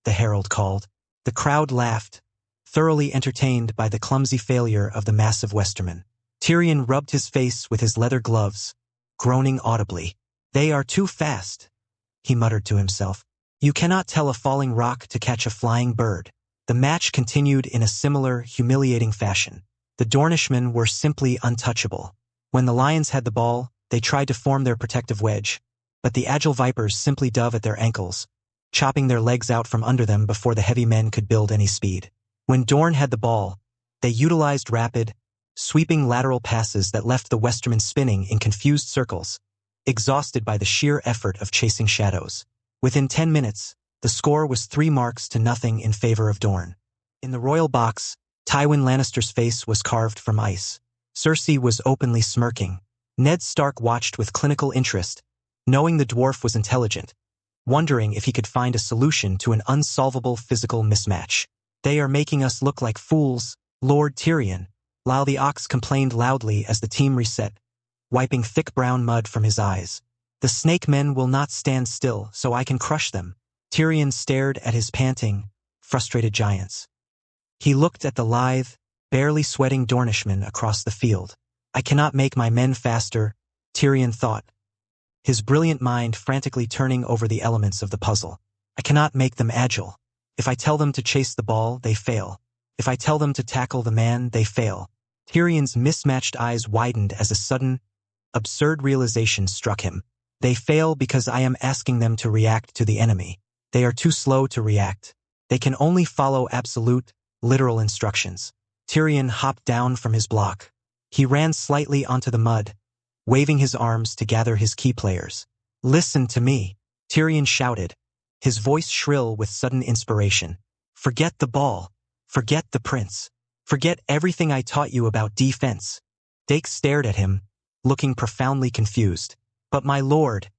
the herald called. The crowd laughed, thoroughly entertained by the clumsy failure of the massive Westerman. Tyrion rubbed his face with his leather gloves, groaning audibly. They are too fast, he muttered to himself. You cannot tell a falling rock to catch a flying bird. The match continued in a similar, humiliating fashion. The Dornishmen were simply untouchable. When the Lions had the ball, they tried to form their protective wedge, but the agile Vipers simply dove at their ankles, chopping their legs out from under them before the heavy men could build any speed. When Dorne had the ball, they utilized rapid, sweeping lateral passes that left the Westermen spinning in confused circles, exhausted by the sheer effort of chasing shadows. Within 10 minutes, the score was 3-0 in favor of Dorne. In the royal box, Tywin Lannister's face was carved from ice. Cersei was openly smirking. Ned Stark watched with clinical interest, knowing the dwarf was intelligent, wondering if he could find a solution to an unsolvable physical mismatch. They are making us look like fools, Lord Tyrion, Lyle the Ox complained loudly as the team reset, wiping thick brown mud from his eyes. The snake men will not stand still, so I can crush them. Tyrion stared at his panting, frustrated giants. He looked at the lithe, barely sweating Dornishmen across the field. I cannot make my men faster, Tyrion thought, his brilliant mind frantically turning over the elements of the puzzle. I cannot make them agile. If I tell them to chase the ball, they fail. If I tell them to tackle the man, they fail. Tyrion's mismatched eyes widened as a sudden, absurd realization struck him. They fail because I am asking them to react to the enemy. They are too slow to react. They can only follow absolute, literal instructions. Tyrion hopped down from his block. He ran slightly onto the mud, waving his arms to gather his key players. Listen to me, Tyrion shouted, his voice shrill with sudden inspiration. Forget the ball. Forget the prince. Forget everything I taught you about defense. Dake stared at him, looking profoundly confused. But my lord,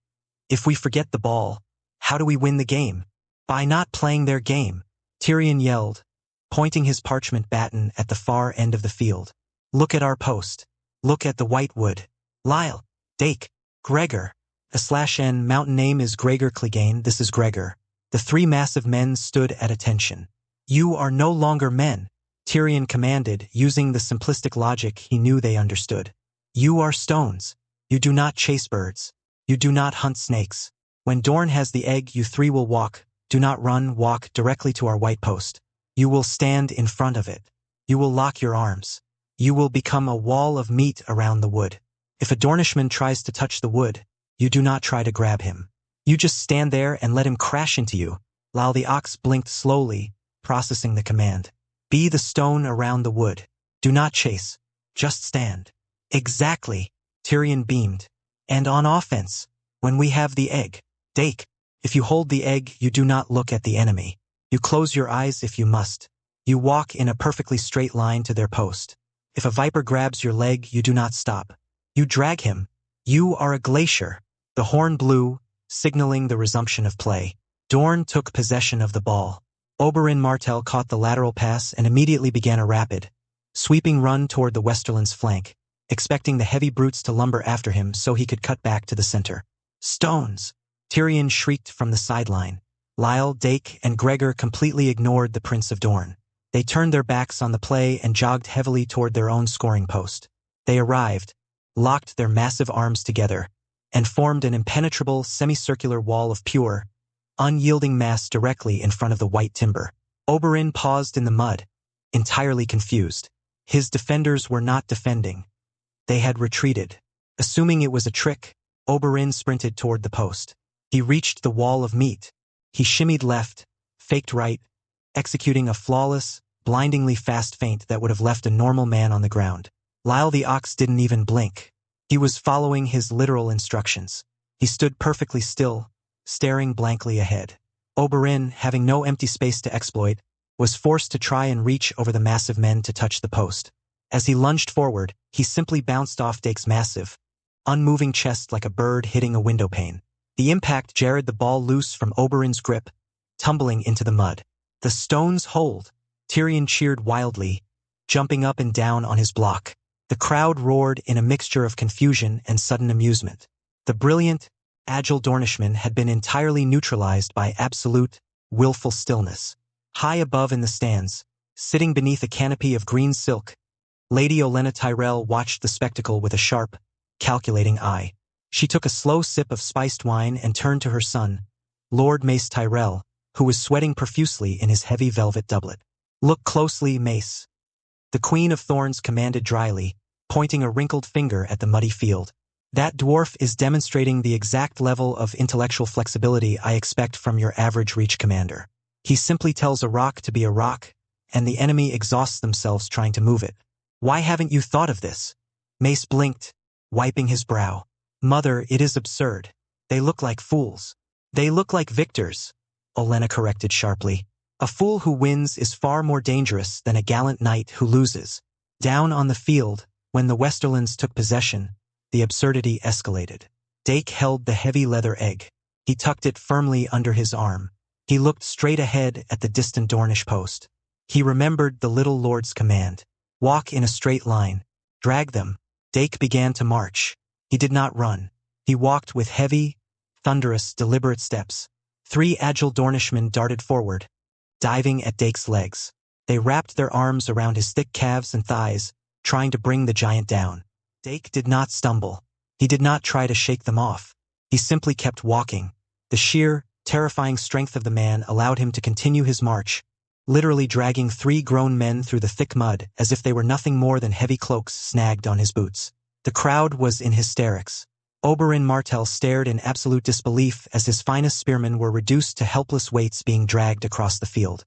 if we forget the ball, how do we win the game? By not playing their game, Tyrion yelled, pointing his parchment baton at the far end of the field. Look at our post. Look at the white wood. Lyle, Dake, Gregor. /N mountain name is Gregor Clegane, this is Gregor. The 3 massive men stood at attention. You are no longer men, Tyrion commanded, using the simplistic logic he knew they understood. You are stones. You do not chase birds. You do not hunt snakes. When Dorne has the egg, you 3 will walk, do not run, walk directly to our white post. You will stand in front of it. You will lock your arms. You will become a wall of meat around the wood. If a Dornishman tries to touch the wood, you do not try to grab him. You just stand there and let him crash into you. Lyle the Ox blinked slowly, processing the command. Be the stone around the wood. Do not chase. Just stand. Exactly, Tyrion beamed. And on offense, when we have the egg, Dake, if you hold the egg, you do not look at the enemy. You close your eyes if you must. You walk in a perfectly straight line to their post. If a viper grabs your leg, you do not stop. You drag him. You are a glacier. The horn blew, signaling the resumption of play. Dorn took possession of the ball. Oberyn Martell caught the lateral pass and immediately began a rapid, sweeping run toward the Westerland's flank, expecting the heavy brutes to lumber after him so he could cut back to the center. Stones! Tyrion shrieked from the sideline. Lyle, Dake, and Gregor completely ignored the Prince of Dorne. They turned their backs on the play and jogged heavily toward their own scoring post. They arrived, locked their massive arms together, and formed an impenetrable semicircular wall of pure, unyielding mass directly in front of the white timber. Oberyn paused in the mud, entirely confused. His defenders were not defending. They had retreated. Assuming it was a trick, Oberyn sprinted toward the post. He reached the wall of meat. He shimmied left, faked right, executing a flawless, blindingly fast feint that would have left a normal man on the ground. Lyle the Ox didn't even blink. He was following his literal instructions. He stood perfectly still, staring blankly ahead. Oberyn, having no empty space to exploit, was forced to try and reach over the massive men to touch the post. As he lunged forward, he simply bounced off Dake's massive, unmoving chest like a bird hitting a window pane. The impact jarred the ball loose from Oberyn's grip, tumbling into the mud. The stones hold! Tyrion cheered wildly, jumping up and down on his block. The crowd roared in a mixture of confusion and sudden amusement. The brilliant, agile Dornishman had been entirely neutralized by absolute, willful stillness. High above in the stands, sitting beneath a canopy of green silk, Lady Olenna Tyrell watched the spectacle with a sharp, calculating eye. She took a slow sip of spiced wine and turned to her son, Lord Mace Tyrell, who was sweating profusely in his heavy velvet doublet. "Look closely, Mace," the Queen of Thorns commanded dryly, pointing a wrinkled finger at the muddy field. "That dwarf is demonstrating the exact level of intellectual flexibility I expect from your average Reach commander. He simply tells a rock to be a rock, and the enemy exhausts themselves trying to move it. Why haven't you thought of this?" Mace blinked, wiping his brow. "Mother, it is absurd. They look like fools." "They look like victors," Olenna corrected sharply. "A fool who wins is far more dangerous than a gallant knight who loses." Down on the field, when the Westerlands took possession, the absurdity escalated. Dake held the heavy leather egg. He tucked it firmly under his arm. He looked straight ahead at the distant Dornish post. He remembered the little lord's command. Walk in a straight line. Drag them. Dake began to march. He did not run. He walked with heavy, thunderous, deliberate steps. 3 agile Dornishmen darted forward, diving at Dake's legs. They wrapped their arms around his thick calves and thighs, trying to bring the giant down. Dake did not stumble. He did not try to shake them off. He simply kept walking. The sheer, terrifying strength of the man allowed him to continue his march, literally dragging 3 grown men through the thick mud as if they were nothing more than heavy cloaks snagged on his boots. The crowd was in hysterics. Oberyn Martell stared in absolute disbelief as his finest spearmen were reduced to helpless weights being dragged across the field.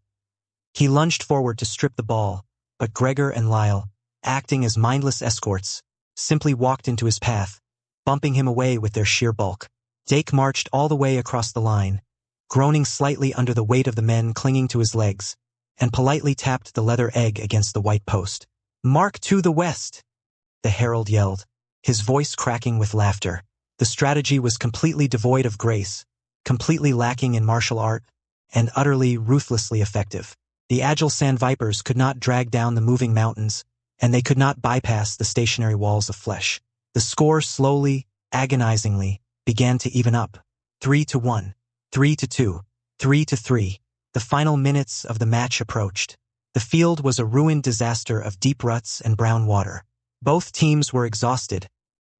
He lunged forward to strip the ball, but Gregor and Lyle, acting as mindless escorts, simply walked into his path, bumping him away with their sheer bulk. Dake marched all the way across the line, groaning slightly under the weight of the men clinging to his legs, and politely tapped the leather egg against the white post. "Mark to the west!" the herald yelled, his voice cracking with laughter. The strategy was completely devoid of grace, completely lacking in martial art, and utterly, ruthlessly effective. The agile sand vipers could not drag down the moving mountains, and they could not bypass the stationary walls of flesh. The score slowly, agonizingly, began to even up. 3-1, 3-2, 3-3. The final minutes of the match approached. The field was a ruined disaster of deep ruts and brown water. Both teams were exhausted,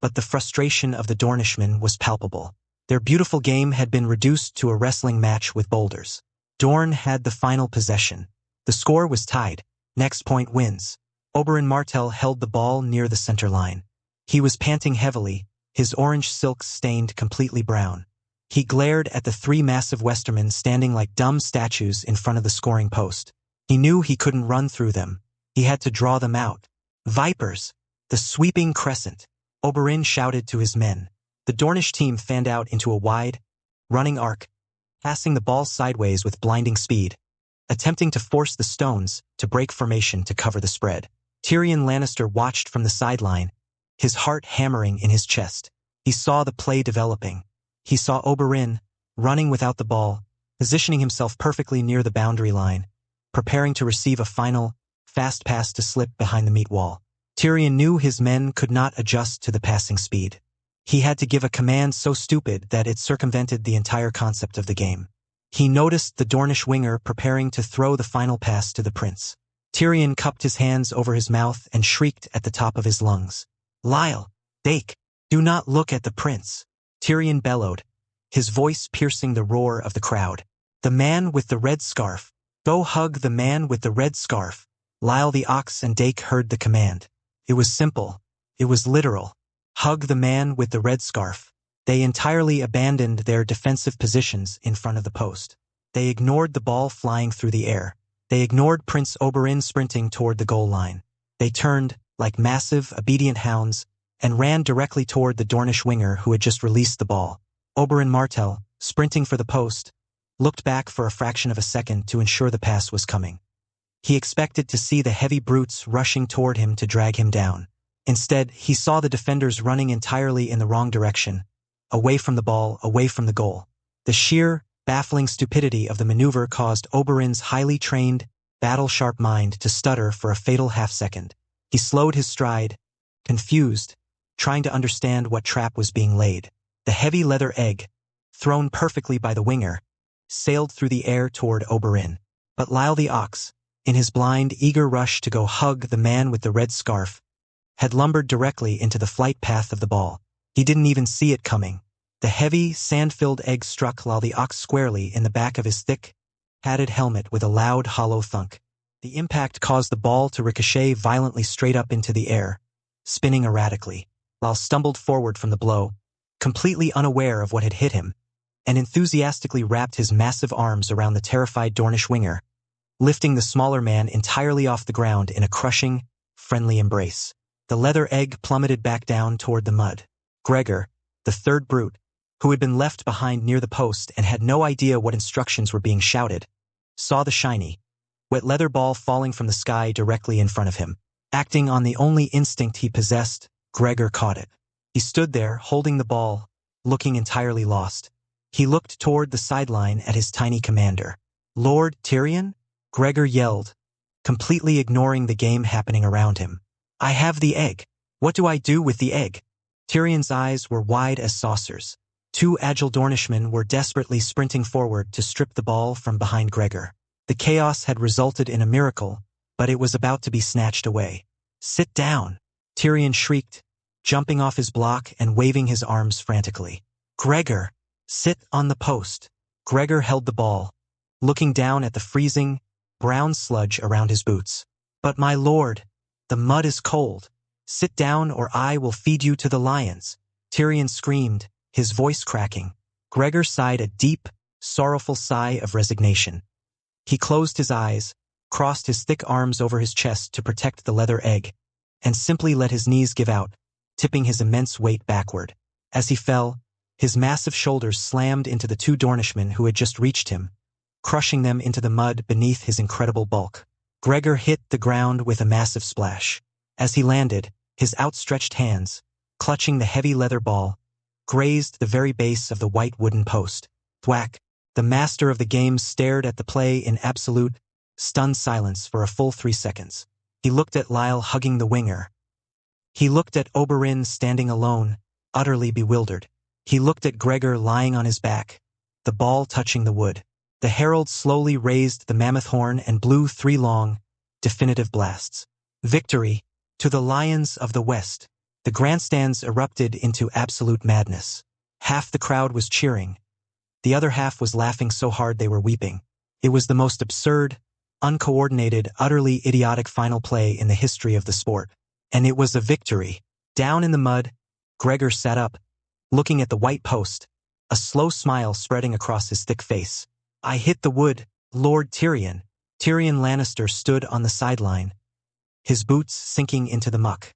but the frustration of the Dornishmen was palpable. Their beautiful game had been reduced to a wrestling match with boulders. Dorne had the final possession. The score was tied. Next point wins. Oberyn Martell held the ball near the center line. He was panting heavily, his orange silks stained completely brown. He glared at the 3 massive Westermen standing like dumb statues in front of the scoring post. He knew he couldn't run through them. He had to draw them out. "Vipers! The sweeping crescent!" Oberyn shouted to his men. The Dornish team fanned out into a wide, running arc, passing the ball sideways with blinding speed. attempting to force the stones to break formation to cover the spread. Tyrion Lannister watched from the sideline, his heart hammering in his chest. He saw the play developing. He saw Oberyn, running without the ball, positioning himself perfectly near the boundary line, preparing to receive a final, fast pass to slip behind the meat wall. Tyrion knew his men could not adjust to the passing speed. He had to give a command so stupid that it circumvented the entire concept of the game. He noticed the Dornish winger preparing to throw the final pass to the prince. Tyrion cupped his hands over his mouth and shrieked at the top of his lungs. "Lyle, Dake, do not look at the prince!" Tyrion bellowed, his voice piercing the roar of the crowd. "The man with the red scarf. Go hug the man with the red scarf." Lyle the ox and Dake heard the command. It was simple. It was literal. Hug the man with the red scarf. They entirely abandoned their defensive positions in front of the post. They ignored the ball flying through the air. They ignored Prince Oberyn sprinting toward the goal line. They turned, like massive, obedient hounds, and ran directly toward the Dornish winger who had just released the ball. Oberyn Martell, sprinting for the post, looked back for a fraction of a second to ensure the pass was coming. He expected to see the heavy brutes rushing toward him to drag him down. Instead, he saw the defenders running entirely in the wrong direction, away from the ball, away from the goal. The sheer, baffling stupidity of the maneuver caused Oberyn's highly trained, battle-sharp mind to stutter for a fatal half-second. He slowed his stride, confused, trying to understand what trap was being laid. The heavy leather egg, thrown perfectly by the winger, sailed through the air toward Oberyn. But Lyle the ox, in his blind, eager rush to go hug the man with the red scarf, had lumbered directly into the flight path of the ball. He didn't even see it coming. The heavy, sand-filled egg struck Lyle the ox squarely in the back of his thick, padded helmet with a loud, hollow thunk. The impact caused the ball to ricochet violently straight up into the air, spinning erratically. Lyle stumbled forward from the blow, completely unaware of what had hit him, and enthusiastically wrapped his massive arms around the terrified Dornish winger, lifting the smaller man entirely off the ground in a crushing, friendly embrace. The leather egg plummeted back down toward the mud. Gregor, the third brute, who had been left behind near the post and had no idea what instructions were being shouted, saw the shiny, wet leather ball falling from the sky directly in front of him. Acting on the only instinct he possessed, Gregor caught it. He stood there, holding the ball, looking entirely lost. He looked toward the sideline at his tiny commander. "Lord Tyrion?" Gregor yelled, completely ignoring the game happening around him. "I have the egg. What do I do with the egg?" Tyrion's eyes were wide as saucers. Two agile Dornishmen were desperately sprinting forward to strip the ball from behind Gregor. The chaos had resulted in a miracle, but it was about to be snatched away. "Sit down!" Tyrion shrieked, jumping off his block and waving his arms frantically. "Gregor, sit on the post." Gregor held the ball, looking down at the freezing, brown sludge around his boots. "But my lord, the mud is cold. Sit down or I will feed you to the lions." Tyrion screamed, his voice cracking. Gregor sighed a deep, sorrowful sigh of resignation. He closed his eyes, crossed his thick arms over his chest to protect the leather egg, and simply let his knees give out, tipping his immense weight backward. As he fell, his massive shoulders slammed into the two Dornishmen who had just reached him, crushing them into the mud beneath his incredible bulk. Gregor hit the ground with a massive splash. As he landed, his outstretched hands, clutching the heavy leather ball, grazed the very base of the white wooden post. Thwack! The master of the game stared at the play in absolute, stunned silence for a full 3 seconds. He looked at Lyle hugging the winger. He looked at Oberyn standing alone, utterly bewildered. He looked at Gregor lying on his back, the ball touching the wood. The herald slowly raised the mammoth horn and blew 3 long, definitive blasts. "Victory to the Lions of the West." The grandstands erupted into absolute madness. Half the crowd was cheering. The other half was laughing so hard they were weeping. It was the most absurd, uncoordinated, utterly idiotic final play in the history of the sport. And it was a victory. Down in the mud, Gregor sat up, looking at the white post, a slow smile spreading across his thick face. "I hit the wood, Lord Tyrion." Tyrion Lannister stood on the sideline, his boots sinking into the muck.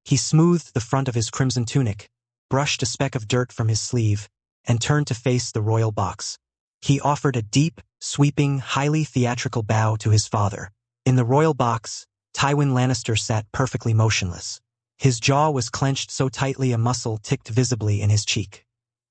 He smoothed the front of his crimson tunic, brushed a speck of dirt from his sleeve, and turned to face the royal box. He offered a deep, sweeping, highly theatrical bow to his father. In the royal box, Tywin Lannister sat perfectly motionless. His jaw was clenched so tightly a muscle ticked visibly in his cheek.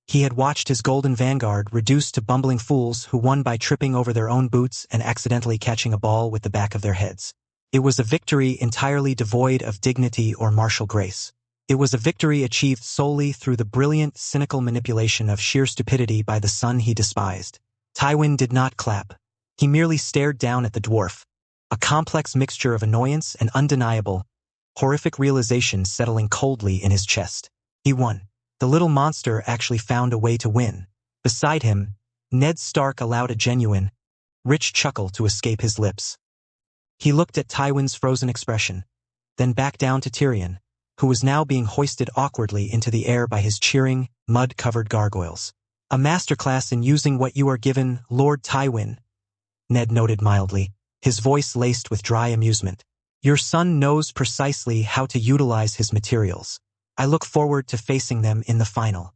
He had watched his golden vanguard reduced to bumbling fools who won by tripping over their own boots and accidentally catching a ball with the back of their heads. It was a victory entirely devoid of dignity or martial grace. It was a victory achieved solely through the brilliant, cynical manipulation of sheer stupidity by the son he despised. Tywin did not clap. He merely stared down at the dwarf, a complex mixture of annoyance and undeniable, horrific realization settling coldly in his chest. He won. The little monster actually found a way to win. Beside him, Ned Stark allowed a genuine, rich chuckle to escape his lips. He looked at Tywin's frozen expression, then back down to Tyrion, who was now being hoisted awkwardly into the air by his cheering, mud-covered gargoyles. "A masterclass in using what you are given, Lord Tywin," Ned noted mildly, his voice laced with dry amusement. "Your son knows precisely how to utilize his materials. I look forward to facing them in the final."